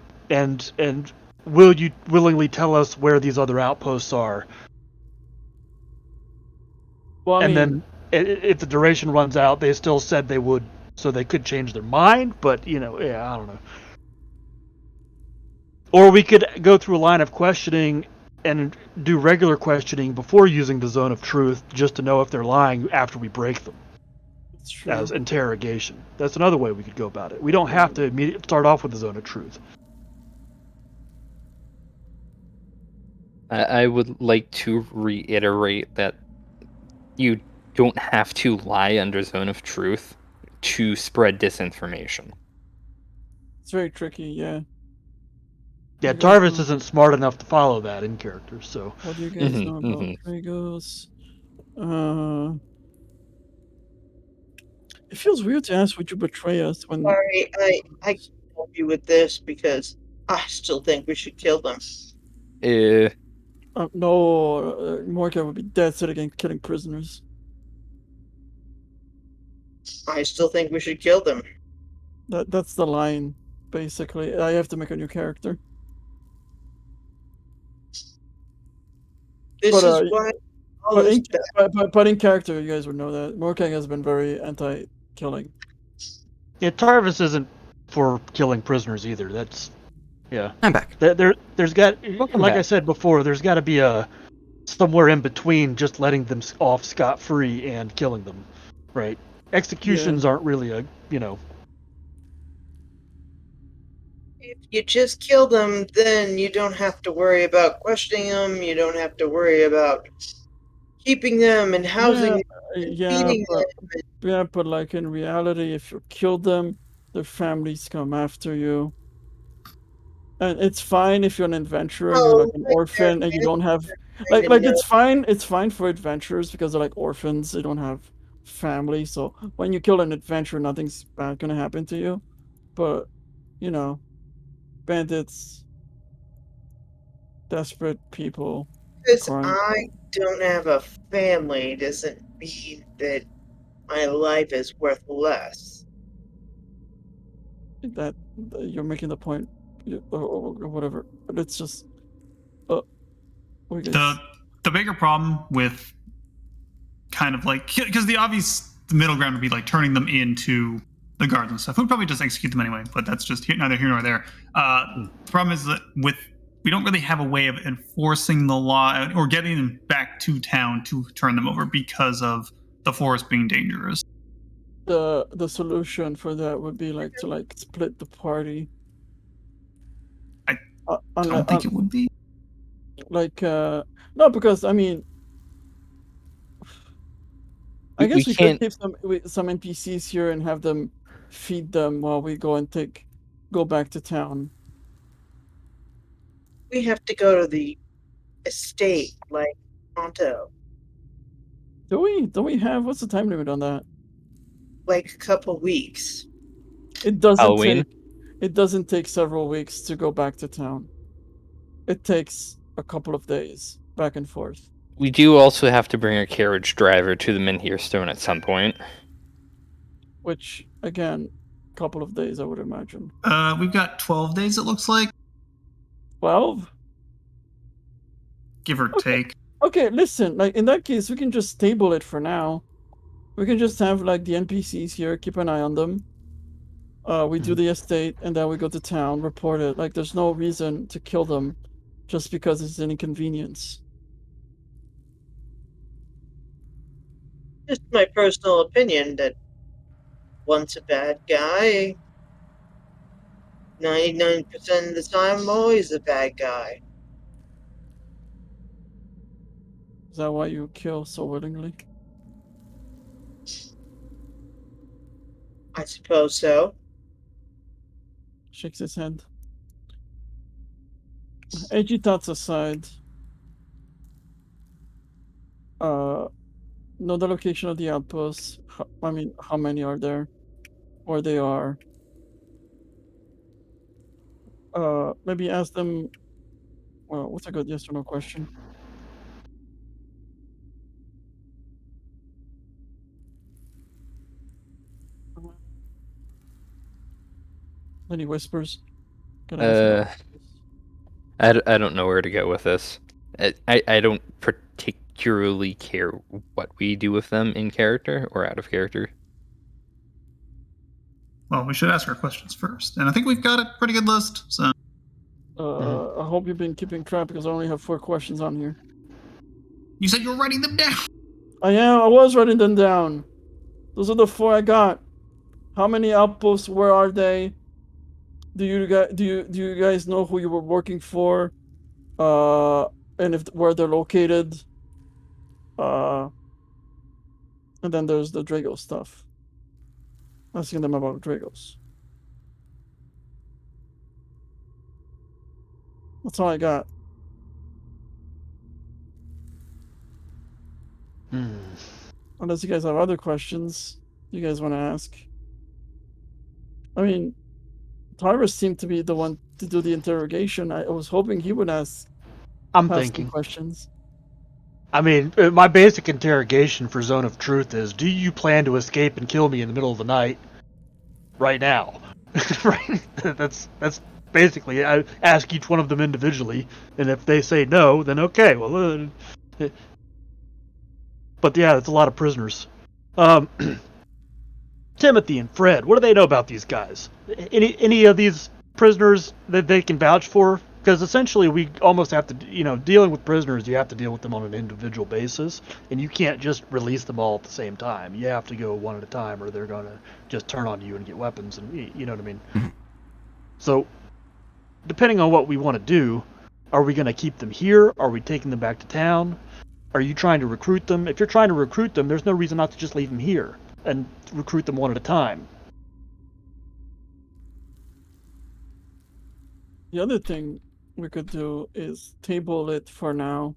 will you willingly tell us where these other outposts are? Well, Then if the duration runs out, they still said they would, so they could change their mind. But I don't know. Or we could go through a line of questioning and do regular questioning before using the zone of truth, just to know if they're lying after we break them. it's true. As interrogation. That's another way we could go about it. We don't have to immediately start off with the zone of truth. I would like to reiterate that you don't have to lie under Zone of Truth to spread disinformation. It's very tricky, yeah. Yeah, You guys Tarvis know- isn't smart enough to follow that in character, so. What do you guys know about mhm. Dragos? It feels weird to ask, would you betray us when... Sorry, I can't help you with this because I still think we should kill them. No, Morgan would be dead set against killing prisoners. I still think we should kill them. That's the line. basically. I have to make a new character. This But, is why all But this in, but in character, you guys would know that Morkang has been very anti-killing. Yeah, Tarvis isn't for killing prisoners either. That's yeah. I'm back. There's got Welcome like I back. said before. There's got to be a somewhere in between just letting them off scot-free and killing them, right? Executions aren't really a if you just kill them, then you don't have to worry about questioning them. You don't have to worry about keeping them and housing them and feeding them. But like in reality, if you kill them, their families come after you. And it's fine if you're an adventurer and you're Oh, like an like their orphan and you don't have family and it's fine. It's fine for adventurers because they're like orphans. They don't have family. So when you kill an adventurer, nothing's bad gonna happen to you. But you know, bandits, desperate people, because crime. I don't have a family doesn't mean that my life is worth less. That you're making the point, or whatever. But it's just, we guys. The bigger problem with kind of like, because the middle ground would be like turning them into the guards and stuff. We'd probably just execute them anyway, but that's just neither here nor there. The problem is that we don't really have a way of enforcing the law or getting them back to town to turn them over because of the forest being dangerous. The solution for that would be like to split the party. I don't think it would be. No, because I mean, I guess we could keep some NPCs here and have them feed them while we go back to town. We have to go to the estate like pronto. Don't we have what's the time limit on that? Like a couple weeks. It doesn't Halloween? take several weeks to go back to town. It takes a couple of days back and forth. We do also have to bring a carriage driver to the Menhir Stone at some point. Which, again, a couple of days, I would imagine. We've got 12 days, it looks like. 12? Give or take. Okay, listen, like, in that case, we can just table it for now. We can just have, like, the NPCs here, keep an eye on them. We do the estate, and then we go to town, report it. Like, there's no reason to kill them just because it's an inconvenience. Just my personal opinion that once a bad guy, 99% of the time, always a bad guy. Is that why you kill so willingly? I suppose so. Shakes his head. Edgy thoughts aside, know the location of the outposts. I mean, how many are there? Where they are. Maybe ask them. Well, what's a good yes or no question? Then he whispers. Can I ask I don't know where to go with this. I don't particularly care what we do with them in character or out of character. Well, we should ask our questions first, and I think we've got a pretty good list. So, I hope you've been keeping track because I only have 4 questions on here. you said you were writing them down. I am. I was writing them down. Those are the 4 I got. How many outposts? Where are they? Do you guys know who you were working for? And where they're located? And then there's the Drago stuff. Asking them about Dragos. That's all I got. Unless you guys have other questions you guys want to ask. I mean, Tyrus seemed to be the one to do the interrogation. I was hoping he would ask I'm some thinking. questions. I mean, my basic interrogation for Zone of Truth is, do you plan to escape and kill me in the middle of the night? Right now. Right. That's basically. I ask each one of them individually, and if they say no, then okay. Well, but yeah, it's a lot of prisoners. Um, Timothy and Fred, what do they know about these guys? Any of these prisoners that they can vouch for? Because essentially, we almost have to, dealing with prisoners, you have to deal with them on an individual basis, and you can't just release them all at the same time. You have to go one at a time, or they're going to just turn on you and get weapons, and you know what I mean. Mhm. So, depending on what we want to do, are we going to keep them here? Are we taking them back to town? Are you trying to recruit them? If you're trying to recruit them, there's no reason not to just leave them here and recruit them one at a time. The other thing we could do is table it for now.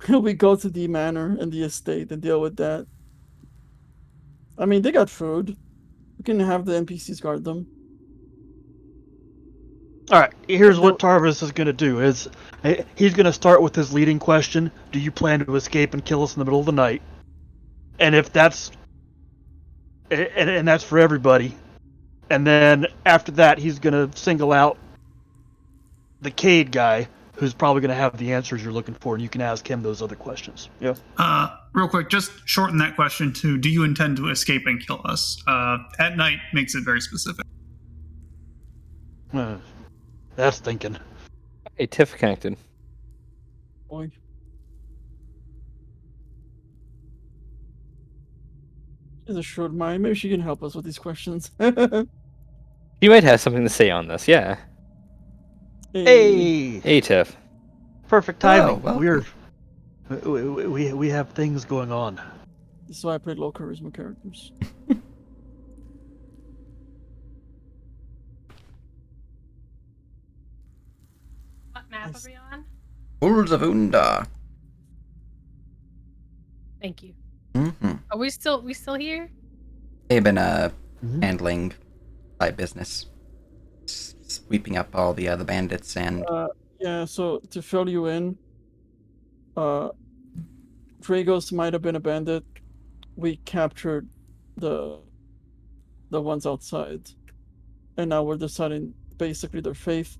We go to the manor and the estate and deal with that. I mean, they got food. We can have the NPCs guard them. All right, here's what The- Tarvis is going to do. He's going to start with his leading question: do you plan to escape and kill us in the middle of the night? And if that's and that's for everybody. And then after that, he's going to single out the Cade guy, who's probably going to have the answers you're looking for, and you can ask him those other questions. Yeah. Real quick, just shorten that question to: do you intend to escape and kill us? At night makes it very specific. That's thinking. Hey, Tiff connected. Boy. She's a short mind. Maybe she can help us with these questions. You might have something to say on this, yeah. Hey, Hey, Tiff. perfect Hello, timing. welcome. We have things going on. This is why I played low charisma characters. What map Nice. are we on? Wolves of Unda. Thank you. Mm-hmm. Are we still here? They've been Mhm. handling side business, sweeping up all the bandits and Yeah, so to fill you in, Dragos might have been a bandit. We captured the ones outside, and now we're deciding basically their faith.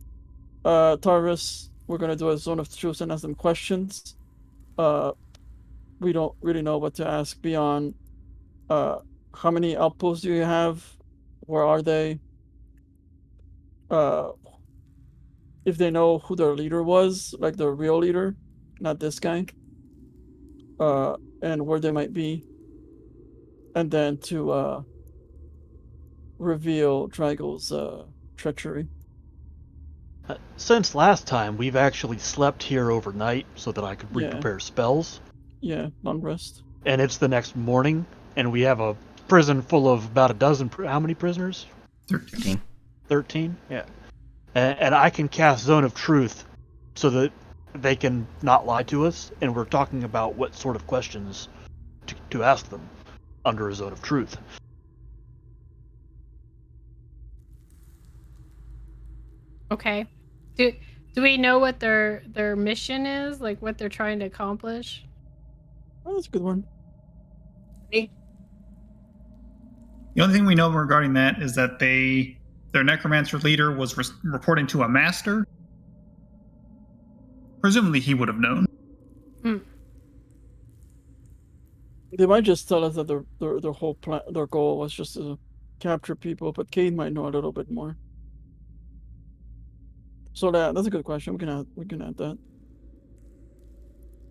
Tarvis, we're gonna do a zone of truth and ask them questions. We don't really know what to ask beyond how many outposts do you have? Where are they? Uh if they know who their leader was, like the real leader, not this guy. And where they might be. And then to reveal Drago's treachery. Since last time, we've actually slept here overnight so that I could Yeah. prepare spells. Yeah, long rest. And it's the next morning, and we have a prison full of about a dozen. How many prisoners? 13. 13? Yeah. And I can cast Zone of Truth so that they can not lie to us, and we're talking about what sort of questions to ask them under a Zone of Truth. Okay. Do we know what their mission is? Like what they're trying to accomplish? Oh, that's a good one. The only thing we know regarding that is that their necromancer leader was reporting to a master. Presumably, he would have known. They might just tell us that their whole plan, their goal was just to capture people, but Cade might know a little bit more. So that's a good question. We can add that.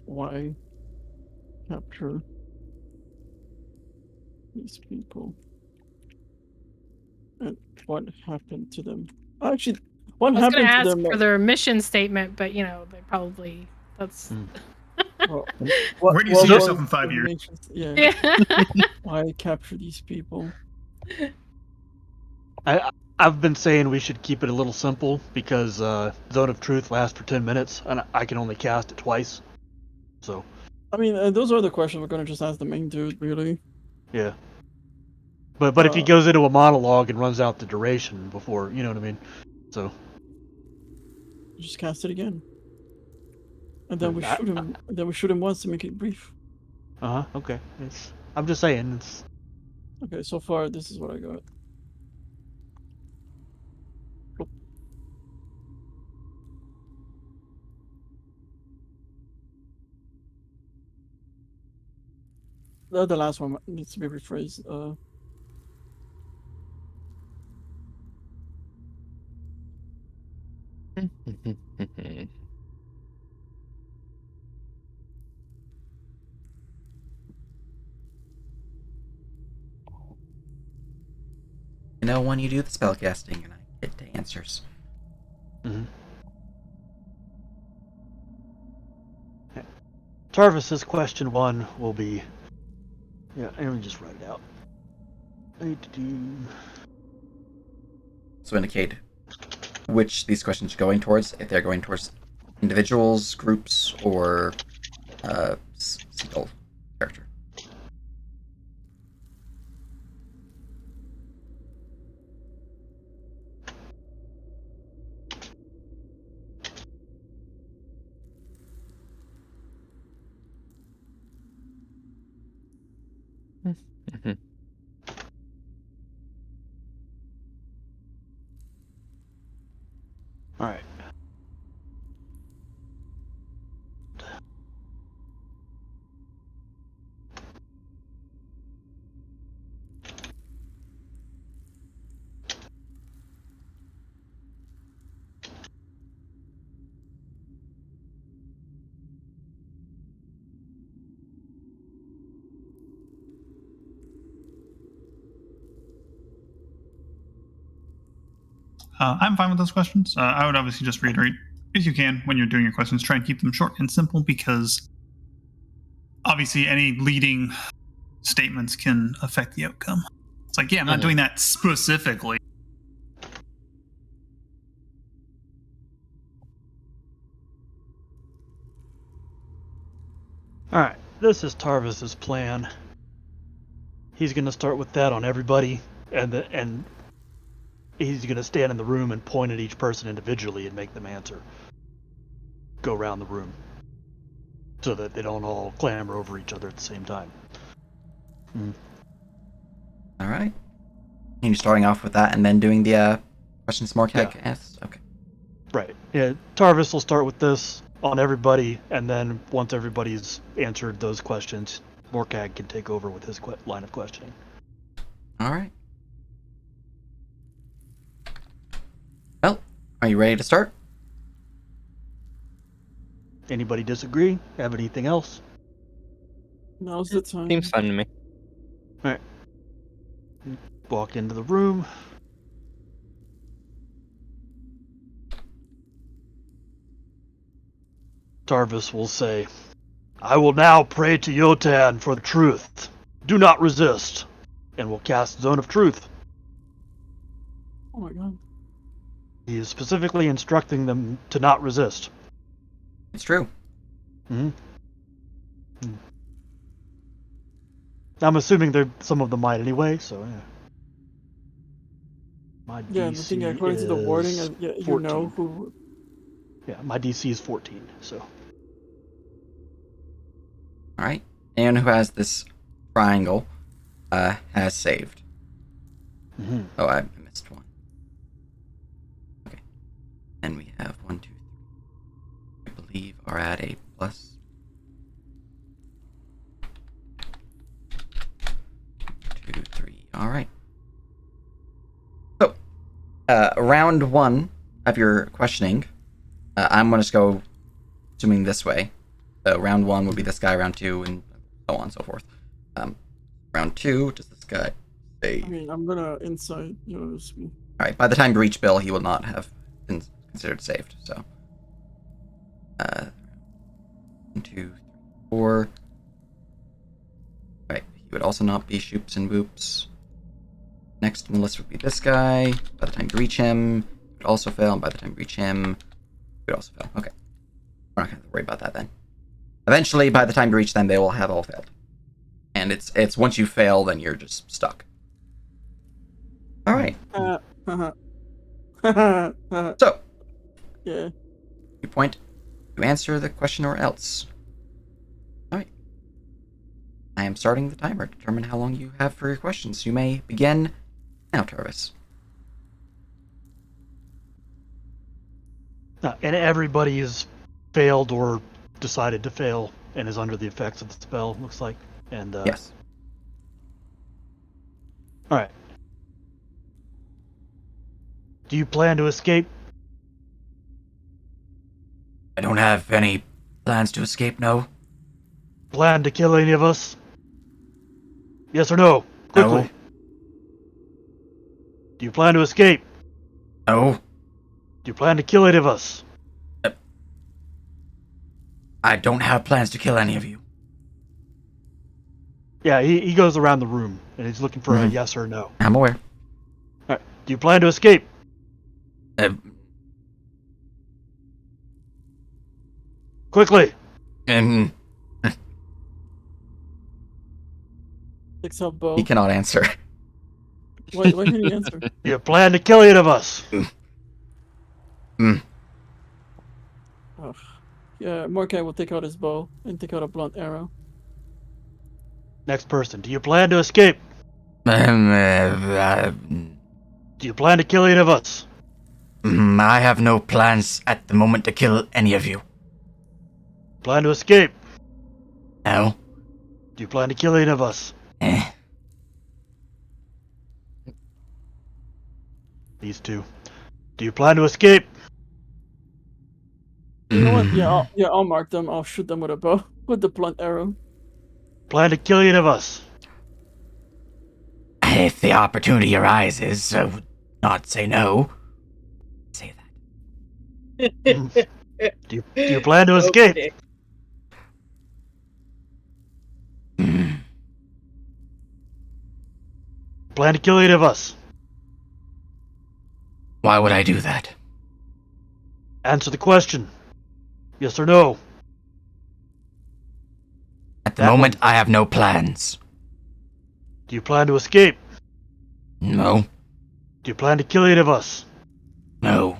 Why capture these people? And what happened to them? Actually, what I was gonna happened to ask them? for their mission statement, but they probably that's Well, Where do you see yourself in 5 years? Yeah. yeah. Why capture these people? I've been saying we should keep it a little simple because Zone of Truth lasts for 10 minutes, and I can only cast it twice. So, I mean, those are the questions we're gonna just ask the main dude, really. yeah. But if he goes into a monologue and runs out the duration before, you know what I mean? So, Just cast it again. And then we shoot him. And then we shoot him once to make it brief. Okay. I'm just saying. Okay, so far this is what I got. The last one needs to be rephrased. You know, when you do the spellcasting and I get to answers. Mm-hmm. Tarvis's question 1 will be. Yeah, let me just write it out. So indicate which these questions are going towards, if they're going towards individuals, groups, or single character. All right. I'm fine with those questions. I would obviously just reiterate, if you can, when you're doing your questions, try and keep them short and simple, because obviously any leading statements can affect the outcome. It's like, yeah, I'm not doing that specifically. All right. This is Tarvis's plan. He's going to start with that on everybody, and he's going to stand in the room and point at each person individually and make them answer. Go around the room so that they don't all clamber over each other at the same time. All right. And you're starting off with that and then doing the questions Morkag asked? Okay. Right. Yeah, Tarvis will start with this on everybody, and then once everybody's answered those questions, Morkag can take over with his line of questioning. All right. Well, are you ready to start? Anybody disagree? Have anything else? Now's the time. Seems fun to me. All right. Walk into the room. Tarvis will say, "I will now pray to Yotan for the truth. Do not resist," and will cast Zone of Truth. Oh my god. He is specifically instructing them to not resist. It's true. Mm-hmm. I'm assuming some of them might anyway, so yeah. My Yeah, the thing according to the wording, yeah, you 14. know who. Yeah, my DC is 14, so. All right. Anyone who has this triangle has saved. Mm-hmm. Oh, I missed one. Okay. And we have 1, 2, 3. I believe are at a plus. 2, 3. All right. So, round 1 of your questioning, I'm going to go assuming this way. Round 1 would be this guy, round 2, and so on and so forth. Round 2, does this guy say? I mean, I'm gonna insight yours. Alright, by the time you reach Bill, he will not have been considered saved, so. 1, 2, 3, 4. Right, he would also not be Shoops and Boops. Next on the list would be this guy. By the time you reach him, he would also fail, and by the time you reach him, he would also fail. Okay. We're not going to worry about that then. Eventually, by the time you reach them, they will have all failed. And it's once you fail, then you're just stuck. Alright. So, yeah. you point, you answer the question or else. Alright. I am starting the timer to determine how long you have for your questions. You may begin now, Tarvis. And everybody has failed or decided to fail and is under the effects of the spell, looks like. And Yes. All right. Do you plan to escape? I don't have any plans to escape, no. Plan to kill any of us? Yes or no? Quickly. No. Do you plan to escape? No. Do you plan to kill any of us? I don't have plans to kill any of you. Yeah, he goes around the room and he's looking for a Mhm. yes or no. I'm aware. All right. Do you plan to escape? Uh, Quickly. and Picks up bow. He cannot answer. Why can't he answer? Do you plan to kill any of us? Ugh. Yeah, Mordecai will take out his bow and take out a blunt arrow. Next person. Do you plan to escape? I Do you plan to kill any of us? have no plans at the moment to kill any of you. Plan to escape? No. Do you plan to kill any of us? These two. Do you plan to escape? You know what? Yeah, I'll mark them. I'll shoot them with a bow, with the blunt arrow. Plan to kill any of us? If the opportunity arises, I would not say no. Say that. Do you plan to escape? Okay. Plan to kill any of us? Why would I do that? Answer the question. Yes or no? At the That moment, one. I have no plans. Do you plan to escape? No. Do you plan to kill any of us? No.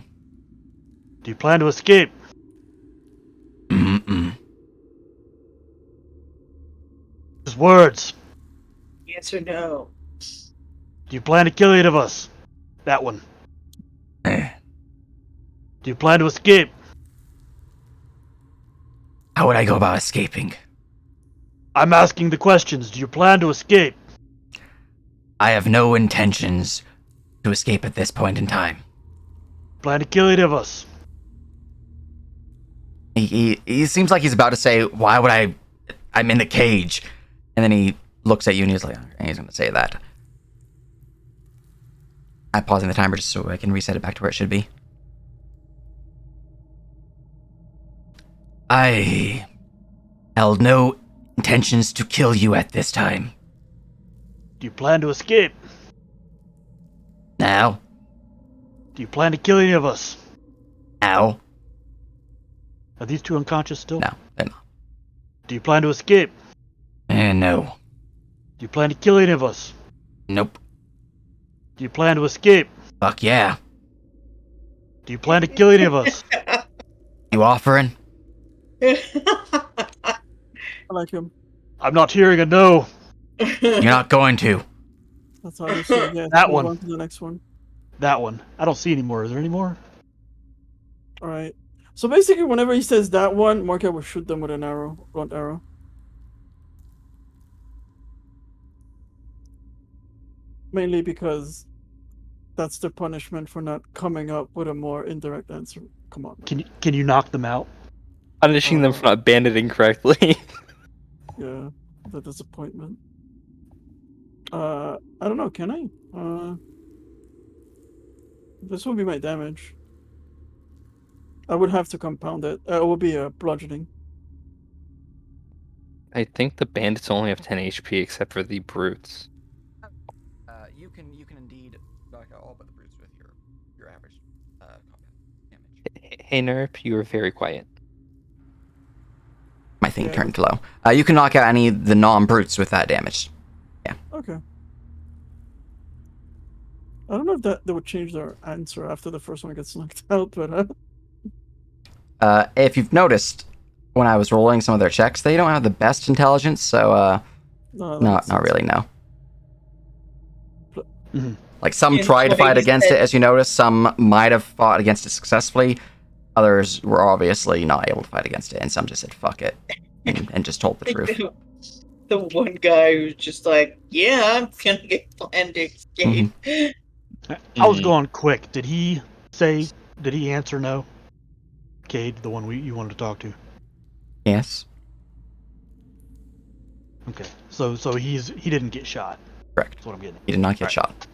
Do you plan to escape? Mm-mm. Just words. Yes or no? Do you plan to kill any of us? That one. Eh. Do you plan to escape? How would I go about escaping? I'm asking the questions. Do you plan to escape? I have no intentions to escape at this point in time. Plan to kill any of us? He seems like he's about to say, "Why would I? I'm in the cage," and then he looks at you and he's like, "He's going to say that." I'm pausing the timer just so I can reset it back to where it should be. I held no intentions to kill you at this time. Do you plan to escape? Now? Do you plan to kill any of us? Now? Are these two unconscious still? No, they're not. Do you plan to escape? No. Do you plan to kill any of us? Nope. Do you plan to escape? Fuck yeah. Do you plan to kill any of us? You offering? I like him. I'm not hearing a no. You're not going to. That's how you say yes. That Move one. on to the next one. That one. I don't see any more. Is there any more? All right. So basically, whenever he says that one, Mordecai will shoot them with an arrow, blunt arrow. Mainly because that's the punishment for not coming up with a more indirect answer. Come on. Man. Can you knock them out? Punishing them for not banding correctly. Yeah, the disappointment. I don't know. Can I? This will be my damage. I would have to compound it. It will be a bludgeoning. I think the bandits only have 10 HP except for the brutes. You can indeed knock out all but the brutes with your average combat damage. Hey, Nerp, you are very quiet. My thing Yeah. turned low. You can knock out any of the non-brutes with that damage. Okay. I don't know if that they would change their answer after the first one gets knocked out, but If you've noticed, when I was rolling some of their checks, they don't have the best intelligence, so no, not really, no. Mhm. Like some Yeah, tried to like fight you against said- it, as you noticed. Some might have fought against it successfully. Others were obviously not able to fight against it, and some just said "fuck it" and just told the truth. the one guy who's just like, yeah, I'm gonna get plan to escape. I was Mhm. going quick. Did he answer no? Cade, the one you wanted to talk to. Yes, Okay. So he didn't get shot. correct. That's what I'm getting. He did not get Right. shot.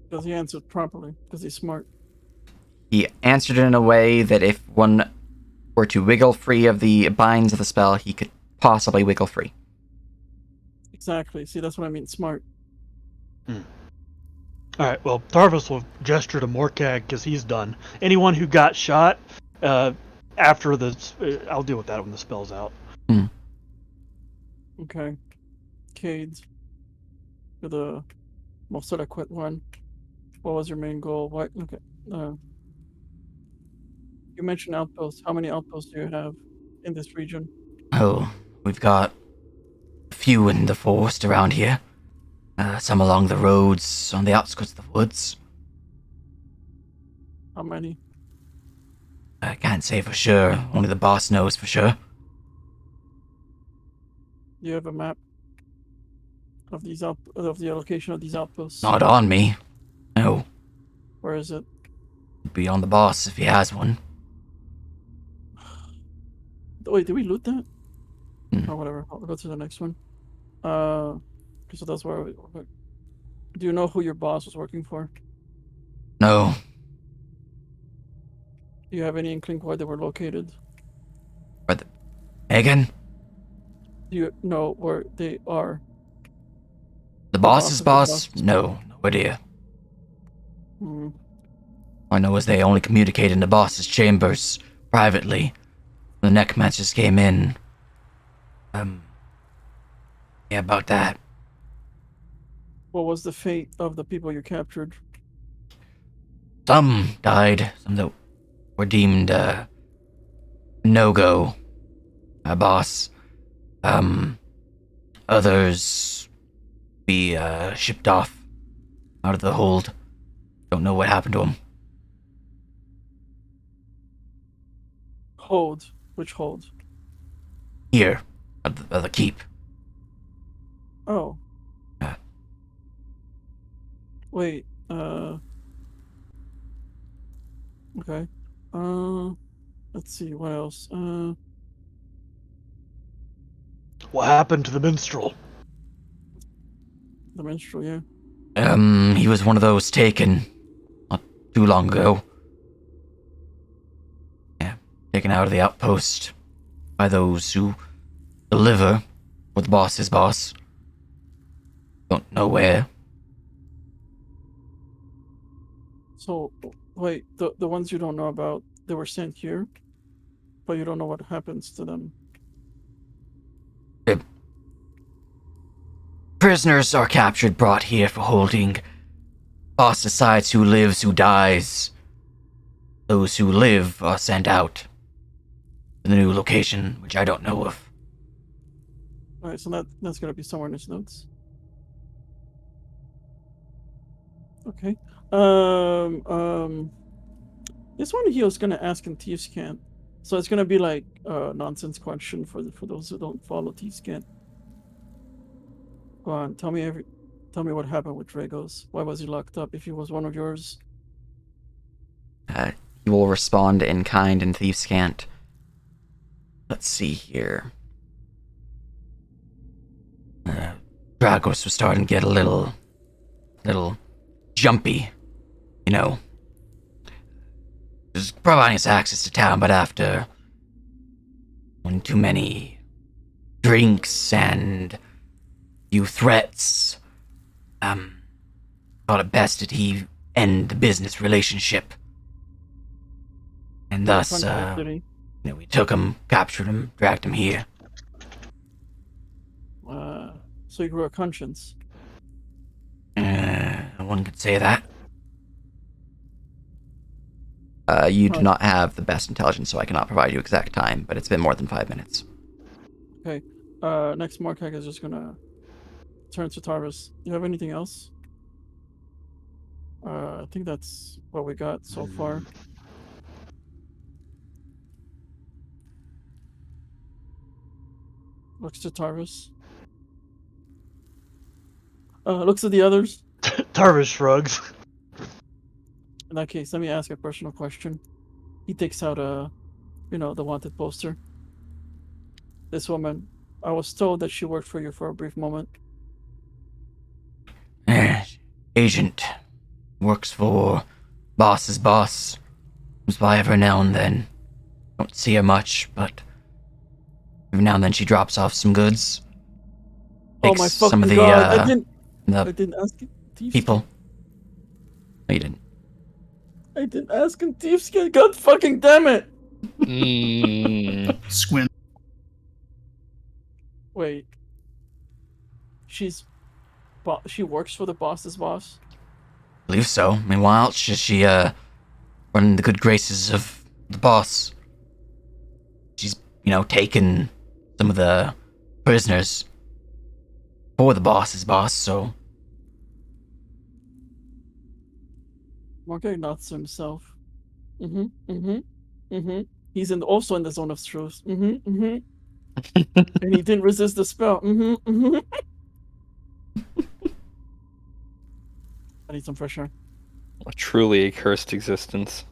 Because he answered properly. Because he's smart. He answered in a way that if one were to wiggle free of the binds of the spell, he could possibly wiggle free. Exactly. See, that's what I mean. Smart. All right. Well, Tarvis will gesture to Morkag because he's done. Anyone who got shot, after the, I'll deal with that when the spell's out. Okay. Cade. You're the most adequate one. What was your main goal? What? Okay. You mentioned outposts. How many outposts do you have in this region? Oh, we've got a few in the forest around here. Some along the roads, on the outskirts of the woods. How many? I can't say for sure. Only the boss knows for sure. Do you have a map of these of the location of these outposts? Not on me. No. Where is it? It'd be on the boss if he has one. Wait, did we loot that? Hmm. Or whatever. I'll go to the next one. Okay, so that's where we. Do you know who your boss was working for? No. Do you have any inkling where they were located? Megan? Do you know where they are? The boss boss's of your boss? boss. No. No idea. Hmm. All I know is they only communicate in the boss's chambers, privately. The necromancers came in. Yeah, about that. What was the fate of the people you captured? Some died, some that were deemed, no-go. My boss. Others be, shipped off out of the hold. Don't know what happened to them. Hold. Which hold? Here, at the keep. Oh. Yeah. Wait. Okay. Let's see. What else? What happened to the minstrel? The minstrel. Yeah. He was one of those taken not too long ago. Yeah, taken out of the outpost by those who deliver for the boss's boss. Don't know where. So wait, the ones you don't know about, they were sent here, but you don't know what happens to them. Prisoners are captured, brought here for holding. Boss decides who lives, who dies. Those who live are sent out to the new location, which I don't know of. All right, so that's gonna be somewhere in his notes. Okay. This one he was gonna ask in Thieves' Cant, so it's gonna be like a nonsense question for those who don't follow Thieves' Cant. Go on, tell me what happened with Dragos. Why was he locked up if he was one of yours? He will respond in kind in Thief's Cant. Let's see here. Dragos was starting to get a little jumpy, you know. Just providing us access to town, but after one too many drinks and few threats, thought it best that he end the business relationship. And thus, we took him, captured him, dragged him here. So you grew a conscience. One could say that. You do not have the best intelligence, so I cannot provide you exact time, but it's been more than 5 minutes. Okay. Next Markak is just gonna turn to Tarvis. Do you have anything else? I think that's what we got so far. Looks to Tarvis. Looks at the others. Tarvis shrugs. In that case, let me ask a personal question. He takes out the wanted poster. This woman, I was told that she worked for you for a brief moment. Agent. Works for boss's boss. Comes by every now and then. Don't see her much, but every now and then she drops off some goods. Oh Takes my some fucking of the, god! I the didn't ask him. people. No, you didn't. I didn't ask him. Thiefskin. God fucking damn it! Squint. Wait. She works for the boss's boss. I believe so. I mean, why else should she run in the good graces of the boss? She's, taken some of the prisoners for the boss's boss, so Morgan nods to himself. He's also in the zone of truth. And he didn't resist the spell. I need some fresh air. Truly a cursed existence.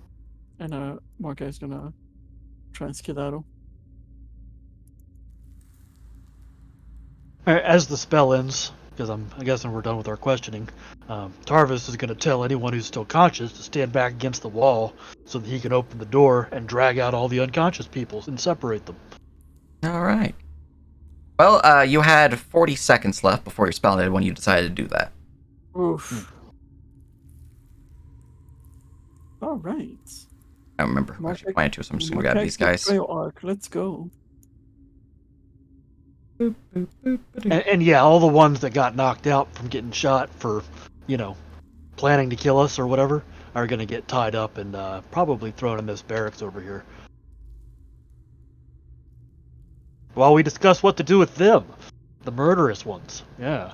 And Morgan's gonna try and skedaddle. Alright, as the spell ends, because I'm guessing we're done with our questioning, Tarvis is going to tell anyone who's still conscious to stand back against the wall so that he can open the door and drag out all the unconscious people and separate them. All right. Well, you had 40 seconds left before your spell ended when you decided to do that. Oof. All right. I don't remember who I actually pointed to, so I'm just going to grab these guys. Trail arc. Let's go. And yeah, all the ones that got knocked out from getting shot for, planning to kill us or whatever, are going to get tied up and probably thrown in this barracks over here. While we discuss what to do with them, the murderous ones. Yeah.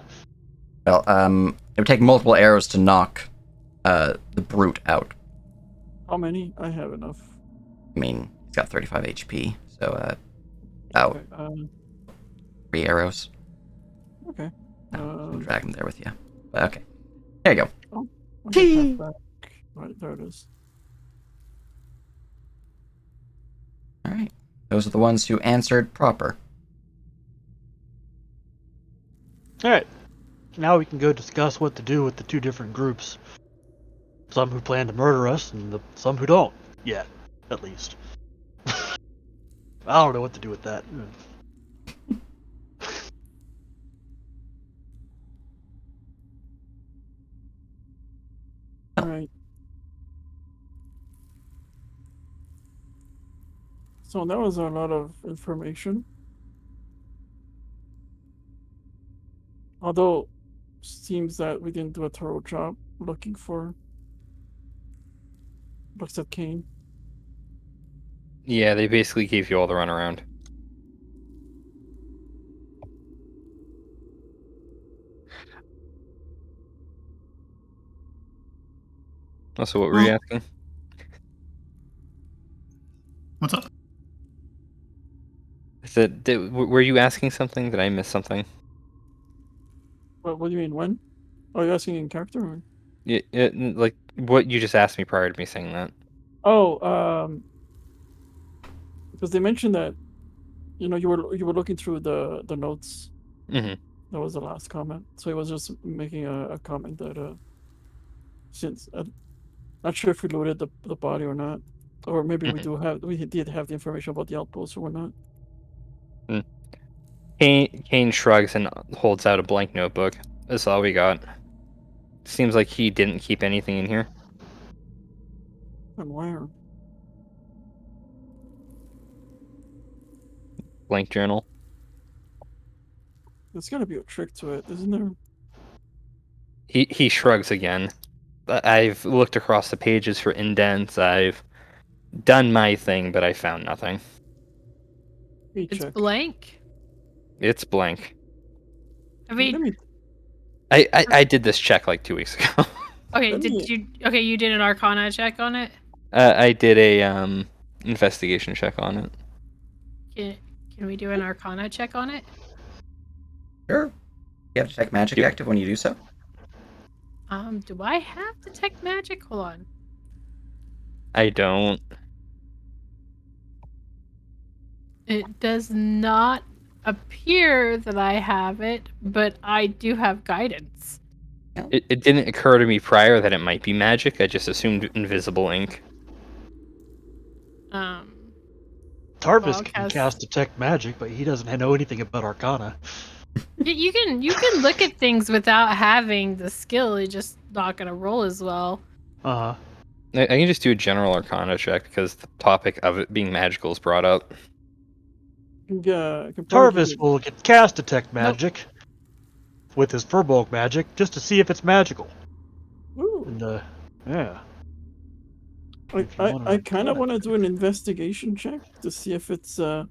Well, it would take multiple arrows to knock the brute out. How many? I have enough. I mean, he's got 35 HP, so out. Okay, 3 arrows. okay. I'll drag him there with you. But okay. There you go. I can have back. Right, there it is. All right. Those are the ones who answered proper. Alright. Now we can go discuss what to do with the two different groups. Some who plan to murder us, and some who don't. Yet, at least. I don't know what to do with that. All right. So that was a lot of information. Although, seems that we didn't do a thorough job looking for books at Kane. Yeah, they basically gave you all the runaround. Also, what were you asking? What's up? Were you asking something? Did I miss something? What do you mean, when? Are you asking in character? Or? Yeah, like what you just asked me prior to me saying that. Oh, because they mentioned that, you were looking through the notes. Mm-hmm. That was the last comment. So he was just making a comment that since not sure if we looted the body or not, or maybe we did have the information about the outpost or not. Kane shrugs and holds out a blank notebook. That's all we got. Seems like he didn't keep anything in here. And where? Blank journal. There's gotta be a trick to it, isn't there? He shrugs again. I've looked across the pages for indents. I've done my thing, but I found nothing. It's blank. It's blank. I mean, I did this check like 2 weeks ago. okay, you did an Arcana check on it? I did a investigation check on it. Can we do an Arcana check on it? Sure. You have to check magic active when you do so. Do I have detect magic? Hold on. I don't. It does not appear that I have it, but I do have guidance. It didn't occur to me prior that it might be magic. I just assumed invisible ink. Tarvis Well, can cast detect magic, but he doesn't know anything about Arcana. You can look at things without having the skill. You're just not gonna roll as well. Uh, I can just do a general Arcana check because the topic of it being magical is brought up. Yeah, Tarvis will cast detect magic with his Furbolg magic just to see if it's magical. Ooh. And yeah. I kind of want to do an investigation check to see if it's That's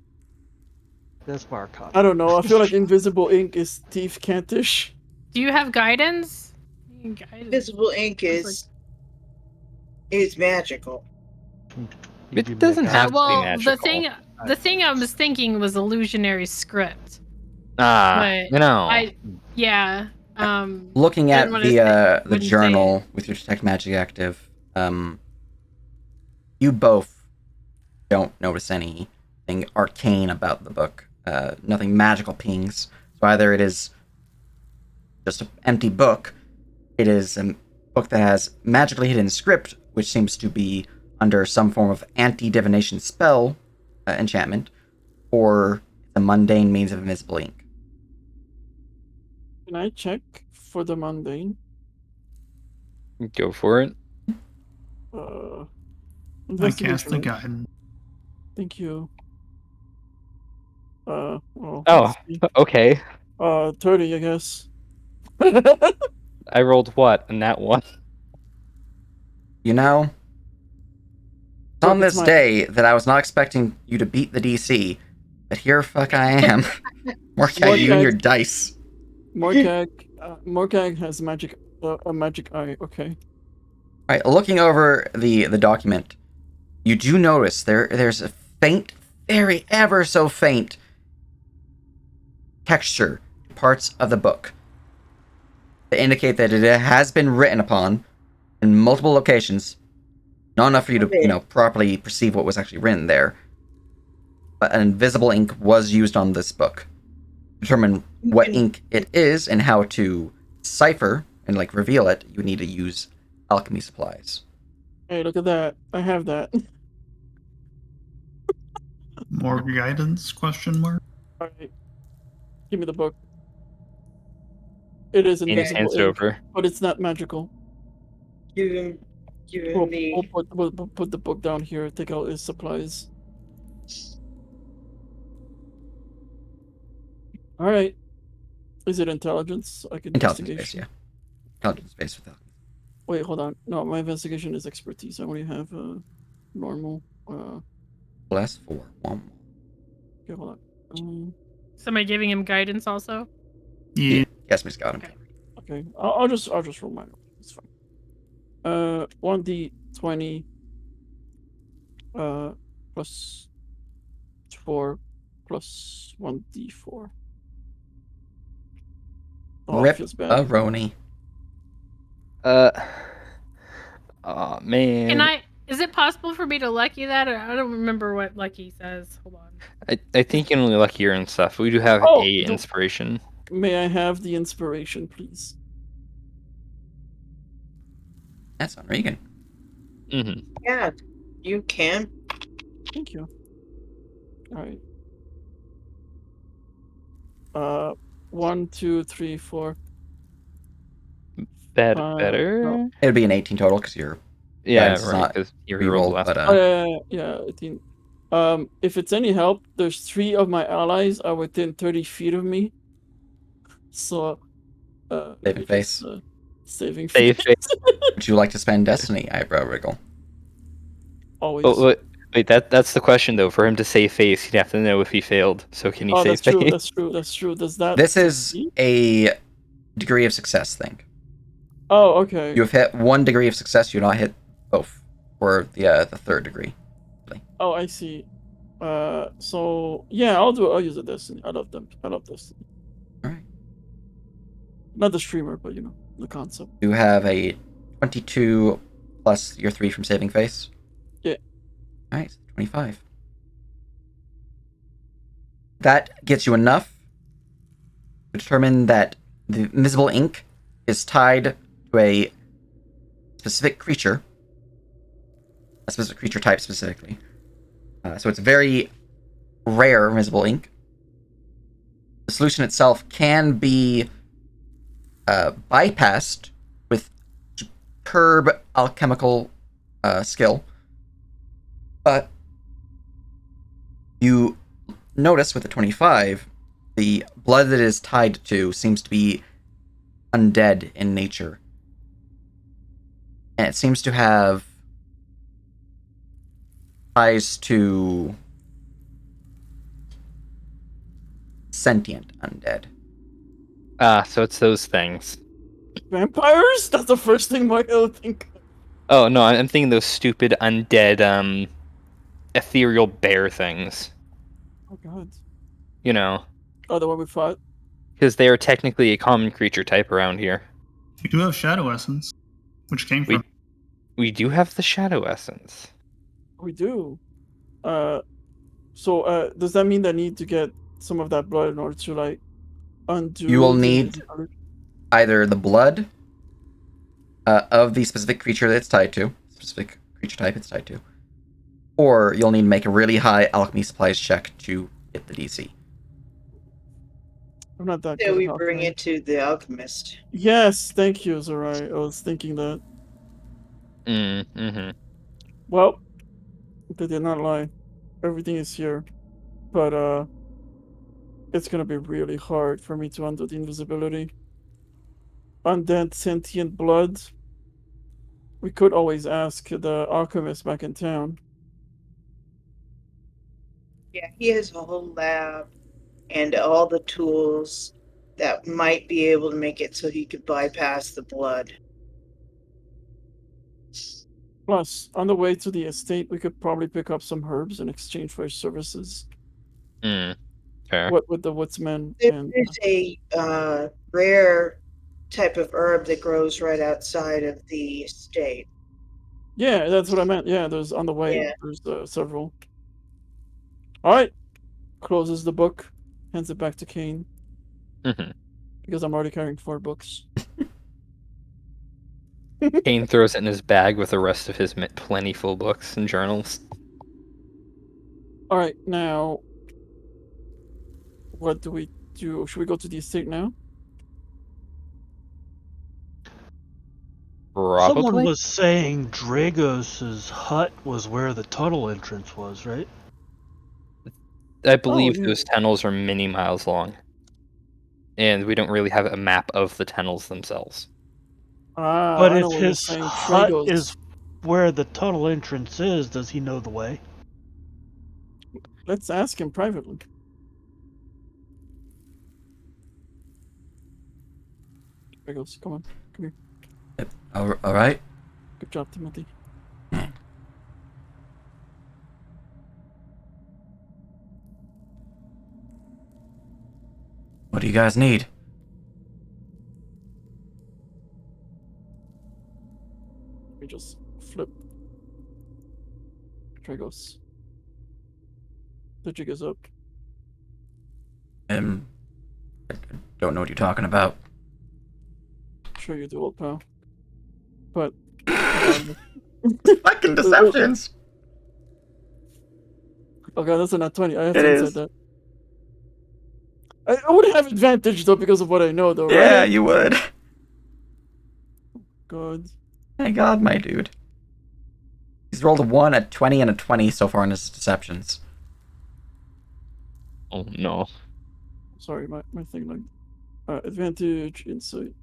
my Arcana. I don't know. I feel like invisible ink is thief cantish. Do you have guidance? Invisible ink is magical. It doesn't have to be well, magical. the thing I was thinking was illusionary script. But yeah. Looking at the wouldn't say journal with your detect magic active, you both don't notice anything arcane about the book. Nothing magical pings. So either it is just an empty book, it is a book that has magically hidden script, which seems to be under some form of anti-divination spell enchantment, or a mundane means of invisible ink. Can I check for the mundane? Go for it. I cast the guidance. Thank you. Well, oh, okay. 30, I guess. I rolled what? And that one. You know, on this day that I was not expecting you to beat the DC, but here fuck I am. Morkag, you and your dice. Morkag has a magic eye. Okay. All right, looking over the document, you do notice there's a faint, very ever so faint texture parts of the book that indicate that it has been written upon in multiple locations. Not enough for you to, properly perceive what was actually written there. But an invisible ink was used on this book. Determine what ink it is and how to cipher and reveal it, you need to use alchemy supplies. Hey, look at that. I have that. More guidance? Question mark. All right. Give me the book. It is invisible ink, but it's not magical. We'll put the book down here. Take out his supplies. All right. Is it intelligence? Intelligence based, yeah. Intelligence based with alchemy. Wait, hold on. No, my investigation is expertise. I only have normal. Plus 4. One more. Okay, hold on. Somebody giving him guidance also? Yeah. Yes, Miss got him. Okay. I'll just roll mine. It's fine. 1d20 plus 4 plus 1d4. Rip feels bad. a Roni. Oh man. Is it possible for me to lucky that? Or I don't remember what lucky says. Hold on. I think you can only luckier and stuff. We do have inspiration. May I have the inspiration, please? That's on Regan. Mm-hmm. Yeah, you can. Thank you. All right. 1, 2, 3, 4. Better. No. It'd be an 18 total because you're. Right. Because you rolled last. Yeah, 18. If it's any help, there's 3 of my allies are within 30 feet of me. So, saving face. Saving face. Would you like to spend destiny? Eyebrow wriggle. Always. Oh, wait, that's the question though. For him to save face, he'd have to know if he failed. So can he save face? That's true. Does that? This is a degree of success thing. Oh, okay. You have hit 1 degree of success. You not hit both, or the third degree. Oh, I see. So yeah, I'll use a destiny. I love destiny. All right. Not the streamer, but the concept. You have a 22 plus your 3 from saving face. Yeah. Nice, 25. That gets you enough to determine that the invisible ink is tied to a specific creature, a specific creature type specifically. So it's very rare invisible ink. The solution itself can be bypassed with superb alchemical skill, but you notice with the 25, the blood that it is tied to seems to be undead in nature. And it seems to have ties to sentient undead. So it's those things. Vampires? That's the first thing Michael would think. Oh no, I'm thinking those stupid undead, ethereal bear things. Oh god. You know, Oh, the one we fought? because they are technically a common creature type around here. We do have Shadow Essence, which came from. We do have the shadow essence. We do. Does that mean that I need to get some of that blood in order to, like, undo... You will need either the blood of the specific creature that it's tied to, specific creature type it's tied to, or you'll need to make a really high alchemy supplies check to hit the DC. I'm not that So good we at bring alchemy. it to the alchemist. Yes, thank you, Zerai. I was thinking that. Mm-hmm. Well, they did not lie. Everything is here. But, it's gonna be really hard for me to undo the invisibility. Undead sentient blood. We could always ask the alchemist back in town. Yeah, he has a whole lab and all the tools that might be able to make it so he could bypass the blood. Plus, on the way to the estate, we could probably pick up some herbs in exchange for his services. Fair. What with the woodsman and... There's a rare type of herb that grows right outside of the estate. Yeah, that's what I meant. Yeah, there's on the way. Yeah. There's several. All right. Closes the book, hands it back to Kane Mm-hmm. because I'm already carrying 4 books. Kane throws it in his bag with the rest of his plentiful books and journals. All right, now what do we do? Should we go to the estate now? Probably. Someone was saying Dragos's hut was where the tunnel entrance was, right? I believe yeah. those tunnels are many miles long. And we don't really have a map of the tunnels themselves. But I know if what you're his saying. hut Tragos. is where the tunnel entrance is, does he know the way? Let's ask him privately. Tragos, come on, come here. All right. Good job, Timothy. What do you guys need? Let me just flip. Tragos. The jig is up. I don't know what you're talking about. Sure you do, old pal. But Fucking deceptions. oh god, that's a nat 20. I have It to is. inside that. I would have advantage though because of what I know though, Yeah, right? you would. God. Thank God, my dude. He's rolled a 1, a 20, and a 20 so far in his deceptions. Oh no. Sorry, my thing like advantage, insight.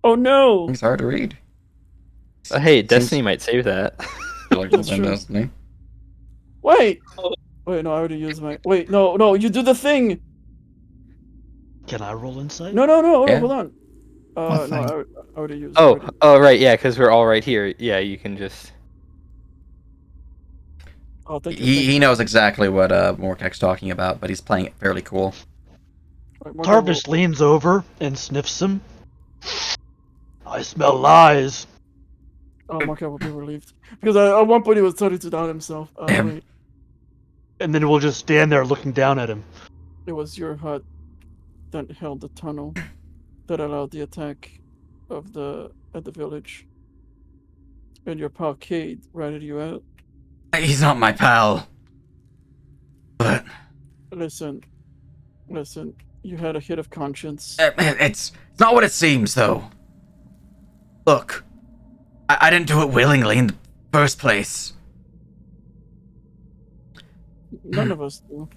Oh no! It's hard to read. Hey, Destiny might save that. That's true. Destiny. Wait! Wait, no, I already used my... Wait, no, you do the thing! Can I roll insight? No, Yeah. hold on. What No, thing? I already used Oh, right, yeah, because we're all right here. Yeah, you can just... Oh, thank you. He knows exactly what Morkek's talking about, but he's playing it fairly cool. Right, Marco will- Tarvis leans over and sniffs him. I smell lies. Marco will be relieved because at one point he was starting to doubt himself. Wait, And then we'll just stand there looking down at him. it was your hut that held the tunnel that allowed the attack of the village, and your pal Cade ratted you out. He's not my pal. But Listen, you had a hit of conscience. it's not what it seems, though. Look, I didn't do it willingly in the first place. None of us do.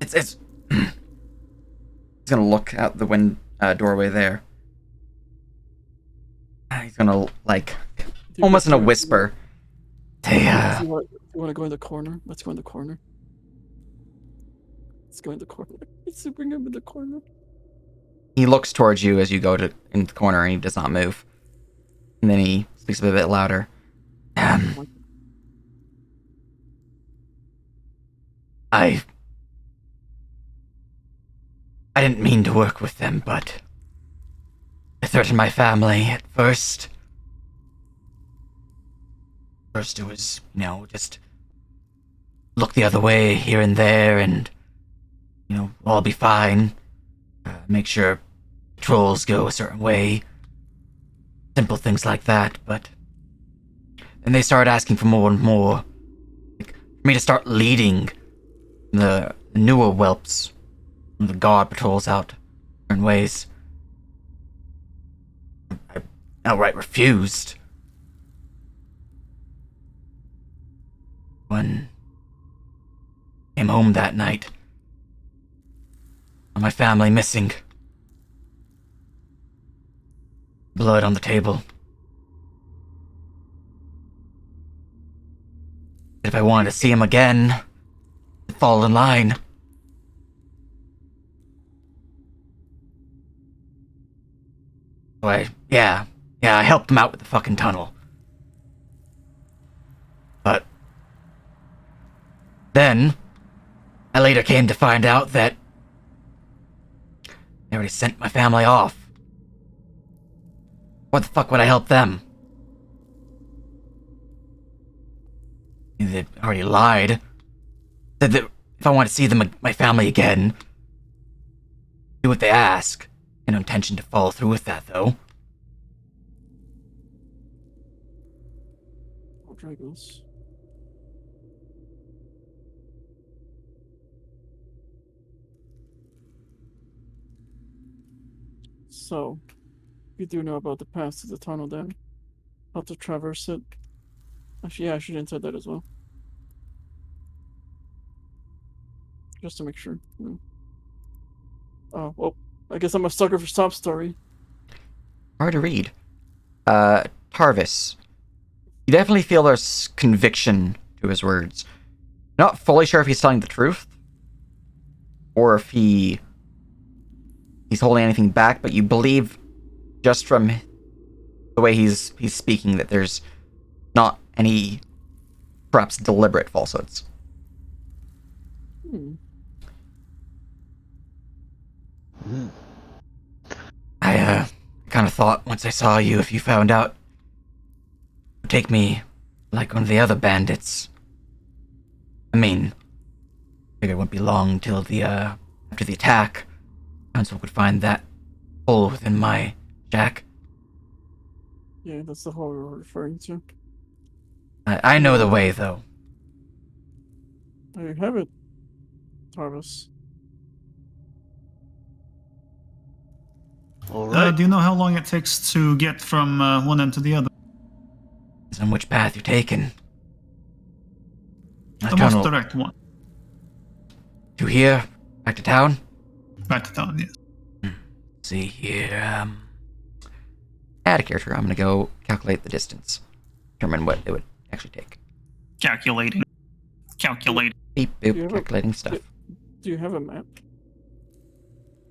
It's. He's gonna look out the doorway there. He's gonna, like, Do you almost in a prefer- whisper. They, You want to go in the corner? Let's go in the corner. Let's go in the corner. Let's bring him in the corner. He looks towards you as you go in the corner, and he does not move. And then he speaks a bit louder. I didn't mean to work with them, but I threatened my family at first. First it was, just look the other way here and there, and, all be fine. Make sure patrols go a certain way. Simple things like that, but then they started asking for more and more. Like, for me to start leading the newer whelps, the guard patrols out certain ways. I outright refused. When I came home that night, my family missing. Blood on the table. If I wanted to see him again, fall in line. So I helped him out with the fucking tunnel. But then, I later came to find out that they already sent my family off. What the fuck would I help them? They already lied. Said that if I want to see my family again, do what they ask. No intention to follow through with that, though. Dragons. So, you do know about the path to the tunnel then? How to traverse it? Actually, yeah, I should insert that as well. Just to make sure. Oh, well, I guess I'm a sucker for sob story. Hard to read. Tarvis. You definitely feel there's conviction to his words. Not fully sure if he's telling the truth, or if he's holding anything back, but you believe just from the way he's speaking that there's not any perhaps deliberate falsehoods. I kind of thought once I saw you, if you found out, you'd take me like one of the other bandits. I mean, figured it wouldn't be long till after the attack, Council could find that hole within my shack. Yeah, that's the hole we were referring to. I know the way, though. There you have it, Tarvis. All right. Do you know how long it takes to get from one end to the other? Depends on which path you're taking. The most direct one. To here, back to town. Back to town, yes. See here. Add a character. I'm gonna go calculate the distance. Determine what it would actually take. Calculating. Beep Do you boop. have Calculating stuff. Do you have a map?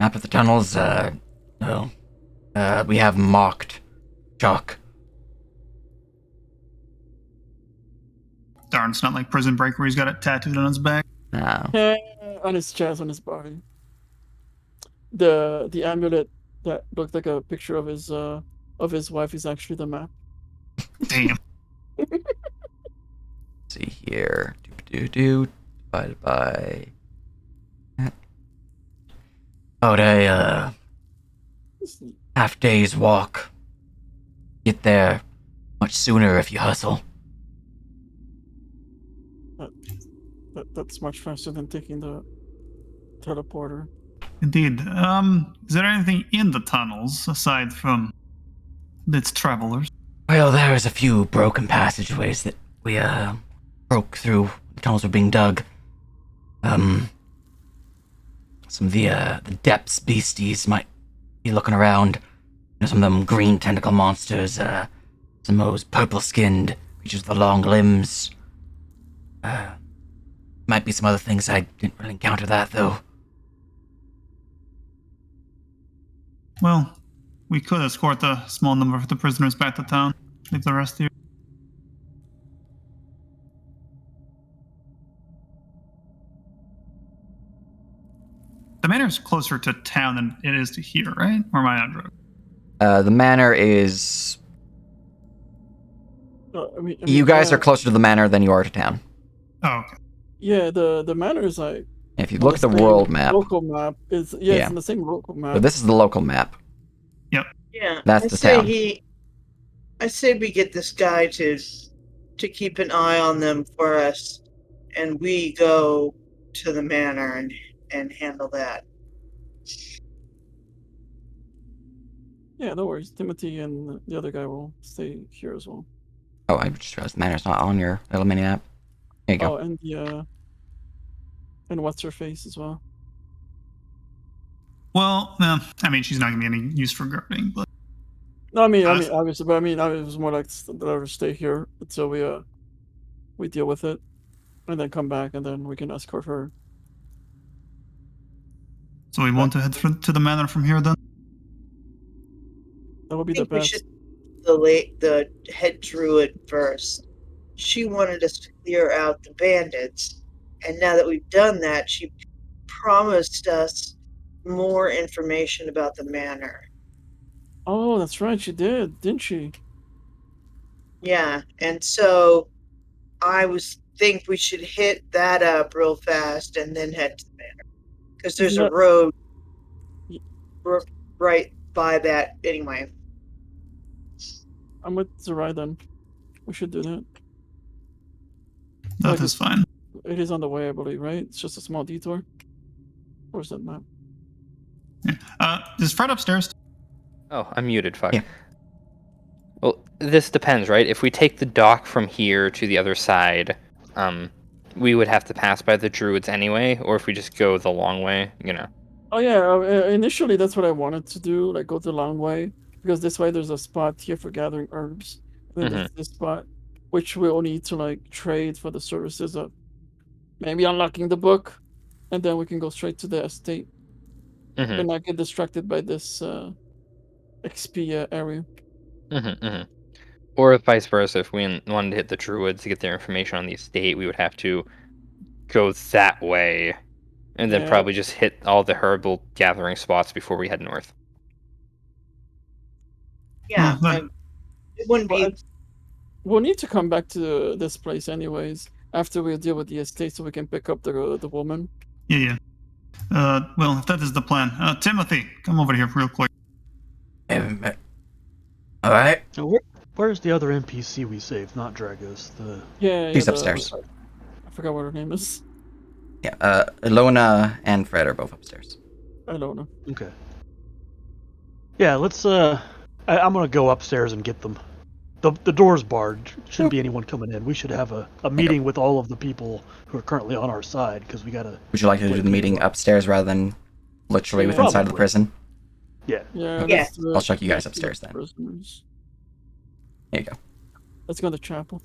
Map of the tunnels. No. We have marked chalk. Darn, it's not like Prison Break where he's got it tattooed on his back. No. On his chest, on his body. the amulet that looked like a picture of his wife is actually the map. Damn. See here. Divided by. About a half day's walk. Get there much sooner if you hustle. That's much faster than taking the teleporter. Indeed. Is there anything in the tunnels aside from its travelers? Well, there's a few broken passageways that we broke through. The tunnels were being dug. Some of the depths beasties might be looking around. Some of them green tentacle monsters, some of those purple-skinned creatures with the long limbs. Might be some other things. I didn't really encounter that, though. Well, we could escort a small number of the prisoners back to town. Leave the rest here. The manor's closer to town than it is to here, right? Or am I on drugs? The manor is. You guys are closer to the manor than you are to town. Oh, okay. Yeah, the manor is like. If you on look at the same world map, Local map is it's Yeah. in the same local map. so this is the local map. Yeah, That's I the say town. I say we get this guy to keep an eye on them for us, and we go to the manor and handle that. Yeah, no worries. Timothy and the other guy will stay here as well. Oh, I just realized the manor's not on your little mini map. There you go. Oh, and and what's her face as well. Well, I mean, she's not going to be any use for guarding, but No, I mean, obviously, but I mean, it was more like let her stay here until we deal with it, and then come back, and then we can escort her. so we want to head to the manor from here then? That would be I the think we best. should the head druid first. She wanted us to clear out the bandits, and now that we've done that, she promised us more information about the manor. Oh, that's right. She did, didn't she? Yeah, and so I think we should hit that up real fast and then head to the manor, because there's Isn't a that- road right by that anyway. I'm with Zerai then. We should do that. That Like is fine. It is on the way, I believe, right? It's just a small detour. Or is that not? Is Fred upstairs? Oh, I'm muted. Fuck. Yeah. Well, this depends, right? If we take the dock from here to the other side, we would have to pass by the druids anyway, or if we just go the long way, you know. Oh yeah, initially that's what I wanted to do, like go the long way, because this way there's a spot here for gathering herbs, and then there's this spot which we'll need to like trade for the services of maybe unlocking the book, and then we can go straight to the estate and not get distracted by this XP area. Or vice versa, if we wanted to hit the druids to get their information on the estate, we would have to go that way, and then Yeah. probably just hit all the herbal gathering spots before we head north. Yeah, Well, it wouldn't be. We'll need to come back to this place anyways after we deal with the estate, so we can pick up the woman. Yeah. Well, if that is the plan. Timothy, come over here real quick. All right. Where's the other NPC we saved? Not Dragos. She's upstairs. I forgot what her name is. Yeah, Ilona and Fred are both upstairs. Ilona. Okay. Yeah, let's. I'm gonna go upstairs and get them. The door's barred. Shouldn't be anyone coming in. We should have a meeting with all of the people who are currently on our side because we gotta. Would you like to do the meeting upstairs rather than literally within inside of the Probably. prison? Yeah. Yeah. Yeah. I'll check you guys upstairs then. Prisoners. Here you go. Let's go to the chapel.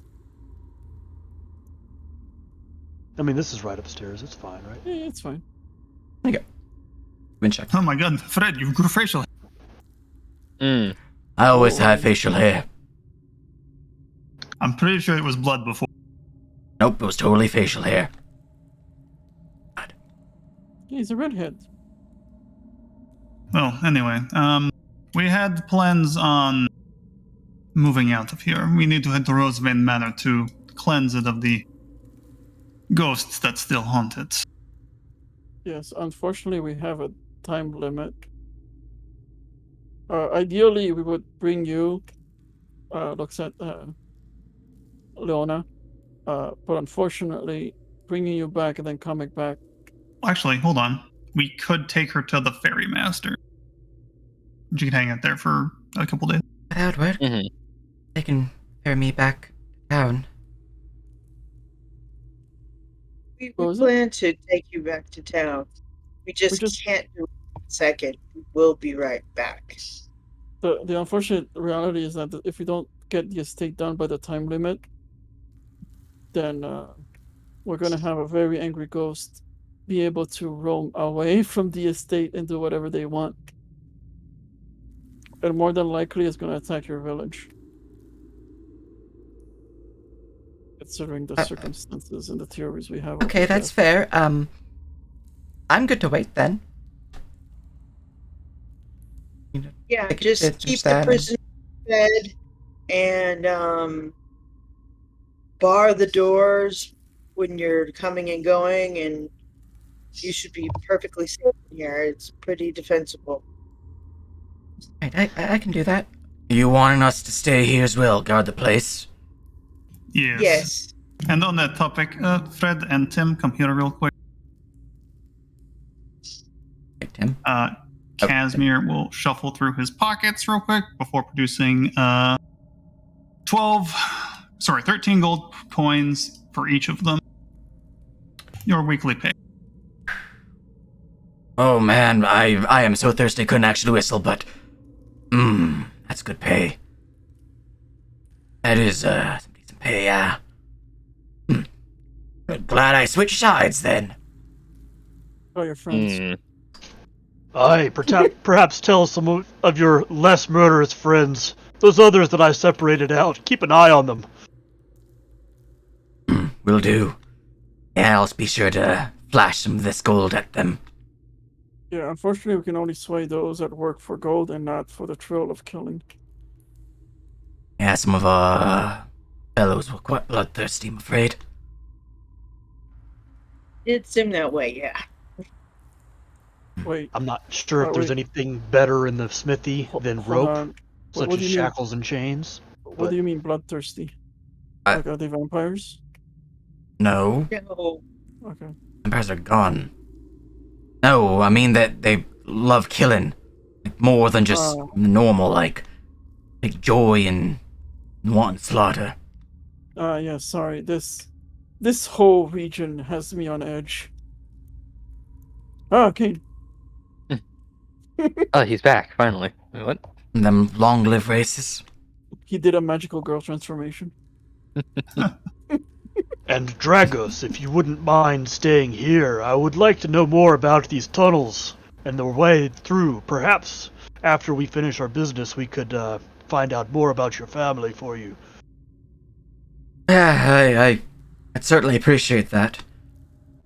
I mean, this is right upstairs. It's fine, right? Yeah, it's fine. There you go. Been checked. Oh my god, Fred, you grew facial. I always had facial hair. I'm pretty sure it was blood before. Nope, it was totally facial hair. Yeah, he's a redhead. Well, anyway, we had plans on moving out of here. We need to head to Rosevane Manor to cleanse it of the ghosts that still haunt it. Yes, unfortunately, we have a time limit. Ideally, we would bring you, looks at Leona, but unfortunately, bringing you back and then coming back. Actually, hold on. We could take her to the ferry master. She could hang out there for a couple days. That would work. Mhm. They can ferry me back down. We What was it? plan to take you back to town. We just can't do it in a second. We will be right back. The unfortunate reality is that if we don't get the estate done by the time limit, then we're gonna have a very angry ghost be able to roam away from the estate and do whatever they want. And more than likely it's gonna attack your village. Considering the circumstances and the theories we have. Okay, that's fair. I'm good to wait then. Yeah, Take- just take keep that the and- prisoner fed and bar the doors when you're coming and going, and you should be perfectly safe in here. It's pretty defensible. Right, I can do that. You wanting us to stay here as well, guard the place? Yes. Yes. And on that topic, Fred and Tim, come here real quick. Hey, Tim. Casimir will shuffle through his pockets real quick before producing 13 gold coins for each of them. Your weekly pay. Oh man, I am so thirsty couldn't actually whistle, but that's good pay. That is some decent pay, yeah. Glad I switched sides then. Oh, your friends. Mm. Aye, perhaps tell some of your less murderous friends, those others that I separated out. Keep an eye on them. Will do. Yeah, I'll be sure to flash some of this gold at them. Yeah, unfortunately, we can only sway those that work for gold and not for the thrill of killing. Yeah, some of our fellows were quite bloodthirsty, I'm afraid. It seemed that way, yeah. Wait, I'm not sure if there's wait. anything better in the smithy than hold rope, on. such what as do you mean? shackles and chains. What do you mean bloodthirsty? Like, are they vampires? No, No. Okay. vampires are gone. No, I mean that they love killing. Like, more than just normal, like joy and wanting slaughter. Yeah, sorry. This whole region has me on edge. Okay. Oh, he's back finally. Wait, what? Them long-lived races. He did a magical girl transformation. And Dragos, if you wouldn't mind staying here, I would like to know more about these tunnels and the way through. Perhaps after we finish our business, we could find out more about your family for you. Yeah, I'd certainly appreciate that.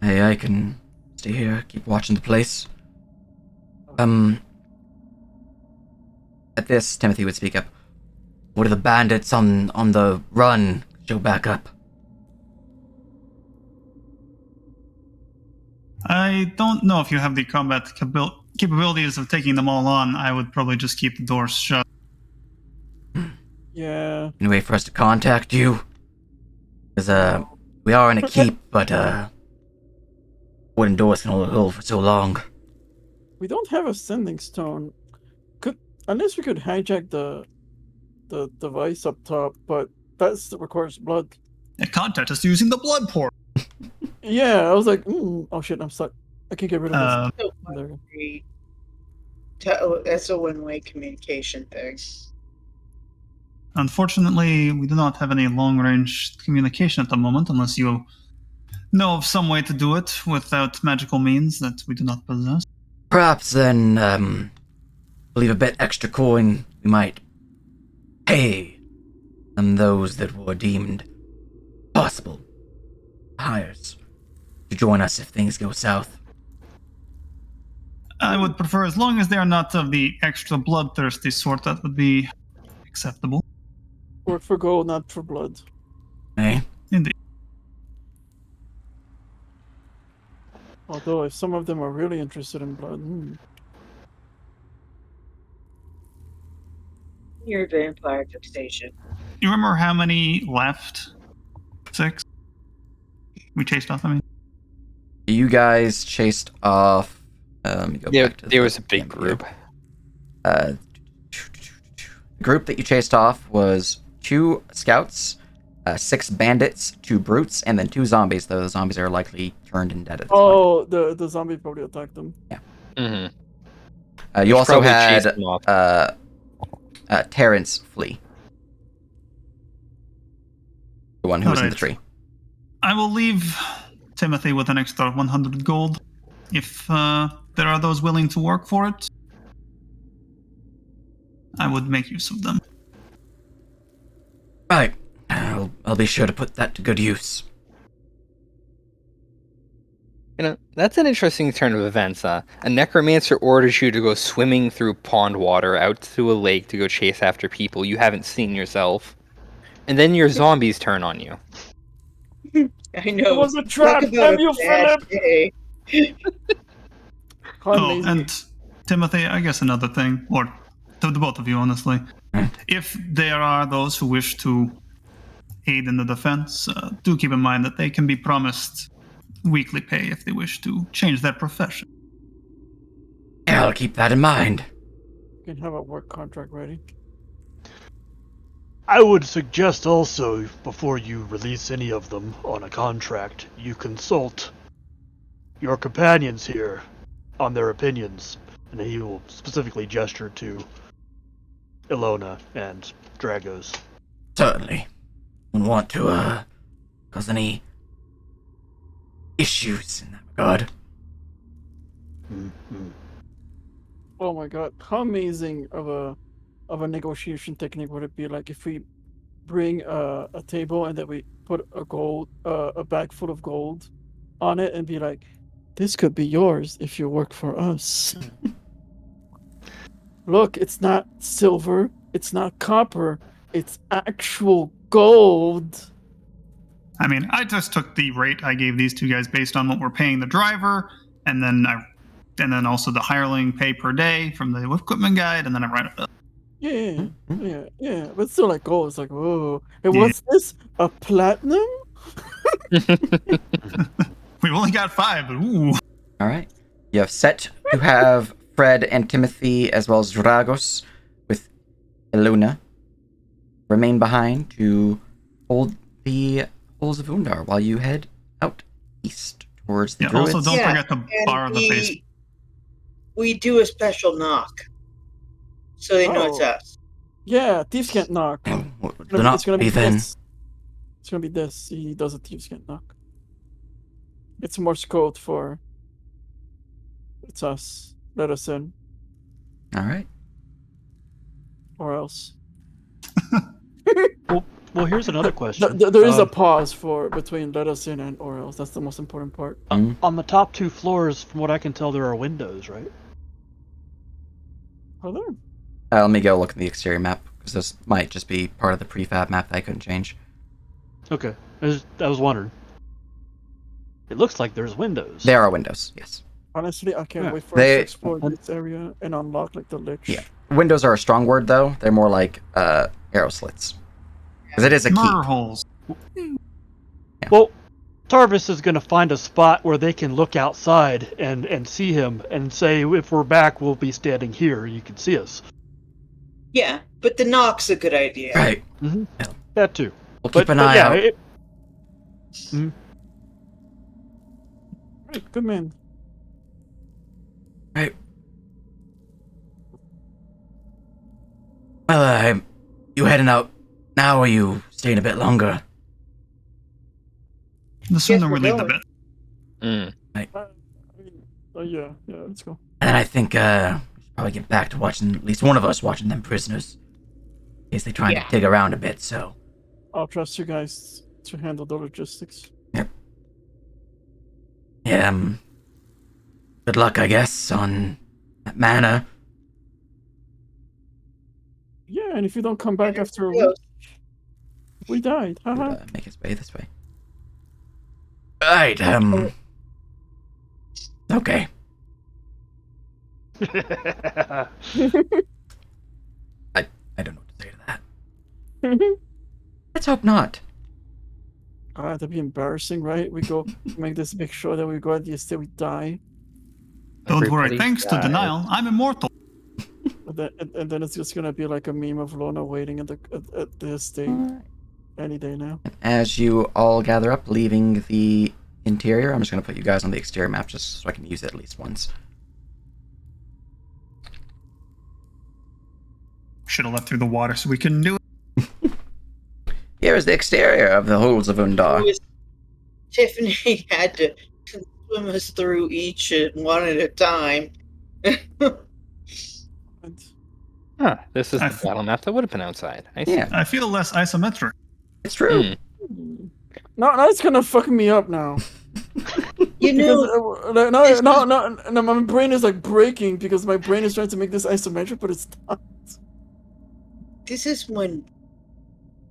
I can stay here, keep watching the place. At this, Timothy would speak up. What are the bandits on the run? Show back up. I don't know if you have the combat capabilities of taking them all on. I would probably just keep the doors shut. Yeah. Any way for us to contact you? Because, we are in a keep, but, wooden doors can only hold for so long. We don't have a sending stone. Unless we could hijack the device up top, but that requires blood. And contact us using the blood port. Yeah, I was like, oh shit, I'm stuck. I can't get rid of this. There we go. That's a one-way communication thing. Unfortunately, we do not have any long-range communication at the moment, unless you know of some way to do it without magical means that we do not possess. Perhaps then, leave a bit extra coin, we might pay those that were deemed possible hires to join us if things go south. I would prefer, as long as they are not of the extra bloodthirsty sort, that would be acceptable. Work for gold, not for blood. Eh? Indeed. Although, if some of them are really interested in blood, Your vampire fixation. You remember how many left? 6? We chased off, I mean. You guys chased off. Let me go back to There the was a big camp group. The group that you chased off was 2 scouts, 6 bandits, 2 brutes, and then 2 zombies, though the zombies are likely turned and dead at this point. oh, the zombie probably attacked them. Mm-hmm. You also Probably had chased them off. Terrence flee. The one who was in the Alright. tree. I will leave Timothy with an extra 100 gold. If there are those willing to work for it, I would make use of them. Right. I'll be sure to put that to good use. That's an interesting turn of events. A necromancer orders you to go swimming through pond water out to a lake to go chase after people you haven't seen yourself. And then your zombies turn on you. I know. It was a trap! Talk about Damn you, a bad Philip! day. Amazing. And Timothy, I guess another thing, or to the both of you, honestly. If there are those who wish to aid in the defense, do keep in mind that they can be promised weekly pay if they wish to change their profession. Yeah, I'll keep that in mind. You can have a work contract ready. I would suggest also, before you release any of them on a contract, you consult your companions here on their opinions. And he will specifically gesture to Ilona and Dragos. Certainly. Wouldn't want to, cause any issues in that regard. Mm-hmm. Oh my god, how amazing of a negotiation technique would it be like if we bring a table and then we put a bag full of gold on it and be like, this could be yours if you work for us. Look, it's not silver, it's not copper, it's actual gold. I mean, I just took the rate I gave these two guys based on what we're paying the driver, and then also the hireling pay per day from the equipment guide, and then I write it up. Yeah, but still like gold, it's like, whoa. And what's this? A platinum? We've only got 5, but ooh. All right. You have set to have Fred and Timothy, as well as Dragos, with Iluna, remain behind to hold the Halls of Undar while you head out east towards the druids. Also, don't Yeah, forget to bar the face. We do a special knock, so they know it's Oh. us. Yeah, thieves can't knock. Do not It's gonna be be then. this. It's gonna be this. He does a thieves can't knock. It's Morse code for it's us. Let us in, All right. or else. Well, here's another question. There is a pause for between let us in and or else. That's the most important part. On the top 2 floors, from what I can tell, there are windows, right? Are there? Let me go look at the exterior map, because this might just be part of the prefab map that I couldn't change. Okay, I was wondering. It looks like there's windows. There are windows, yes. Honestly, I can't Yeah. wait for us to They- explore this area and unlock like the lich. Yeah. Windows are a strong word, though. They're more like arrow slits. Because it is a Murder keep. holes. Well, Tarvis is going to find a spot where they can look outside and see him and say, if we're back, we'll be standing here. You can see us. Yeah, but the knock's a good idea. Right. That too. We'll keep an but eye yeah, out. Right, good man. Right. Well, you heading out now, or are you staying a bit longer? The sooner we're we leave, the going. better. Yeah, let's go. And then I think we should probably get back to watching, at least one of us watching them prisoners. In case they try Yeah. to dig around a bit, so. I'll trust you guys to handle the logistics. Yeah, good luck, I guess, on that manor. Yeah, and if you don't come back after a Yes. week, we died. He would, Haha. make his way this way. Right, okay. I don't know what to say to that. Let's hope not. That'd be embarrassing, right? We go make this big show that we go at the estate, we die, Don't worry. Everybody Thanks to dies. denial, I'm immortal. and then it's just gonna be like a meme of Lona waiting at the estate any day now. As you all gather up, leaving the interior, I'm just going to put you guys on the exterior map just so I can use it at least once. Should have left through the water so we couldn't do it. Here is the exterior of the holds of Undar. Tiffany had to swim us through each one at a time. And Huh, this is I the f- battle map that would have been outside. I see. Yeah, I feel less isometric. it's true. no, it's gonna fuck me up now. You Because know, no, my brain is like breaking because my brain is trying to make this isometric, but it's not. this is one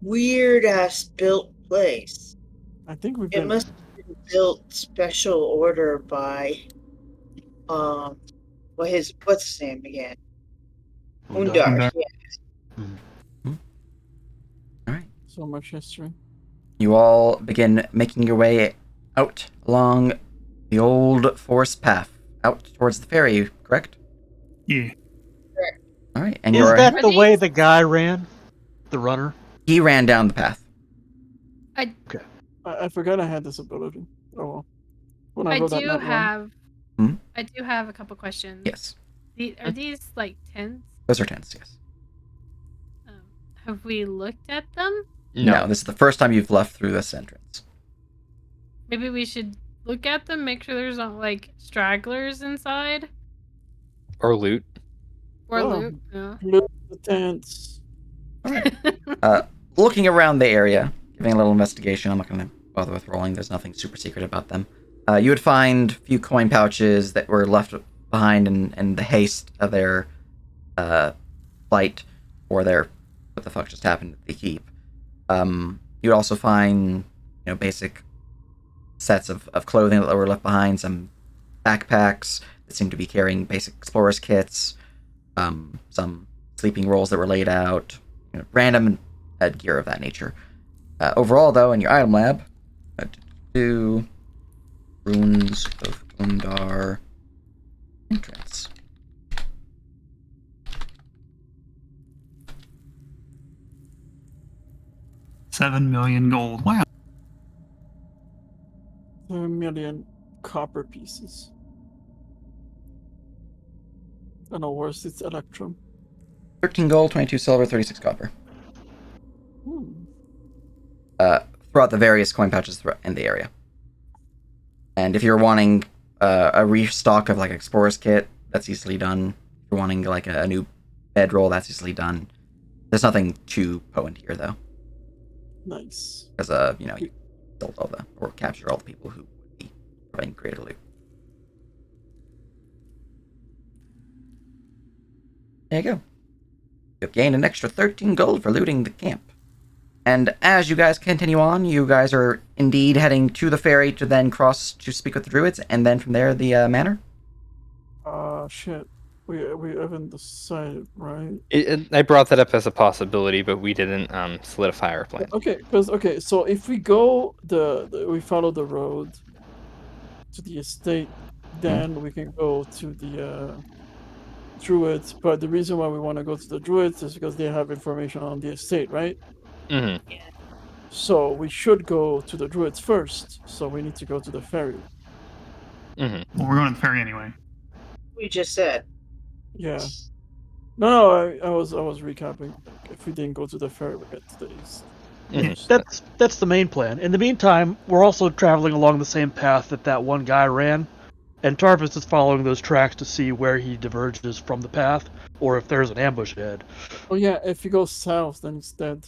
weird ass built place. I think we've It been. must have been built special order by what's his name again? Undar. Undar. Yeah. Alright. So much history. You all begin making your way out along the old forest path, out towards the ferry, correct? Yeah. Alright, and Is you're... that the Are way these- the guy ran? The runner? He ran down the path. I forgot I had this ability. Oh well. When I go that do night run. have. Hmm? I do have a couple questions. Yes. Are these like tents? Those are tents, yes. Have we looked at them? No, this is the first time you've left through this entrance. Maybe we should look at them, make sure there's not like stragglers inside Or loot. or Oh. loot. Yeah. Loot the tents. Looking around the area, giving a little investigation, I'm not going to bother with rolling, there's nothing super secret about them. You would find a few coin pouches that were left behind in the haste of their flight, or their what the fuck just happened at the keep. You'd also find, basic sets of clothing that were left behind, some backpacks that seem to be carrying basic explorer's kits, some sleeping rolls that were laid out, random gear of that nature. Overall, though, in your item lab, do ruins of Undar entrance. $7 million gold. Wow. 7 million copper pieces. And the worst, it's Electrum. 13 gold, 22 silver, 36 copper. Hmm. Throughout the various coin pouches in the area. And if you're wanting a restock of like explorer's kit, that's easily done. If you're wanting like a new bedroll, that's easily done. There's nothing too potent here though, Nice. because you killed all or captured all the people who would be providing greater loot. There you go. You've gained an extra 13 gold for looting the camp. And as you guys continue on, you guys are indeed heading to the ferry to then cross to speak with the druids, and then from there the manor. Shit. We haven't decided, right? I brought that up as a possibility, but we didn't solidify our plan. Okay, so if we go we follow the road to the estate, then we can go to the druids. But the reason why we want to go to the druids is because they have information on the estate, right? Hmm. So we should go to the druids first. So we need to go to the ferry. Hmm. Well, we're going to the ferry anyway. We just said. Yeah. No, I was recapping. Like, if we didn't go to the ferry, we get to the east. That's the main plan. In the meantime, we're also traveling along the same path that one guy ran, and Tarvis is following those tracks to see where he diverges from the path, or if there's an ambush ahead. Oh yeah, if you go south, then it's dead.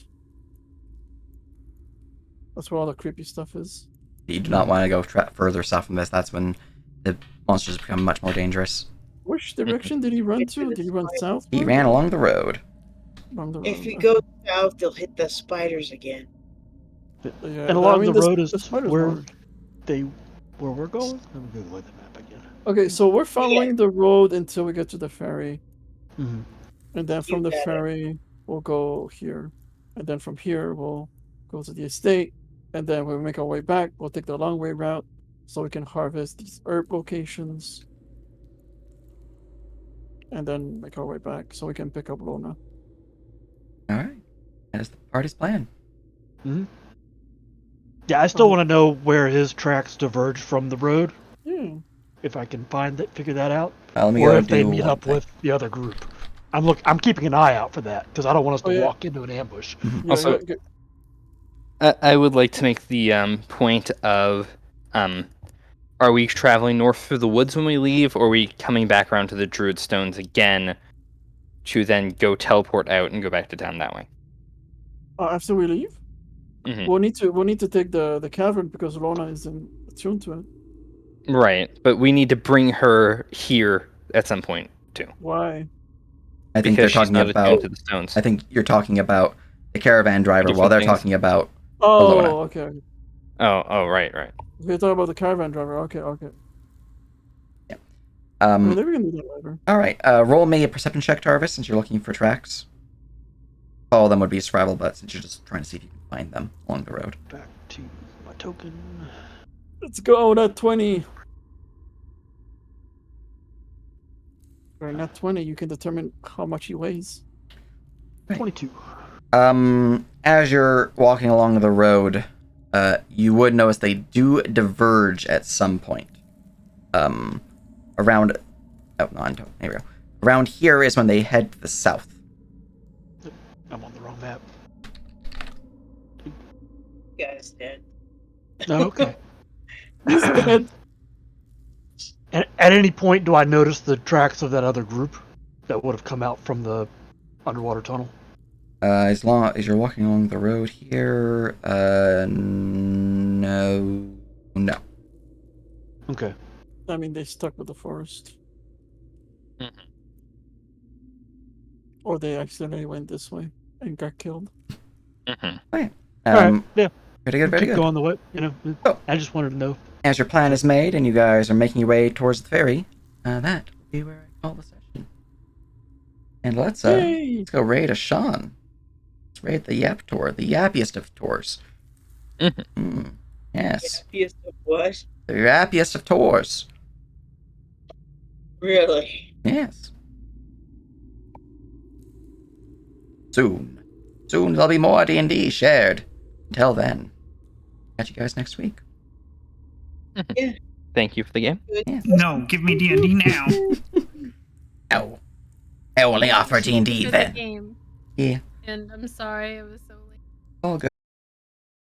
That's where all the creepy stuff is. You do not want to go further south from this. That's when the monsters become much more dangerous. Which direction did he run to? Did he run south? He ran along the road. Along the road. If we okay. go south, they'll hit the spiders again. Yeah, And along the road the is spiders where work. where we're going. Let me Google the map again. Okay, so we're following the road until we get to the ferry, Mm-hmm. and then from the got it. ferry we'll go here, and then from here we'll go to the estate, and then when we make our way back, we'll take the long way route so we can harvest these herb locations, and then make our way back so we can pick up Lona. All right. That is the party's plan. Mm-hmm. Yeah, I still want to know where his tracks diverge from the road. Yeah. If I can figure that out, Let me or go if they do meet one up thing. with the other group. I'm keeping an eye out for that because I don't want us to yeah. walk into an ambush. Yeah, Also- I would like to make the point of, are we traveling north through the woods when we leave, or are we coming back around to the Druid Stones again to then go teleport out and go back to town that way? after we leave, Mhm. we'll need to take the cavern because Lona isn't attuned to it. Right, but we need to bring her here at some point too, Why? I think because they're she's talking not about. attuned to the stones. I think you're talking about the caravan driver while Different they're things. talking about. Oh, Lona. okay. Oh, right. We're talking about the caravan driver. Okay. I mean, Um. maybe we can do that later. All right. Roll me a perception check, Tarvis, since you're looking for tracks. All of them would be survival, but since you're just trying to see if you can find them along the road. Back to my token. Let's go. That 20. Or not 20. You can determine how much he weighs. 22. As you're walking along the road, you would notice they do diverge at some point. Around. Oh no, here we go. Around here is when they head to the south. I'm on the wrong map. Guys, dead. No, okay. He's dead. At any point, do I notice the tracks of that other group that would have come out from the underwater tunnel? As long as you're walking along the road here, no. Okay. I mean, they stuck with the forest. Mhm. Or they accidentally went this way and got killed. Mhm. All right. Yeah. Pretty good, very Keep good. going the way. Oh. I just wanted to know. As your plan is made and you guys are making your way towards the ferry, that will be where I call the session. And let's Yay! go raid a Sean. Let's raid the Yap Tour, the yappiest of tours. Yes, Happiest of what? the yappiest of tours. Really? Yes. Soon there'll be more D&D shared. Until then, catch you guys next week. Thank you for the game. Yes. No, give me D&D now. Oh, I only offer D&D For the then. game. Yeah, And I'm sorry it was so late. all good.